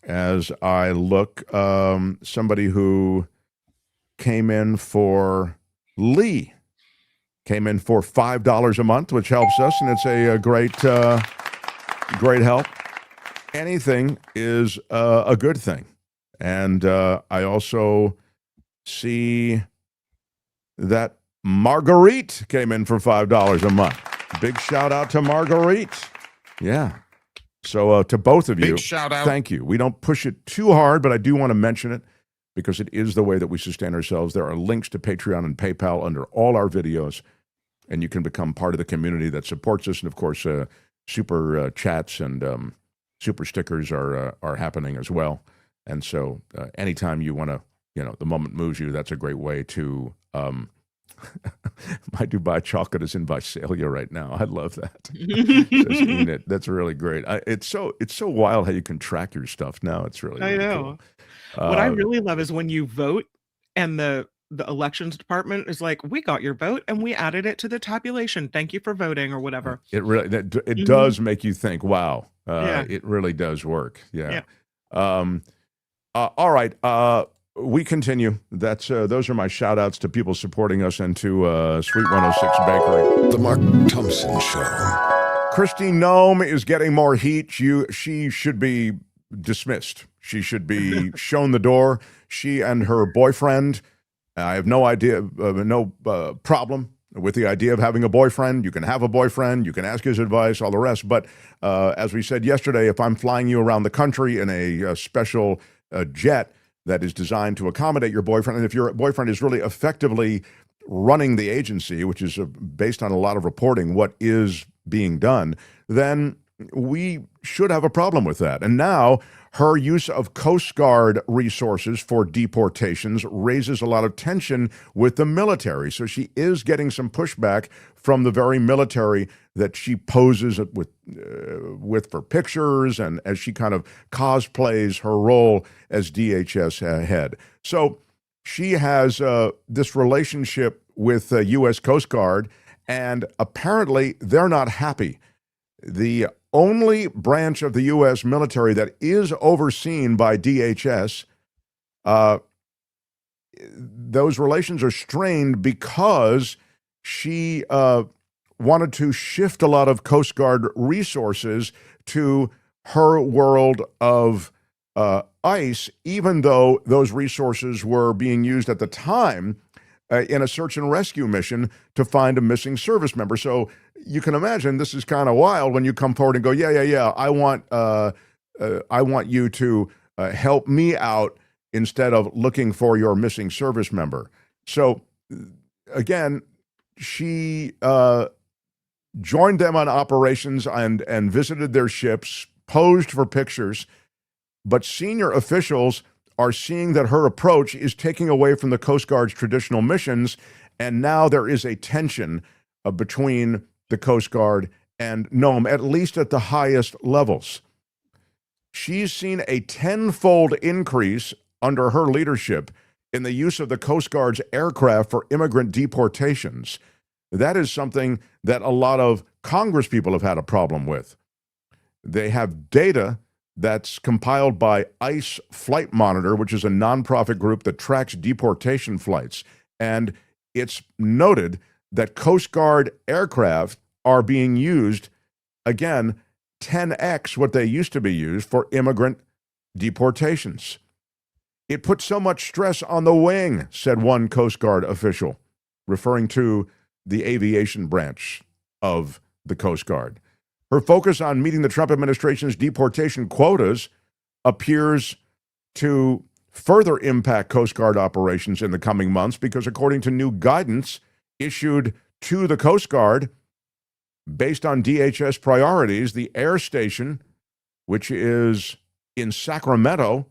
Speaker 2: as I look, somebody who came in for $5 a month, which helps us, and it's a great help. Anything is a good thing. And I also see that Marguerite came in for $5 a month. Big shout out to Marguerite. Yeah. So to both of you,
Speaker 8: Big shout out.
Speaker 2: Thank you. We don't push it too hard, but I do want to mention it. because it is the way that we sustain ourselves. There are links to Patreon and PayPal under all our videos, and you can become part of the community that supports us. And of course, super chats and super stickers are happening as well. And so anytime you want to, the moment moves you, that's a great way to... My Dubai chocolate is in Visalia right now. I love that. Says Enid. That's really great. It's so wild how you can track your stuff now. It's really,
Speaker 4: I know.
Speaker 2: cool.
Speaker 4: What I really love is when you vote and the elections department is like, we got your vote and we added it to the tabulation. Thank you for voting or whatever.
Speaker 2: It really does make you think, wow, it really does work. Yeah. All right. We continue. That's those are my shout outs to people supporting us and to Sweet 106 Bakery.
Speaker 8: The Mark Thompson Show.
Speaker 2: Kristi Noem is getting more heat. She should be dismissed. She should be shown the door. She and her boyfriend. I have no problem with the idea of having a boyfriend. You can have a boyfriend. You can ask his advice, all the rest. But as we said yesterday, if I'm flying you around the country in a special jet that is designed to accommodate your boyfriend, and if your boyfriend is really effectively running the agency, which is based on a lot of reporting what is being done, then we should have a problem with that. And now her use of Coast Guard resources for deportations raises a lot of tension with the military. So she is getting some pushback from the very military that she poses with for pictures and as she kind of cosplays her role as DHS head. So she has this relationship with the U.S. Coast Guard, and apparently they're not happy. The only branch of the U.S. military that is overseen by DHS, those relations are strained because she wanted to shift a lot of Coast Guard resources to her world of ICE, even though those resources were being used at the time in a search and rescue mission to find a missing service member. So you can imagine this is kind of wild when you come forward and go, yeah, I want you to help me out instead of looking for your missing service member. So again, she joined them on operations and visited their ships, posed for pictures, but senior officials are seeing that her approach is taking away from the Coast Guard's traditional missions, and now there is a tension between the Coast Guard and Noem, at least at the highest levels. She's seen a tenfold increase under her leadership in the use of the Coast Guard's aircraft for immigrant deportations. That is something that a lot of Congress people have had a problem with. They have data that's compiled by ICE Flight Monitor, which is a nonprofit group that tracks deportation flights. And it's noted that Coast Guard aircraft are being used, again, 10x what they used to be used for immigrant deportations. It puts so much stress on the wing, said one Coast Guard official, referring to the aviation branch of the Coast Guard. Her focus on meeting the Trump administration's deportation quotas appears to further impact Coast Guard operations in the coming months because, according to new guidance issued to the Coast Guard, based on DHS priorities, the air station, which is in Sacramento,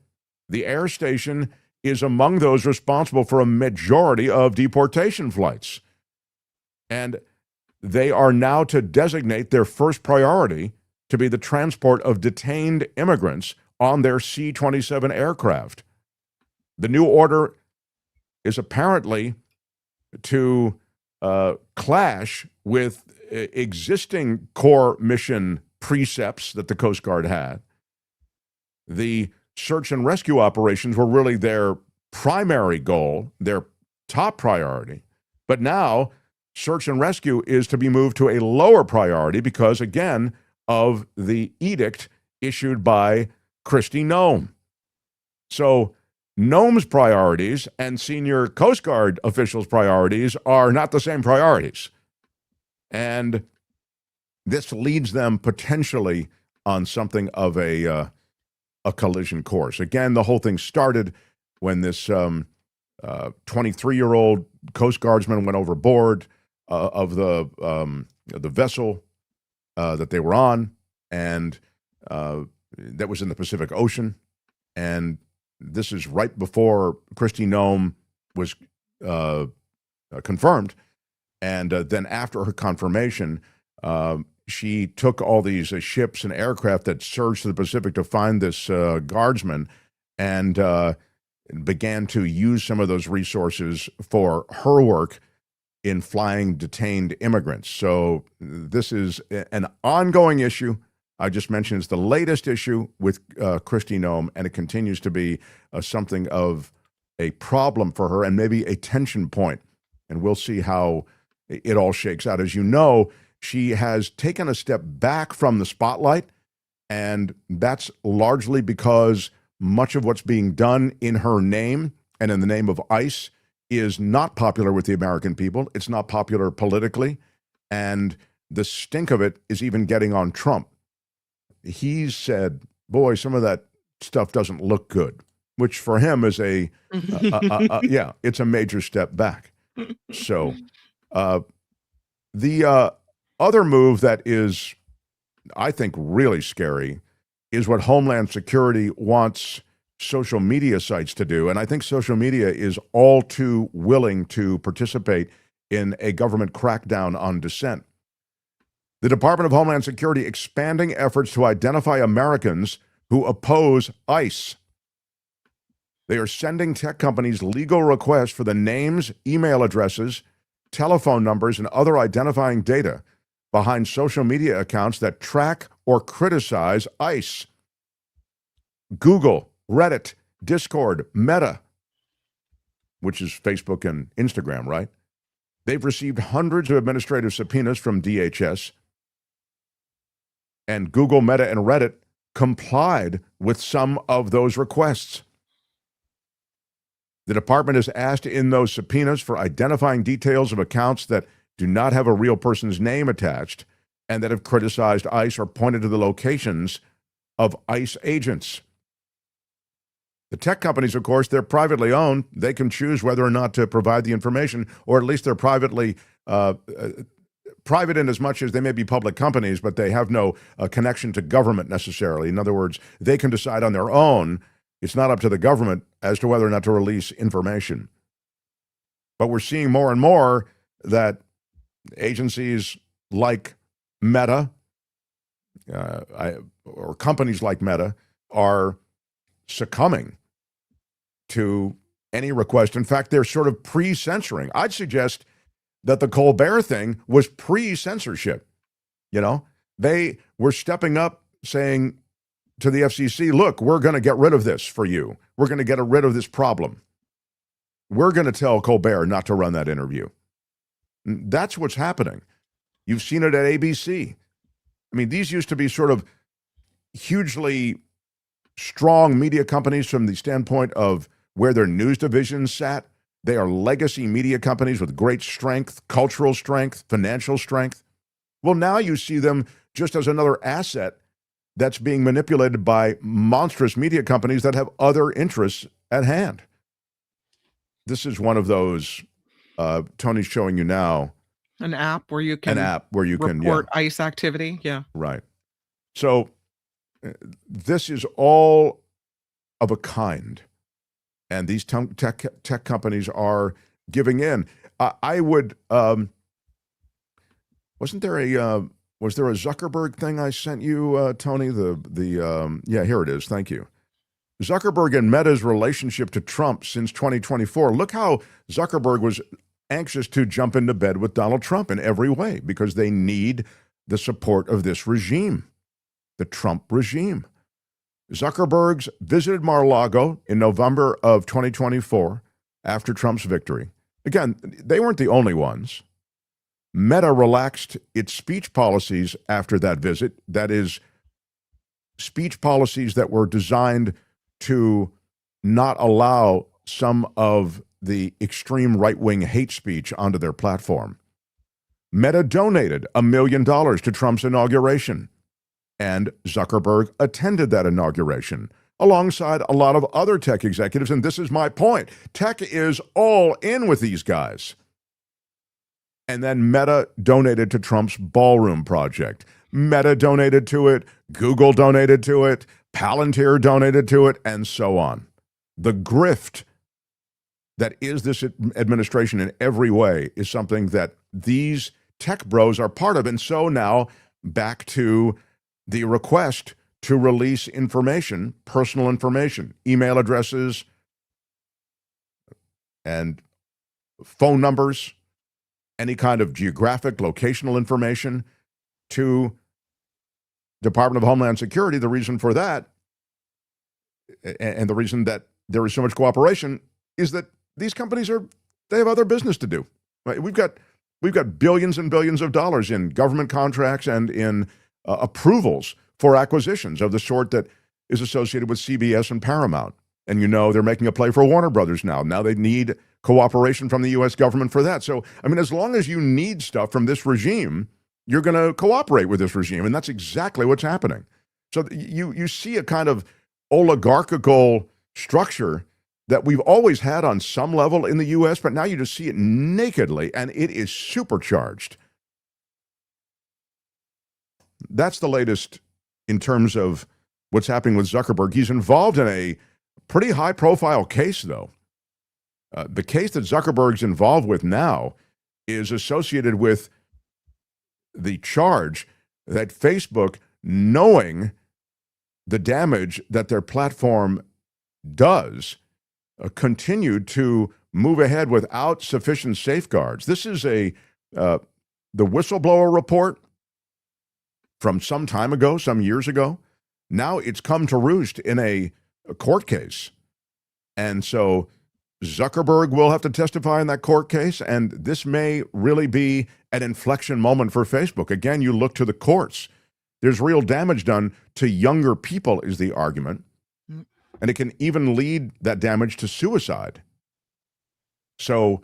Speaker 2: the air station is among those responsible for a majority of deportation flights. And they are now to designate their first priority to be the transport of detained immigrants on their C-27 aircraft. The new order is apparently to clash with existing core mission precepts that the Coast Guard had. The search and rescue operations were really their primary goal, their top priority. But now search and rescue is to be moved to a lower priority because, again, of the edict issued by Kristi Noem. So Noem's priorities and senior Coast Guard officials' priorities are not the same priorities. And this leads them potentially on something of a collision course. Again, the whole thing started when this 23-year-old Coast Guardsman went overboard of the vessel that they were on, and that was in the Pacific Ocean. And this is right before Kristi Noem was confirmed. And then after her confirmation, she took all these ships and aircraft that surged to the Pacific to find this guardsman, and began to use some of those resources for her work in flying detained immigrants. So this is an ongoing issue. I just mentioned it's the latest issue with Kristi Noem, and it continues to be something of a problem for her and maybe a tension point. And we'll see how it all shakes out. As you know, she has taken a step back from the spotlight, and that's largely because much of what's being done in her name and in the name of ICE is not popular with the American people. It's not popular politically, and the stink of it is even getting on Trump. He's said, boy, some of that stuff doesn't look good, which for him is it's a major step back. So the other move that is, I think, really scary is what Homeland Security wants social media sites to do. And I think social media is all too willing to participate in a government crackdown on dissent. The Department of Homeland Security expanding efforts to identify Americans who oppose ICE. They are sending tech companies legal requests for the names, email addresses, telephone numbers, and other identifying data behind social media accounts that track or criticize ICE. Google, Reddit, Discord, Meta, which is Facebook and Instagram, right? They've received hundreds of administrative subpoenas from DHS, and Google, Meta, and Reddit complied with some of those requests. The department has asked in those subpoenas for identifying details of accounts that do not have a real person's name attached and that have criticized ICE or pointed to the locations of ICE agents. The tech companies, of course, they're privately owned. They can choose whether or not to provide the information, or at least they're privately private in as much as they may be public companies, but they have no connection to government necessarily. In other words, they can decide on their own. It's not up to the government as to whether or not to release information. But we're seeing more and more that agencies like Meta, or companies like Meta, are succumbing to any request. In fact, they're sort of pre-censoring. I'd suggest that the Colbert thing was pre-censorship. You know, they were stepping up saying to the FCC, look, we're going to get rid of this for you. We're going to get rid of this problem. We're going to tell Colbert not to run that interview. That's what's happening. You've seen it at ABC. I mean, these used to be sort of hugely strong media companies from the standpoint of where their news divisions sat. They are legacy media companies with great strength, cultural strength, financial strength. Well, now you see them just as another asset that's being manipulated by monstrous media companies that have other interests at hand. This is one of those, Tony's showing you now.
Speaker 4: An app where you can report ICE activity. Yeah. Right.
Speaker 2: So this is all of a kind. And these tech companies are giving in. I would, was there a Zuckerberg thing I sent you, Tony? Yeah, here it is. Thank you. Zuckerberg and Meta's relationship to Trump since 2024. Look how Zuckerberg was anxious to jump into bed with Donald Trump in every way because they need the support of this regime, the Trump regime. Zuckerberg's visited Mar-a-Lago in November of 2024 after Trump's victory. Again, they weren't the only ones. Meta relaxed its speech policies after that visit. That is, speech policies that were designed to not allow some of the extreme right-wing hate speech onto their platform. Meta donated $1 million to Trump's inauguration, and Zuckerberg attended that inauguration, alongside a lot of other tech executives. And this is my point. Tech is all in with these guys. And then Meta donated to Trump's ballroom project. Meta donated to it. Google donated to it. Palantir donated to it, and so on. The grift that is this administration in every way is something that these tech bros are part of. And so now back to the request to release information, personal information, email addresses, and phone numbers, any kind of geographic, locational information to Department of Homeland Security. The reason for that, and the reason that there is so much cooperation, is that these companies they have other business to do. Right? We've got billions and billions of dollars in government contracts and in approvals for acquisitions of the sort that is associated with CBS and Paramount. And they're making a play for Warner Brothers now. Now they need cooperation from the U.S. government for that. So, I mean, as long as you need stuff from this regime, you're going to cooperate with this regime. And that's exactly what's happening. So you see a kind of oligarchical structure that we've always had on some level in the U.S., but now you just see it nakedly, and it is supercharged. That's the latest in terms of what's happening with Zuckerberg. He's involved in a pretty high-profile case, though. The case that Zuckerberg's involved with now is associated with the charge that Facebook, knowing the damage that their platform does, continued to move ahead without sufficient safeguards. This is the whistleblower report from some time ago, some years ago. Now it's come to roost in a court case. And so Zuckerberg will have to testify in that court case, and this may really be an inflection moment for Facebook. Again, you look to the courts. There's real damage done to younger people, is the argument. And it can even lead that damage to suicide. So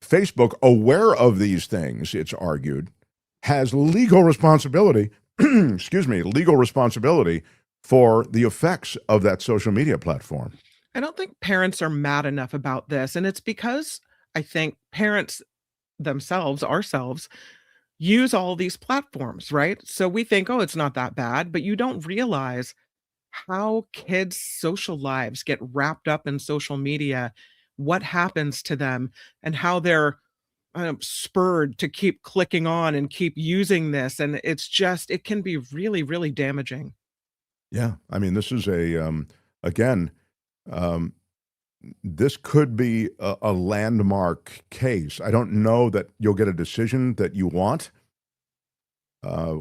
Speaker 2: Facebook, aware of these things, it's argued, has legal responsibility, legal responsibility for the effects of that social media platform.
Speaker 4: I don't think parents are mad enough about this. And it's because I think parents themselves, ourselves, use all these platforms, right? So we think, oh, it's not that bad, but you don't realize how kids' social lives get wrapped up in social media, what happens to them, and how they're spurred to keep clicking on and keep using this. And it can be really, really damaging.
Speaker 2: Yeah. I mean, this is this could be a landmark case. I don't know that you'll get a decision that you want,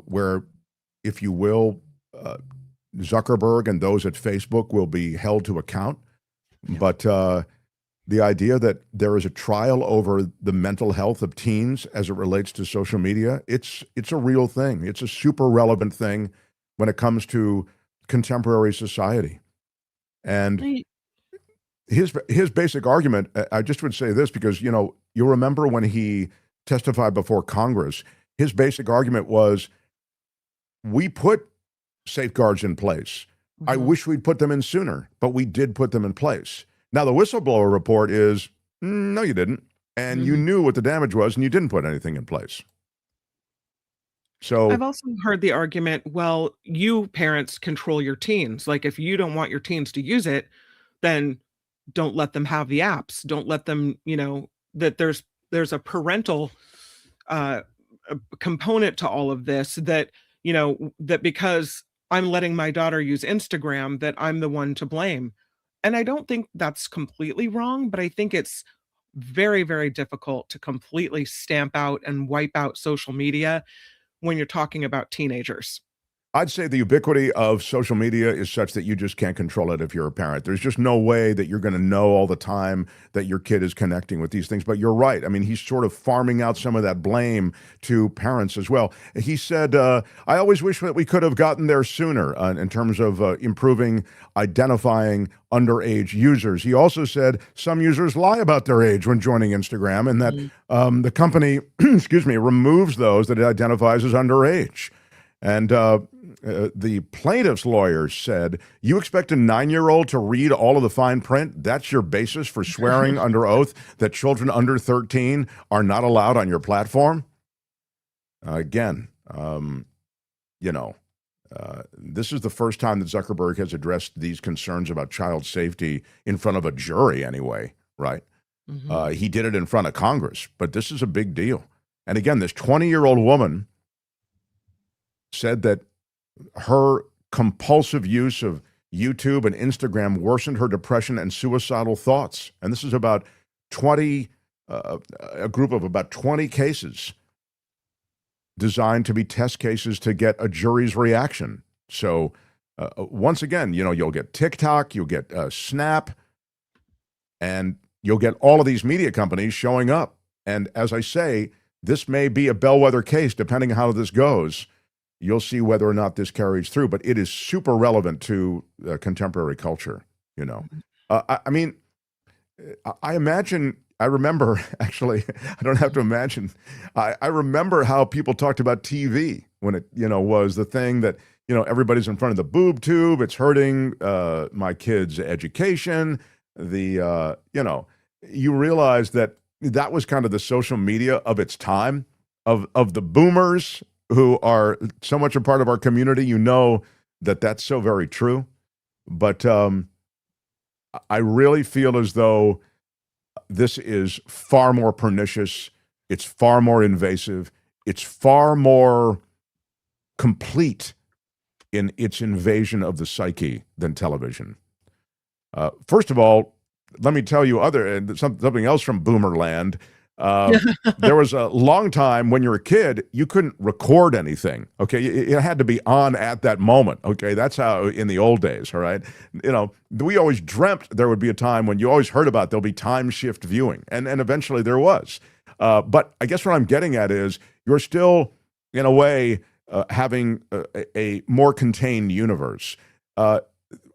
Speaker 2: where, if you will, Zuckerberg and those at Facebook will be held to account. Yeah. But the idea that there is a trial over the mental health of teens as it relates to social media, it's a real thing. It's a super relevant thing when it comes to contemporary society. And his basic argument, I just would say this because, you remember when he testified before Congress, his basic argument was, we put safeguards in place. Mm-hmm. I wish we'd put them in sooner, but we did put them in place. Now, the whistleblower report is, no, you didn't. And you knew what the damage was, and you didn't put anything in place. So
Speaker 4: I've also heard the argument, well, you parents control your teens. Like, if you don't want your teens to use it, then don't let them have the apps. Don't let them, that there's a parental component to all of this, that, that because I'm letting my daughter use Instagram, that I'm the one to blame. And I don't think that's completely wrong, but I think it's very, very difficult to completely stamp out and wipe out social media when you're talking about teenagers.
Speaker 2: I'd say the ubiquity of social media is such that you just can't control it if you're a parent. There's just no way that you're going to know all the time that your kid is connecting with these things. But you're right. I mean, he's sort of farming out some of that blame to parents as well. He said, I always wish that we could have gotten there sooner in terms of improving identifying underage users. He also said some users lie about their age when joining Instagram, and that the company, removes those that it identifies as underage. And the plaintiff's lawyer said, you expect a 9-year-old to read all of the fine print? That's your basis for swearing under oath that children under 13 are not allowed on your platform? Again, this is the first time that Zuckerberg has addressed these concerns about child safety in front of a jury anyway, right? Mm-hmm. He did it in front of Congress, but this is a big deal. And again, this 20-year-old woman said that her compulsive use of YouTube and Instagram worsened her depression and suicidal thoughts. And this is about a group of about 20 cases designed to be test cases to get a jury's reaction. So once again, you'll get TikTok, you'll get Snap, and you'll get all of these media companies showing up. And as I say, this may be a bellwether case, depending on how this goes. You'll see whether or not this carries through, but it is super relevant to contemporary culture, I remember, actually, I don't have to imagine, I remember how people talked about TV when it, was the thing that, everybody's in front of the boob tube, it's hurting my kids' education, you realize that was kind of the social media of its time, of the boomers who are so much a part of our community. That's so very true. But I really feel as though this is far more pernicious. It's far more invasive. It's far more complete in its invasion of the psyche than television. First of all, let me tell you something else from Boomerland. There was a long time when you're a kid, you couldn't record anything. Okay, it had to be on at that moment. Okay, that's how in the old days. All right, we always dreamt there would be a time when you always heard about there'll be time shift viewing, and eventually there was. But I guess what I'm getting at is you're still, in a way, having a more contained universe.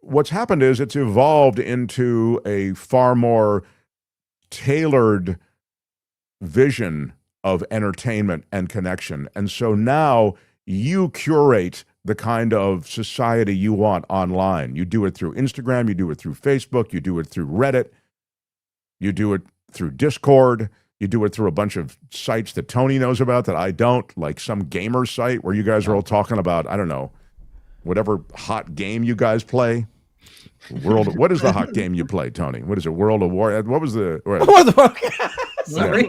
Speaker 2: What's happened is it's evolved into a far more tailored vision of entertainment and connection. And so now you curate the kind of society you want online. You do it through Instagram, you do it through Facebook, you do it through Reddit, you do it through Discord, you do it through a bunch of sites that Tony knows about that I don't, like some gamer site where you guys are all talking about, I don't know, whatever hot game you guys play. What is the hot game you play, Tony? What is it? World of War? What was the?
Speaker 3: Sorry,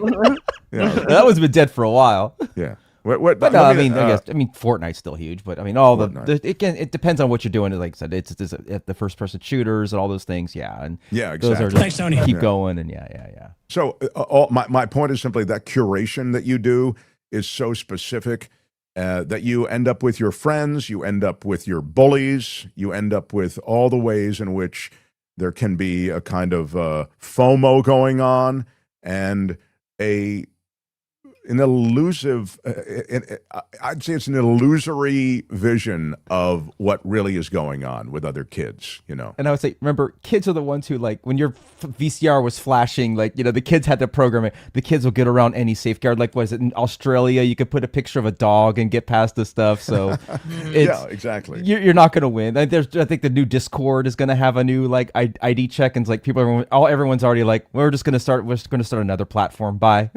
Speaker 3: that was been dead for a while.
Speaker 2: Yeah,
Speaker 3: but no, I guess Fortnite's still huge, but it depends on what you're doing. Like I said, it's the first person shooters and all those things. Yeah, and
Speaker 2: exactly.
Speaker 3: Those are
Speaker 6: Thanks, Tony.
Speaker 3: Keep going, and yeah.
Speaker 2: So my point is simply that curation that you do is so specific. That you end up with your friends, you end up with your bullies, you end up with all the ways in which there can be a kind of FOMO going on and an elusive, I'd say it's an illusory vision of what really is going on with other kids, And
Speaker 3: I would say, remember, kids are the ones who, like, when your VCR was flashing, like, the kids had to program it. The kids will get around any safeguard. Like, was it in Australia? You could put a picture of a dog and get past the stuff. So,
Speaker 2: yeah, exactly.
Speaker 3: You're not going to win. I think the new Discord is going to have a new, like, ID check, and it's like everyone's already like, we're going to start another platform. Bye.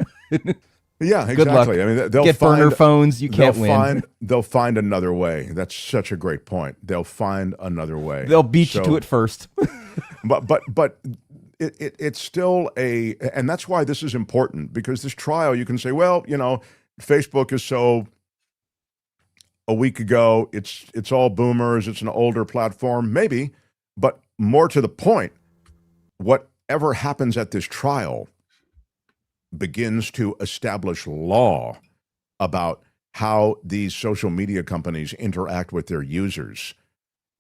Speaker 2: Yeah, exactly.
Speaker 3: Good luck.
Speaker 2: I mean, they'll
Speaker 3: get burner phones. You can't win.
Speaker 2: They'll find another way. That's such a great point. They'll find another way.
Speaker 3: They'll beat you to it first.
Speaker 2: but it's still and that's why this is important, because this trial, you can say, well, Facebook is so a week ago. It's all boomers. It's an older platform, maybe, but more to the point, whatever happens at this trial begins to establish law about how these social media companies interact with their users.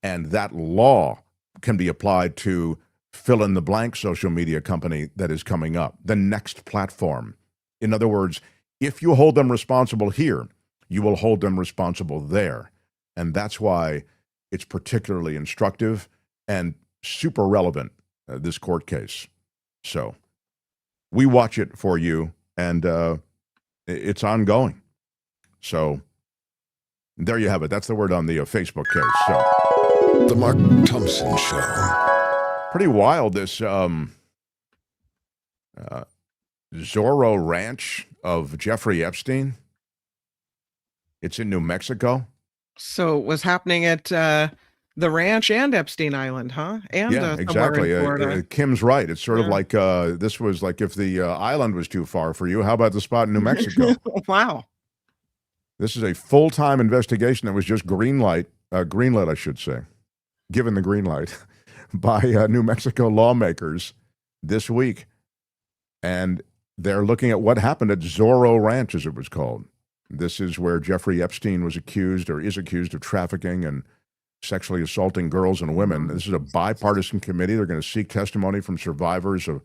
Speaker 2: And that law can be applied to fill in the blank social media company that is coming up, the next platform. In other words, if you hold them responsible here, you will hold them responsible there. And that's why it's particularly instructive and super relevant, this court case. So we watch it for you, and it's ongoing. So There you have it. That's the word on the Facebook case. So,
Speaker 8: The Mark Thompson Show.
Speaker 2: Pretty wild, this Zorro Ranch of Jeffrey Epstein. It's in New Mexico.
Speaker 4: So it was happening at the ranch and Epstein Island, huh? And
Speaker 2: Yeah, exactly.
Speaker 4: In Florida.
Speaker 2: Kim's right. It's sort of like this was like if the island was too far for you, how about the spot in New Mexico?
Speaker 4: Wow.
Speaker 2: This is a full-time investigation that was just greenlit, I should say, given the green light by New Mexico lawmakers this week. And they're looking at what happened at Zorro Ranch, as it was called. This is where Jeffrey Epstein was accused or is accused of trafficking and sexually assaulting girls and women. This is a bipartisan committee. They're going to seek testimony from survivors of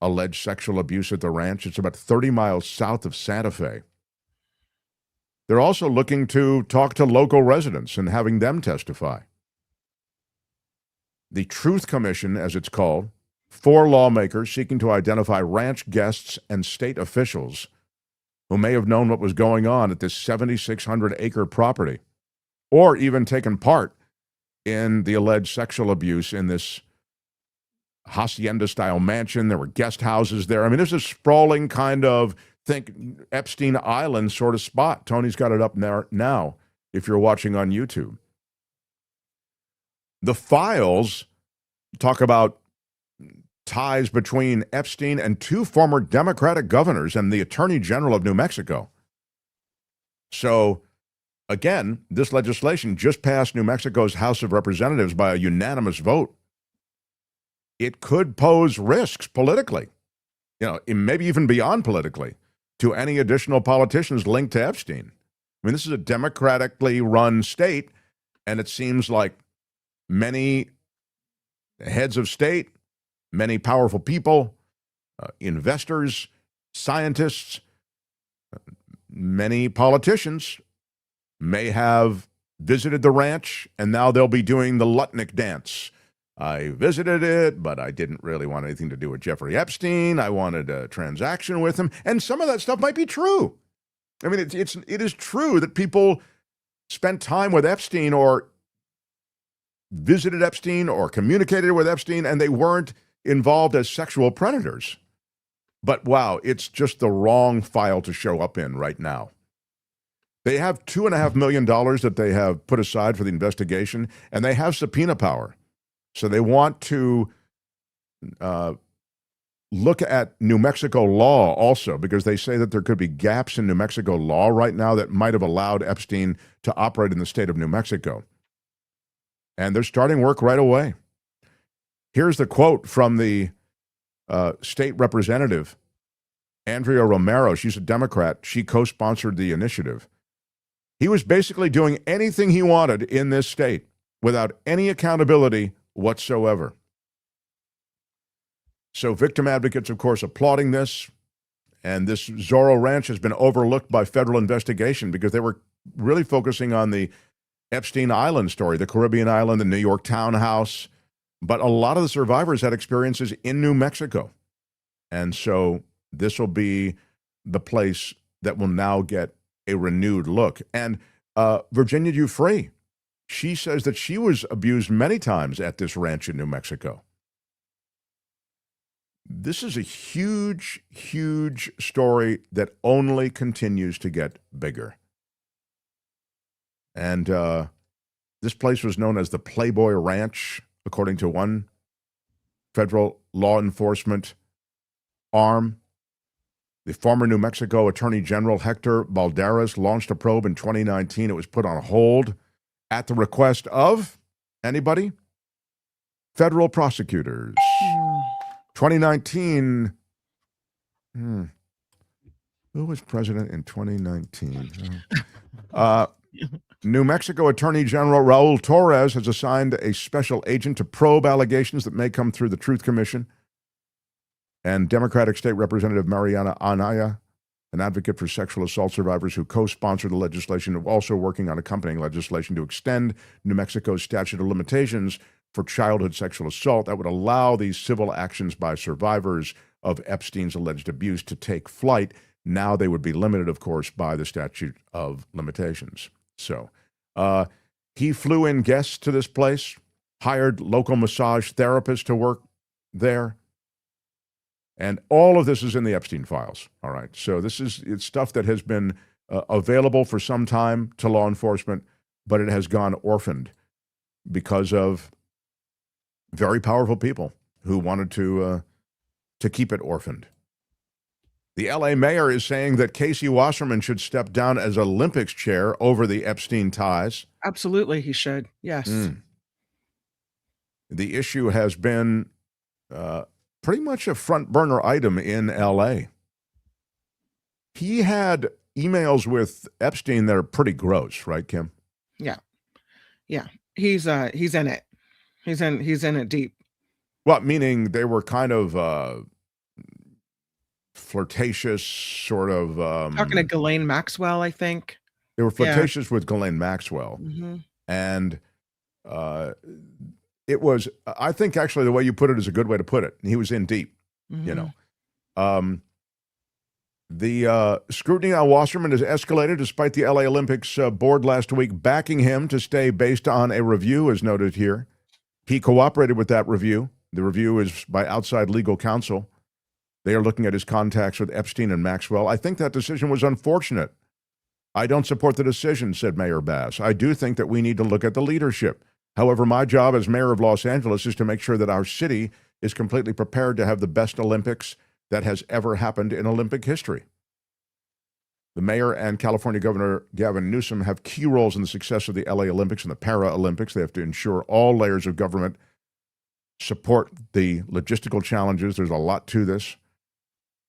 Speaker 2: alleged sexual abuse at the ranch. It's about 30 miles south of Santa Fe. They're also looking to talk to local residents and having them testify. The Truth Commission, as it's called, 4 lawmakers seeking to identify ranch guests and state officials who may have known what was going on at this 7,600-acre property or even taken part in the alleged sexual abuse in this hacienda-style mansion. There were guest houses there. I mean, this is a sprawling kind of, think Epstein Island sort of spot. Tony's got it up there now if you're watching on YouTube. The files talk about ties between Epstein and 2 former Democratic governors and the Attorney General of New Mexico. So, again, this legislation just passed New Mexico's House of Representatives by a unanimous vote. It could pose risks politically, maybe even beyond politically, to any additional politicians linked to Epstein. I mean, this is a democratically run state, and it seems like many heads of state, many powerful people, investors, scientists, many politicians may have visited the ranch, and now they'll be doing the Lutnick dance. I visited it, but I didn't really want anything to do with Jeffrey Epstein. I wanted a transaction with him, and some of that stuff might be true. I mean, it is true that people spent time with Epstein or visited Epstein or communicated with Epstein, and they weren't involved as sexual predators. But wow, it's just the wrong file to show up in right now. They have $2.5 million that they have put aside for the investigation, and they have subpoena power. So they want to look at New Mexico law also, because they say that there could be gaps in New Mexico law right now that might have allowed Epstein to operate in the state of New Mexico. And they're starting work right away. Here's the quote from the state representative, Andrea Romero. She's a Democrat. She co-sponsored the initiative. He was basically doing anything he wanted in this state without any accountability whatsoever. So victim advocates, of course, applauding this. And this Zorro Ranch has been overlooked by federal investigation because they were really focusing on the Epstein Island story, the Caribbean island, the New York townhouse. But a lot of the survivors had experiences in New Mexico. And so this will be the place that will now get a renewed look. And Virginia Dufresne, she says that she was abused many times at this ranch in New Mexico. This is a huge, huge story that only continues to get bigger. And this place was known as the Playboy Ranch, according to one federal law enforcement arm. The former New Mexico Attorney General Hector Balderas launched a probe in 2019. It was put on hold at the request of, anybody? Federal prosecutors. 2019. Who was president in 2019? New Mexico Attorney General Raul Torres has assigned a special agent to probe allegations that may come through the Truth Commission. And Democratic State Representative Mariana Anaya, an advocate for sexual assault survivors who co-sponsored the legislation, also working on accompanying legislation to extend New Mexico's statute of limitations for childhood sexual assault that would allow these civil actions by survivors of Epstein's alleged abuse to take flight. Now they would be limited, of course, by the statute of limitations. So he flew in guests to this place, hired local massage therapists to work there. And all of this is in the Epstein files. All right. So it's stuff that has been available for some time to law enforcement, but it has gone orphaned because of very powerful people who wanted to keep it orphaned. The LA mayor is saying that Casey Wasserman should step down as Olympics chair over the Epstein ties.
Speaker 4: Absolutely, he should. Yes.
Speaker 2: The issue has been pretty much a front burner item in LA. He had emails with Epstein that are pretty gross, right, Kim?
Speaker 4: Yeah. Yeah. He's in it. He's in it deep.
Speaker 2: Well, meaning they were kind of flirtatious, sort of.
Speaker 4: Talking to Ghislaine Maxwell, I think.
Speaker 2: They were flirtatious with Ghislaine Maxwell.
Speaker 4: Mm-hmm.
Speaker 2: And it was, I think actually the way you put it is a good way to put it. He was in deep, you know. The scrutiny on Wasserman has escalated despite the LA Olympics board last week backing him to stay based on a review, as noted here. He cooperated with that review. The review is by outside legal counsel. They are looking at his contacts with Epstein and Maxwell. I think that decision was unfortunate. I don't support the decision, said Mayor Bass. I do think that we need to look at the leadership. However, my job as mayor of Los Angeles is to make sure that our city is completely prepared to have the best Olympics that has ever happened in Olympic history. The mayor and California Governor Gavin Newsom have key roles in the success of the LA Olympics and the Paralympics. They have to ensure all layers of government support the logistical challenges. There's a lot to this.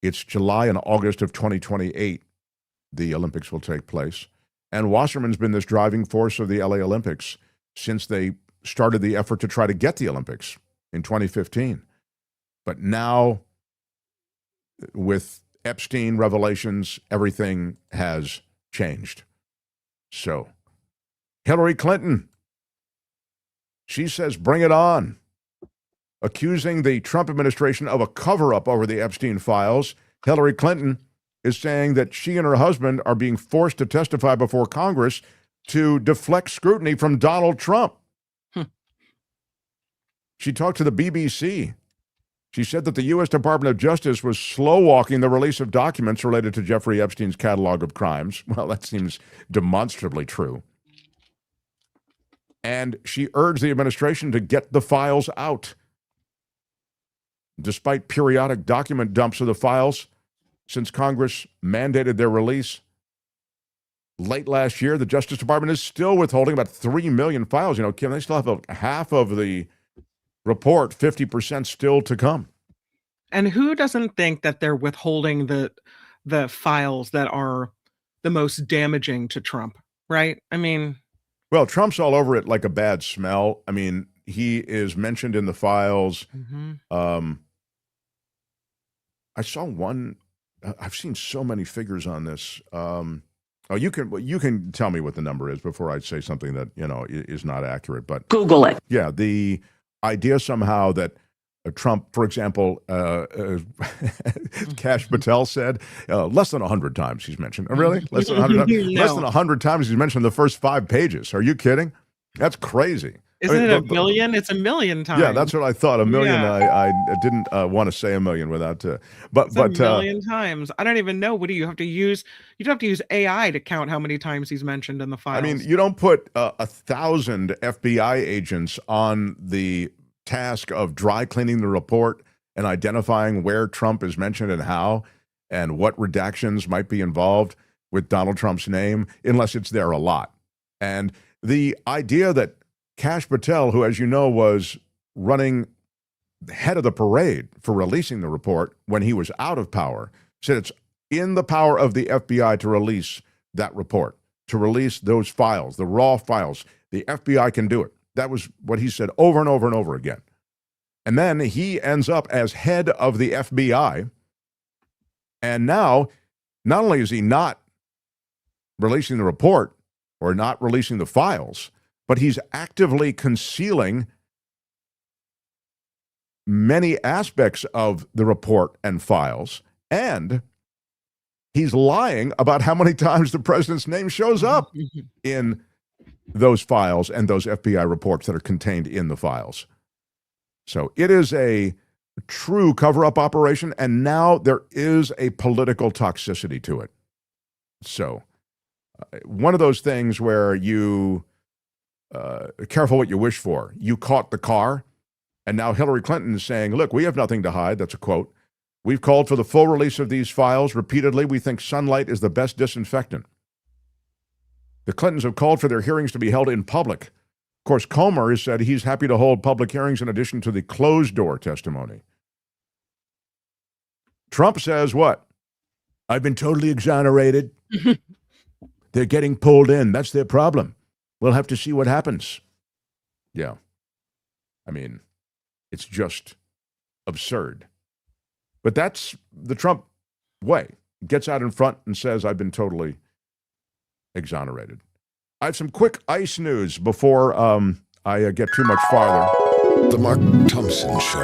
Speaker 2: It's July and August of 2028. The Olympics will take place. And Wasserman's been this driving force of the LA Olympics since they started the effort to try to get the Olympics in 2015. But now, with Epstein revelations, everything has changed. So, Hillary Clinton, she says, bring it on. Accusing the Trump administration of a cover-up over the Epstein files, Hillary Clinton is saying that she and her husband are being forced to testify before Congress to deflect scrutiny from Donald Trump. She talked to the BBC. She said that the U.S. Department of Justice was slow-walking the release of documents related to Jeffrey Epstein's catalog of crimes. Well, that seems demonstrably true. And she urged the administration to get the files out. Despite periodic document dumps of the files, since Congress mandated their release late last year, the Justice Department is still withholding about 3 million files. You know, Kim, they still have half of the report, 50% still to come.
Speaker 4: And who doesn't think that they're withholding the files that are the most damaging to Trump, right? I mean...
Speaker 2: Well, Trump's all over it like a bad smell. I mean, he is mentioned in the files. I saw one... I've seen so many figures on this. You can tell me what the number is before I say something that, you know, is not accurate. But
Speaker 17: Google it.
Speaker 2: Yeah, the idea somehow that Trump, for example, Kash Patel said less than 100 times he's mentioned. Really? Less than 100 times?
Speaker 4: No.
Speaker 2: Less than 100 times he's mentioned the first 5 pages. Are you kidding? That's crazy.
Speaker 4: Isn't it a million? It's a million times.
Speaker 2: Yeah, that's what I thought. A million.
Speaker 4: Yeah.
Speaker 2: I didn't want to say a million without. But
Speaker 4: a million times. I don't even know. What do you have to use? You'd have to use AI to count how many times he's mentioned in the files.
Speaker 2: I mean, you don't put 1,000 FBI agents on the task of dry cleaning the report and identifying where Trump is mentioned and how, and what redactions might be involved with Donald Trump's name, unless it's there a lot. And the idea that Kash Patel, who, as you know, was running the head of the parade for releasing the report when he was out of power, said it's in the power of the FBI to release that report, to release those files, the raw files. The FBI can do it. That was what he said over and over and over again. And then he ends up as head of the FBI. And now, not only is he not releasing the report or not releasing the files, but he's actively concealing many aspects of the report and files. And he's lying about how many times the president's name shows up in those files and those FBI reports that are contained in the files. So it is a true cover-up operation, and now there is a political toxicity to it. So one of those things where you, careful what you wish for. You caught the car, and now Hillary Clinton is saying, look, we have nothing to hide. That's a quote. We've called for the full release of these files repeatedly. We think sunlight is the best disinfectant. The Clintons have called for their hearings to be held in public. Of course, Comer has said he's happy to hold public hearings in addition to the closed-door testimony. Trump says what? I've been totally exonerated. They're getting pulled in. That's their problem. We'll have to see what happens. Yeah. I mean, it's just absurd. But that's the Trump way. Gets out in front and says, I've been totally exonerated. I have some quick ICE news before I get too much farther.
Speaker 8: The Mark Thompson Show.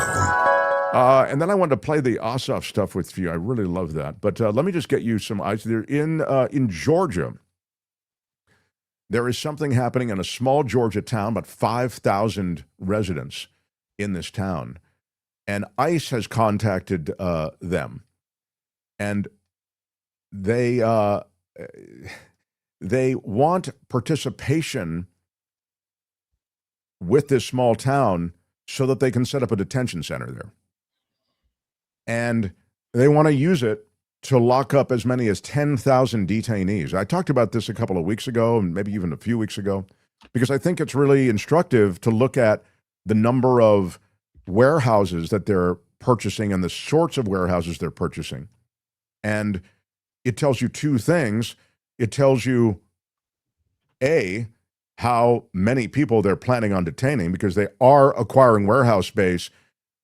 Speaker 2: And then I wanted to play the Ossoff stuff with you. I really love that. But let me just get you some ICE. They're in Georgia. There is something happening in a small Georgia town, about 5,000 residents in this town. And ICE has contacted them. And they want participation with this small town so that they can set up a detention center there. And they want to use it to lock up as many as 10,000 detainees. I talked about this a couple of weeks ago, and maybe even a few weeks ago, because I think it's really instructive to look at the number of warehouses that they're purchasing and the sorts of warehouses they're purchasing. And it tells you two things. It tells you, A, how many people they're planning on detaining, because they are acquiring warehouse space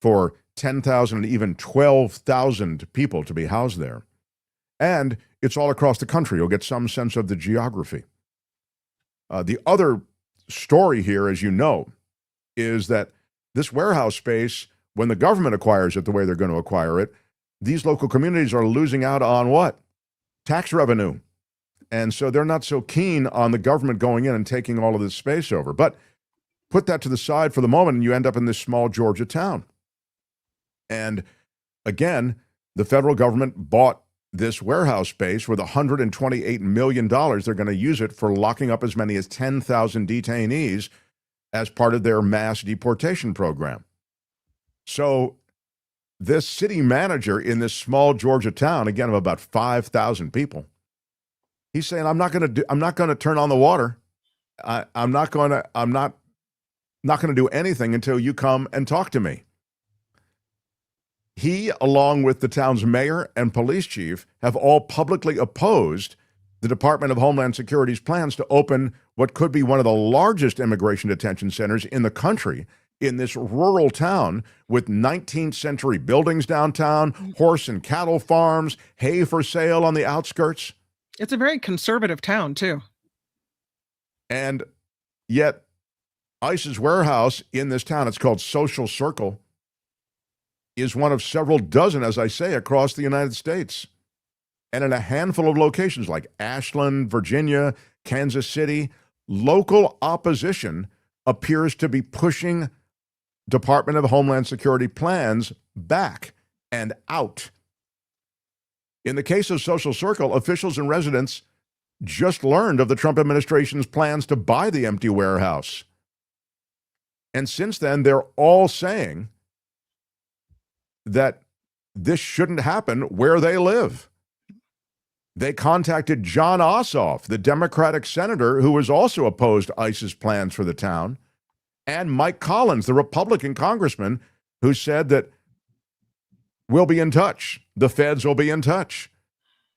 Speaker 2: for 10,000 and even 12,000 people to be housed there. And it's all across the country. You'll get some sense of the geography. The other story here, as you know, is that this warehouse space, when the government acquires it the way they're going to acquire it, these local communities are losing out on what? Tax revenue. And so they're not so keen on the government going in and taking all of this space over. But put that to the side for the moment, and you end up in this small Georgia town. And again, the federal government bought this warehouse space with $128 million. They're going to use it for locking up as many as 10,000 detainees as part of their mass deportation program. So this city manager in this small Georgia town, again, of about 5,000 people, he's saying, I'm not going to turn on the water. I'm not going to do anything until you come and talk to me. He, along with the town's mayor and police chief, have all publicly opposed the Department of Homeland Security's plans to open what could be one of the largest immigration detention centers in the country in this rural town with 19th century buildings downtown, horse and cattle farms, hay for sale on the outskirts.
Speaker 4: It's a very conservative town, too.
Speaker 2: And yet, ICE's warehouse in this town, it's called Social Circle, is one of several dozen, as I say, across the United States. And in a handful of locations like Ashland, Virginia, Kansas City, local opposition appears to be pushing Department of Homeland Security plans back and out. In the case of Social Circle, officials and residents just learned of the Trump administration's plans to buy the empty warehouse. And since then, they're all saying that this shouldn't happen where they live. They contacted John Ossoff, the Democratic senator who was also opposed to ICE's plans for the town, and Mike Collins, the Republican congressman, who said that we'll be in touch. The feds will be in touch.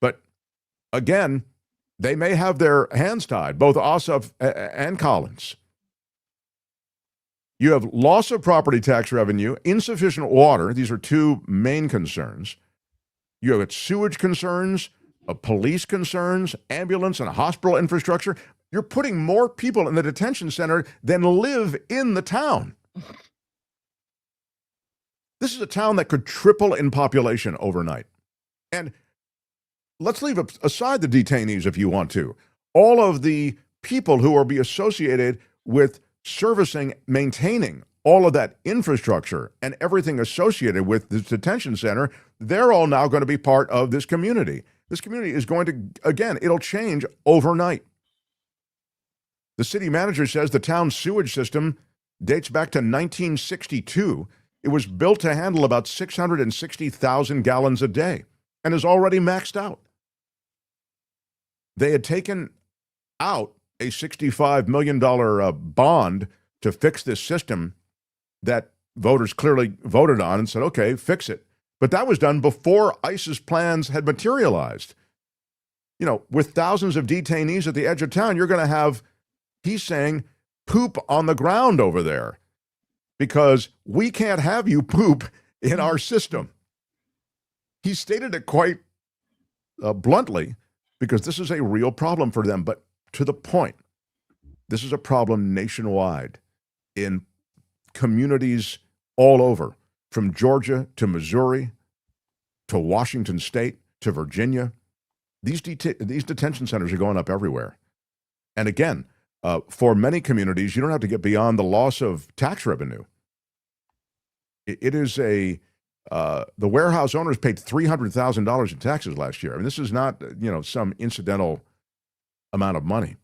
Speaker 2: But again, they may have their hands tied, both Ossoff and Collins. You have loss of property tax revenue, insufficient water. These are two main concerns. You have sewage concerns, police concerns, ambulance and hospital infrastructure. You're putting more people in the detention center than live in the town. This is a town that could triple in population overnight. And let's leave aside the detainees if you want to. All of the people who will be associated with servicing, maintaining all of that infrastructure and everything associated with this detention center, they're all now going to be part of this community. This community is going to, again, it'll change overnight. The city manager says the town's sewage system dates back to 1962. It was built to handle about 660,000 gallons a day and is already maxed out. They had taken out a $65 million bond to fix this system that voters clearly voted on and said, okay, fix it. But that was done before ICE's plans had materialized. You know, with thousands of detainees at the edge of town, you're going to have, he's saying, poop on the ground over there because we can't have you poop in our system. He stated it quite bluntly because this is a real problem for them. But to the point, this is a problem nationwide in communities all over, from Georgia to Missouri to Washington State to Virginia. These detention centers are going up everywhere. And again, for many communities, you don't have to get beyond the loss of tax revenue. It is the warehouse owners paid $300,000 in taxes last year. I mean, this is not, some incidental amount of money.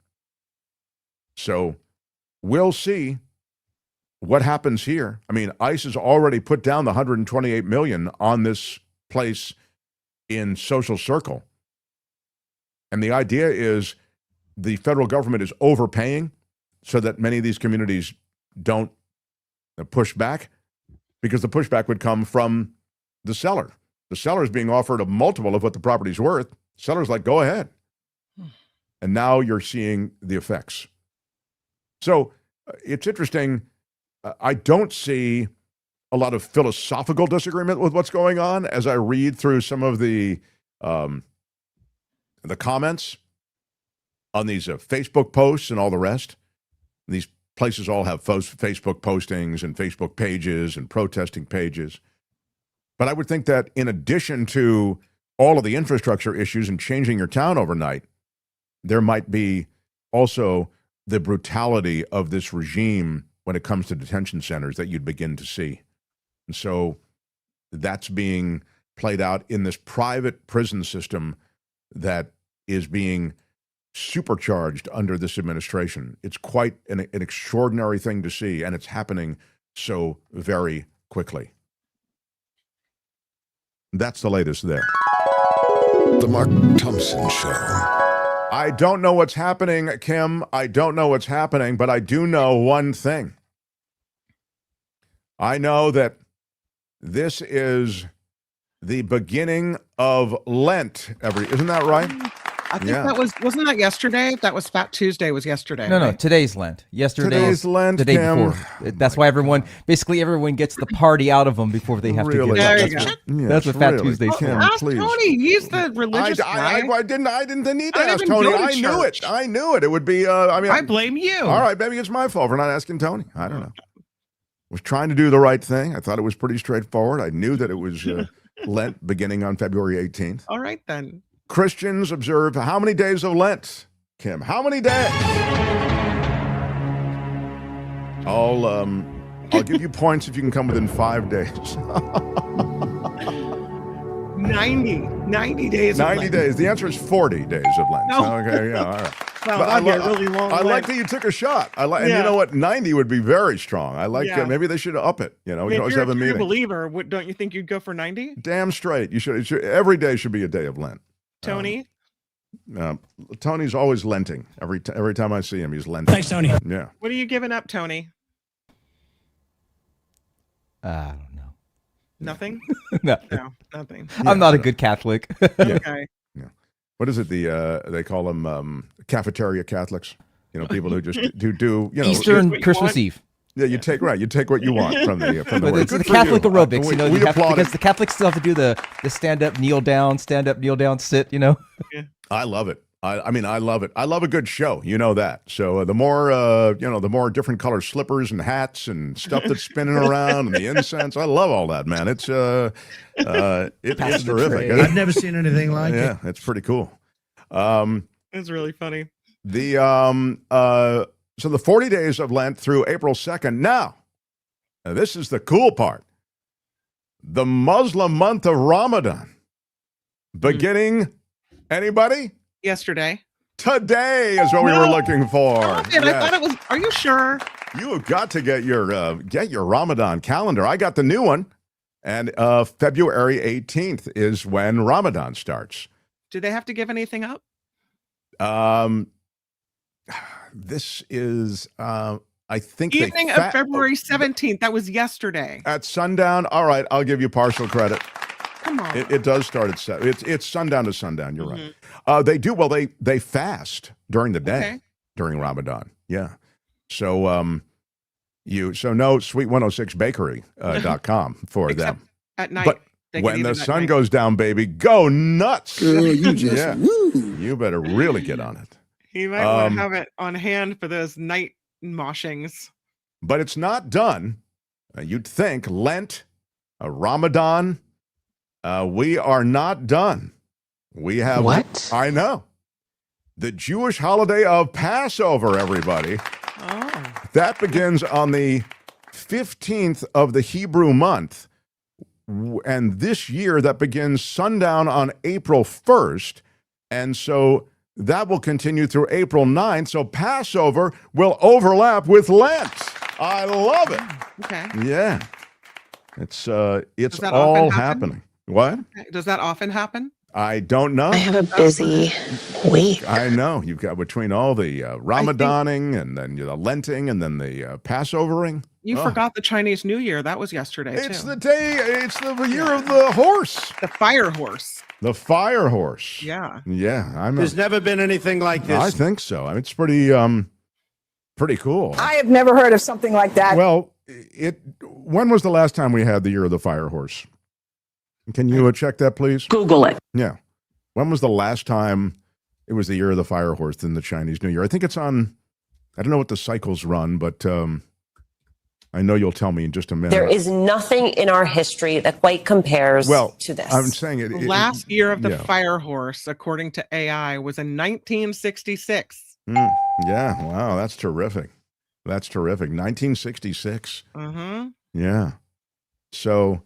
Speaker 2: So we'll see what happens here. I mean, ICE has already put down the $128 million on this place in Social Circle. And the idea is the federal government is overpaying so that many of these communities don't push back, because the pushback would come from the seller. The seller is being offered a multiple of what the property's worth. The seller's like, go ahead. And now you're seeing the effects. So it's interesting. I don't see a lot of philosophical disagreement with what's going on as I read through some of the comments on these Facebook posts and all the rest. These places all have Facebook postings and Facebook pages and protesting pages. But I would think that in addition to all of the infrastructure issues and changing your town overnight, there might be also the brutality of this regime when it comes to detention centers that you'd begin to see. And so that's being played out in this private prison system that is being supercharged under this administration. It's quite an extraordinary thing to see, and it's happening so very quickly. That's the latest there.
Speaker 8: The Mark Thompson Show.
Speaker 2: I don't know what's happening, Kim. I don't know what's happening, but I do know one thing. I know that this is the beginning of Lent. Isn't that right?
Speaker 4: I think wasn't that yesterday? That was Fat Tuesday was yesterday.
Speaker 3: No,
Speaker 4: right?
Speaker 3: today's Lent.
Speaker 2: Today's Lent,
Speaker 3: the day
Speaker 2: Kim.
Speaker 3: before. That's why everyone gets the party out of them before they have
Speaker 2: Really?
Speaker 3: to get
Speaker 4: There
Speaker 3: up.
Speaker 4: you go.
Speaker 3: That's what Fat
Speaker 2: really,
Speaker 3: Tuesday's
Speaker 2: Kim,
Speaker 3: for.
Speaker 4: Ask
Speaker 2: please.
Speaker 4: Tony. He's the religious guy.
Speaker 2: I didn't need to
Speaker 4: I don't
Speaker 2: ask
Speaker 4: even
Speaker 2: Tony.
Speaker 4: go to
Speaker 2: I knew it.
Speaker 4: church.
Speaker 2: I knew it. It would be,
Speaker 4: I blame you.
Speaker 2: All right, maybe it's my fault for not asking Tony. I don't know. Was trying to do the right thing. I thought it was pretty straightforward. I knew that it was Lent beginning on February 18th.
Speaker 4: All right, then.
Speaker 2: Christians observe how many days of Lent, Kim? How many days? I'll give you points if you can come within 5 days.
Speaker 4: 90 days.
Speaker 2: 90 days. The answer is 40 days of Lent.
Speaker 4: No.
Speaker 2: Okay, yeah, all right.
Speaker 4: Well,
Speaker 2: But
Speaker 4: that'd be a really long
Speaker 2: I like
Speaker 4: Lent.
Speaker 2: that you took a shot. And you
Speaker 4: Yeah.
Speaker 2: know what? 90 would be very strong. I like
Speaker 4: Yeah.
Speaker 2: maybe they should up it. We
Speaker 4: I
Speaker 2: can
Speaker 4: mean, if
Speaker 2: always
Speaker 4: you're
Speaker 2: have
Speaker 4: a
Speaker 2: a
Speaker 4: true
Speaker 2: meeting.
Speaker 4: believer, don't you think you'd go for 90?
Speaker 2: Damn straight. You should. Every day should be a day of Lent.
Speaker 4: Tony?
Speaker 2: Tony's always lenting. Every time I see him, he's lenting.
Speaker 16: Thanks, Tony.
Speaker 2: Yeah.
Speaker 4: What are you giving up, Tony?
Speaker 3: I don't know.
Speaker 4: Nothing?
Speaker 3: No.
Speaker 4: No, nothing.
Speaker 3: I'm not a good Catholic.
Speaker 4: Okay.
Speaker 2: What is it? They call them cafeteria Catholics. People who just do
Speaker 3: Easter and Christmas Eve.
Speaker 2: Yeah, you take what you want from the
Speaker 3: But
Speaker 2: word.
Speaker 3: it's
Speaker 2: Good
Speaker 3: the
Speaker 2: for
Speaker 3: Catholic
Speaker 2: you.
Speaker 3: aerobics,
Speaker 2: We applaud
Speaker 3: because
Speaker 2: it.
Speaker 3: the Catholics still have to do the stand up, kneel down, sit.
Speaker 2: I love it. I mean, I love it. I love a good show. You know that. So the more, the more different color slippers and hats and stuff that's spinning around and the incense. I love all that, man. It's it's terrific.
Speaker 15: I've never seen anything like it.
Speaker 2: Yeah, it's pretty cool.
Speaker 4: It's really funny.
Speaker 2: So the 40 days of Lent through April 2nd. Now, this is the cool part. The Muslim month of Ramadan. Beginning, anybody?
Speaker 4: Yesterday.
Speaker 2: Today is what we were looking for.
Speaker 4: I thought it was. Are you sure?
Speaker 2: You have got to get your Ramadan calendar. I got the new one, and February 18th is when Ramadan starts.
Speaker 4: Do they have to give anything up?
Speaker 2: This is, I think,
Speaker 4: evening of February 17th. That was yesterday.
Speaker 2: At sundown. All right, I'll give you partial credit.
Speaker 4: Come on.
Speaker 2: It does start at 7. It's sundown to sundown. You're right. They do. Well, they fast during the day during Ramadan. Yeah. So no sweet106bakery.com for
Speaker 4: Except
Speaker 2: them.
Speaker 4: At night.
Speaker 2: But when the sun goes down, baby, go nuts.
Speaker 15: Girl, you just woo.
Speaker 2: You better really get on it.
Speaker 4: You might want to have it on hand for those night moshings.
Speaker 2: But it's not done. You'd think Lent, Ramadan, we are not done. We have
Speaker 15: what?
Speaker 2: I know. The Jewish holiday of Passover, everybody.
Speaker 4: Oh.
Speaker 2: That begins on the 15th of the Hebrew month. And this year, that begins sundown on April 1st. And so that will continue through April 9th. So Passover will overlap with Lent. I love it.
Speaker 4: Okay.
Speaker 2: Yeah. It's all happening. What?
Speaker 4: Does that often happen?
Speaker 2: I don't know.
Speaker 17: I have a busy week.
Speaker 2: I know. You've got between all the Ramadaning and then the Lenting and then the Passovering.
Speaker 4: You forgot the Chinese New Year. That was yesterday,
Speaker 2: It's
Speaker 4: too.
Speaker 2: the day. It's the year of the horse.
Speaker 4: The fire horse.
Speaker 2: The fire horse.
Speaker 4: Yeah.
Speaker 2: Yeah.
Speaker 15: There's never been anything like this.
Speaker 2: I think so. I mean, it's pretty cool.
Speaker 18: I have never heard of something like that.
Speaker 2: Well, when was the last time we had the year of the fire horse? Can you check that, please?
Speaker 18: Google it.
Speaker 2: Yeah. When was the last time it was the year of the fire horse in the Chinese New Year? I think it's on, I don't know what the cycles run, but I know you'll tell me in just a minute.
Speaker 17: There is nothing in our history that quite compares to this.
Speaker 2: I'm saying it.
Speaker 4: The last year of the fire horse, according to AI, was in 1966.
Speaker 2: Yeah. Wow. That's terrific. That's terrific. 1966.
Speaker 4: Mm-hmm.
Speaker 2: Yeah. So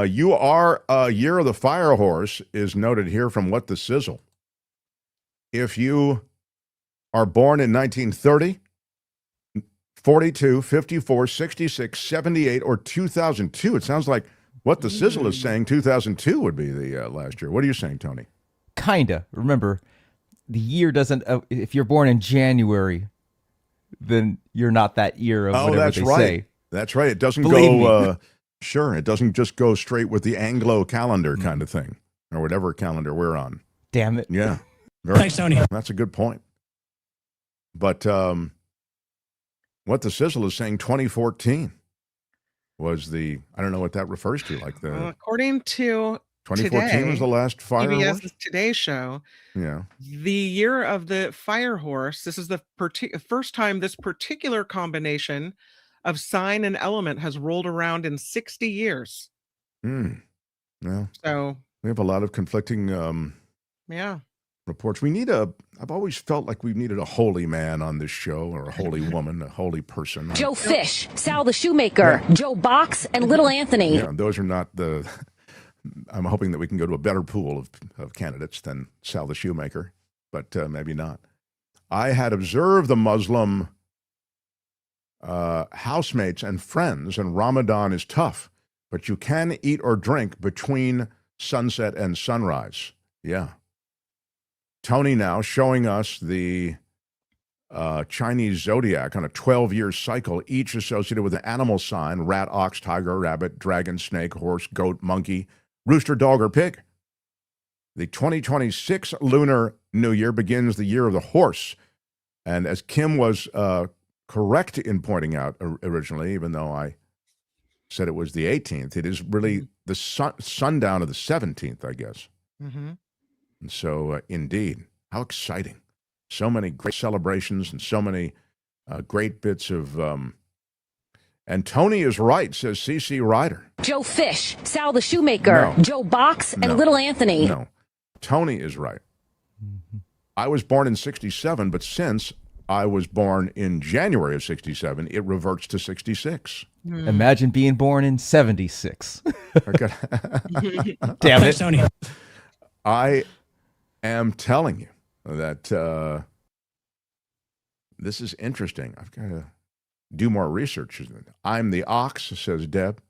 Speaker 2: you are year of the fire horse is noted here from What the Sizzle. If you are born in 1930, 42, 54, 66, 78, or 2002, it sounds like What the Sizzle is saying 2002 would be the last year. What are you saying, Tony?
Speaker 3: Kinda. Remember, the year doesn't, if you're born in January, then you're not that year of whatever
Speaker 2: that's
Speaker 3: they
Speaker 2: right.
Speaker 3: say.
Speaker 2: That's right. It doesn't
Speaker 3: Believe
Speaker 2: go, sure, it doesn't just go straight with the Anglo calendar kind of thing, or whatever calendar we're on.
Speaker 3: Damn it.
Speaker 2: Yeah.
Speaker 6: Thanks, Tony.
Speaker 2: That's a good point. But What the Sizzle is saying 2014 was the, I don't know what that refers to, like the...
Speaker 4: according to
Speaker 2: 2014
Speaker 4: today,
Speaker 2: was the last fire horse?
Speaker 4: PBS's Today Show.
Speaker 2: Yeah.
Speaker 4: The year of the fire horse, this is the first time this particular combination of sign and element has rolled around in 60 years.
Speaker 2: Yeah.
Speaker 4: So
Speaker 2: we have a lot of conflicting reports. I've always felt like we've needed a holy man on this show, or a holy woman, a holy person.
Speaker 19: Joe Fish, Sal the Shoemaker, Joe Box, and Little Anthony.
Speaker 2: Yeah, those are not the... I'm hoping that we can go to a better pool of candidates than Sal the Shoemaker, but maybe not. I had observed the Muslim housemates and friends, and Ramadan is tough, but you can eat or drink between sunset and sunrise. Yeah. Tony now showing us the Chinese zodiac on a 12-year cycle, each associated with an animal sign: rat, ox, tiger, rabbit, dragon, snake, horse, goat, monkey, rooster, dog, or pig. The 2026 Lunar New Year begins the year of the horse. And as Kim was correct in pointing out originally, even though I said it was the 18th, it is really the sundown of the 17th, I guess.
Speaker 4: Mm-hmm.
Speaker 2: And so, indeed. How exciting. So many great celebrations and so many great bits of... and Tony is right, says CC Ryder.
Speaker 19: Joe Fish, Sal the Shoemaker, Joe Box, and Little Anthony.
Speaker 2: No, Tony is right. I was born in 67, but since I was born in January of 67, it reverts to 66.
Speaker 3: Imagine being born in 76.
Speaker 2: Okay.
Speaker 3: Damn it.
Speaker 15: Tony.
Speaker 2: I am telling you that this is interesting. I've got to do more research. I'm the ox, says Deb.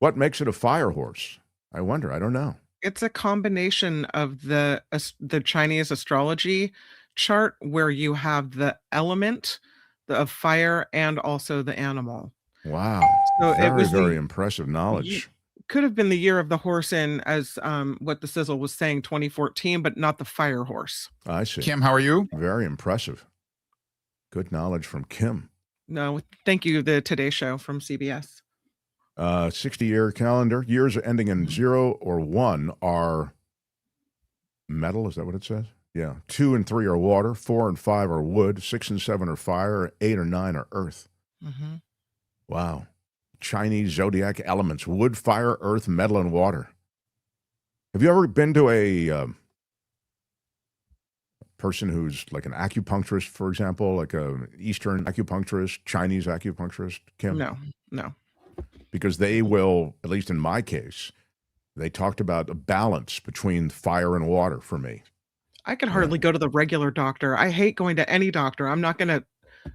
Speaker 2: What makes it a fire horse? I wonder. I don't know.
Speaker 4: It's a combination of the Chinese astrology chart where you have the element of fire and also the animal.
Speaker 2: Wow.
Speaker 4: So
Speaker 2: very,
Speaker 4: it was
Speaker 2: very impressive knowledge.
Speaker 4: Could have been the year of the horse in, as what the sizzle was saying, 2014, but not the fire horse.
Speaker 2: I see.
Speaker 20: Kim, how are you?
Speaker 2: Very impressive. Good knowledge from Kim.
Speaker 4: No, thank you, the Today Show from CBS.
Speaker 2: 60-year calendar. Years ending in 0 or 1 are metal. Is that what it says? Yeah. 2 and 3 are water. 4 and 5 are wood. 6 and 7 are fire. 8 or 9 are earth.
Speaker 4: Mm-hmm.
Speaker 2: Wow. Chinese zodiac elements: wood, fire, earth, metal, and water. Have you ever been to a person who's like an acupuncturist, for example, like a Eastern acupuncturist, Chinese acupuncturist, Kim?
Speaker 4: No.
Speaker 2: Because they will, at least in my case, they talked about a balance between fire and water for me.
Speaker 4: I could hardly go to the regular doctor. I hate going to any doctor. I'm not going to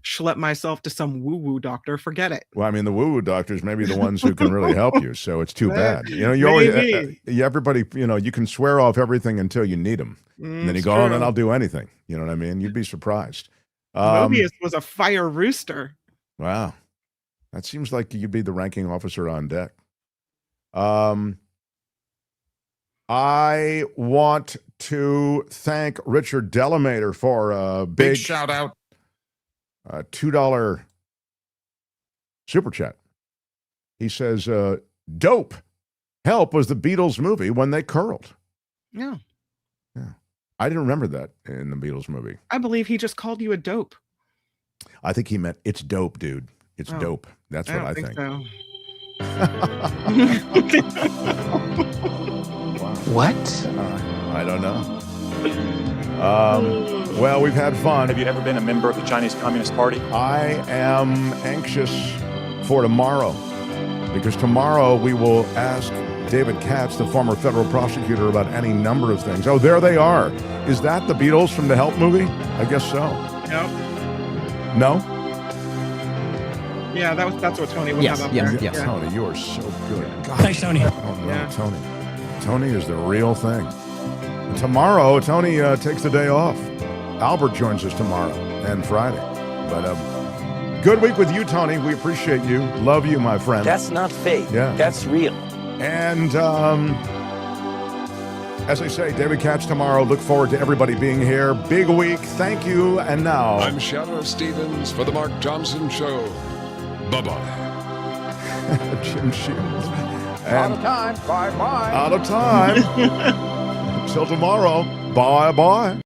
Speaker 4: schlep myself to some woo-woo doctor. Forget it.
Speaker 2: Well, I mean, the woo-woo doctors may be the ones who can really help you, so it's too bad. You know, you always, everybody, you know, you can swear off everything until you need them. And then you go, oh, then I'll do anything. You know what I mean? You'd be surprised.
Speaker 4: Mobius was a fire rooster.
Speaker 2: Wow. That seems like you'd be the ranking officer on deck. I want to thank Richard Delamater for a big
Speaker 20: shout out.
Speaker 2: $2 super chat. He says, dope. Help was the Beatles movie when they curled.
Speaker 4: Yeah.
Speaker 2: I didn't remember that in the Beatles movie.
Speaker 4: I believe he just called you a dope.
Speaker 2: I think he meant it's dope, dude. It's dope. That's what I think.
Speaker 4: So.
Speaker 2: What? I don't know. Well, we've had fun.
Speaker 6: Have you ever been a member of the Chinese Communist Party?
Speaker 2: I am anxious for tomorrow, because tomorrow we will ask David Katz, the former federal prosecutor, about any number of things. Oh, there they are. Is that the Beatles from the Help movie? I guess so.
Speaker 4: Nope.
Speaker 2: No?
Speaker 4: Yeah, that's what Tony would have up there.
Speaker 2: Yes. Tony, you are so good. Gosh.
Speaker 15: Thanks, Tony.
Speaker 2: Oh, no, Tony. Tony is the real thing. And tomorrow, Tony takes the day off. Albert joins us tomorrow and Friday. But good week with you, Tony. We appreciate you. Love you, my friend.
Speaker 9: That's not fake.
Speaker 2: Yeah.
Speaker 9: That's real.
Speaker 2: And as I say, David Katz tomorrow. Look forward to everybody being here. Big week. Thank you. And now...
Speaker 8: I'm Shadow Stevens for The Mark Thompson Show. Bye-bye.
Speaker 2: Jim Shields.
Speaker 15: Out of time. Bye-bye.
Speaker 2: Out of time. Until tomorrow. Bye-bye.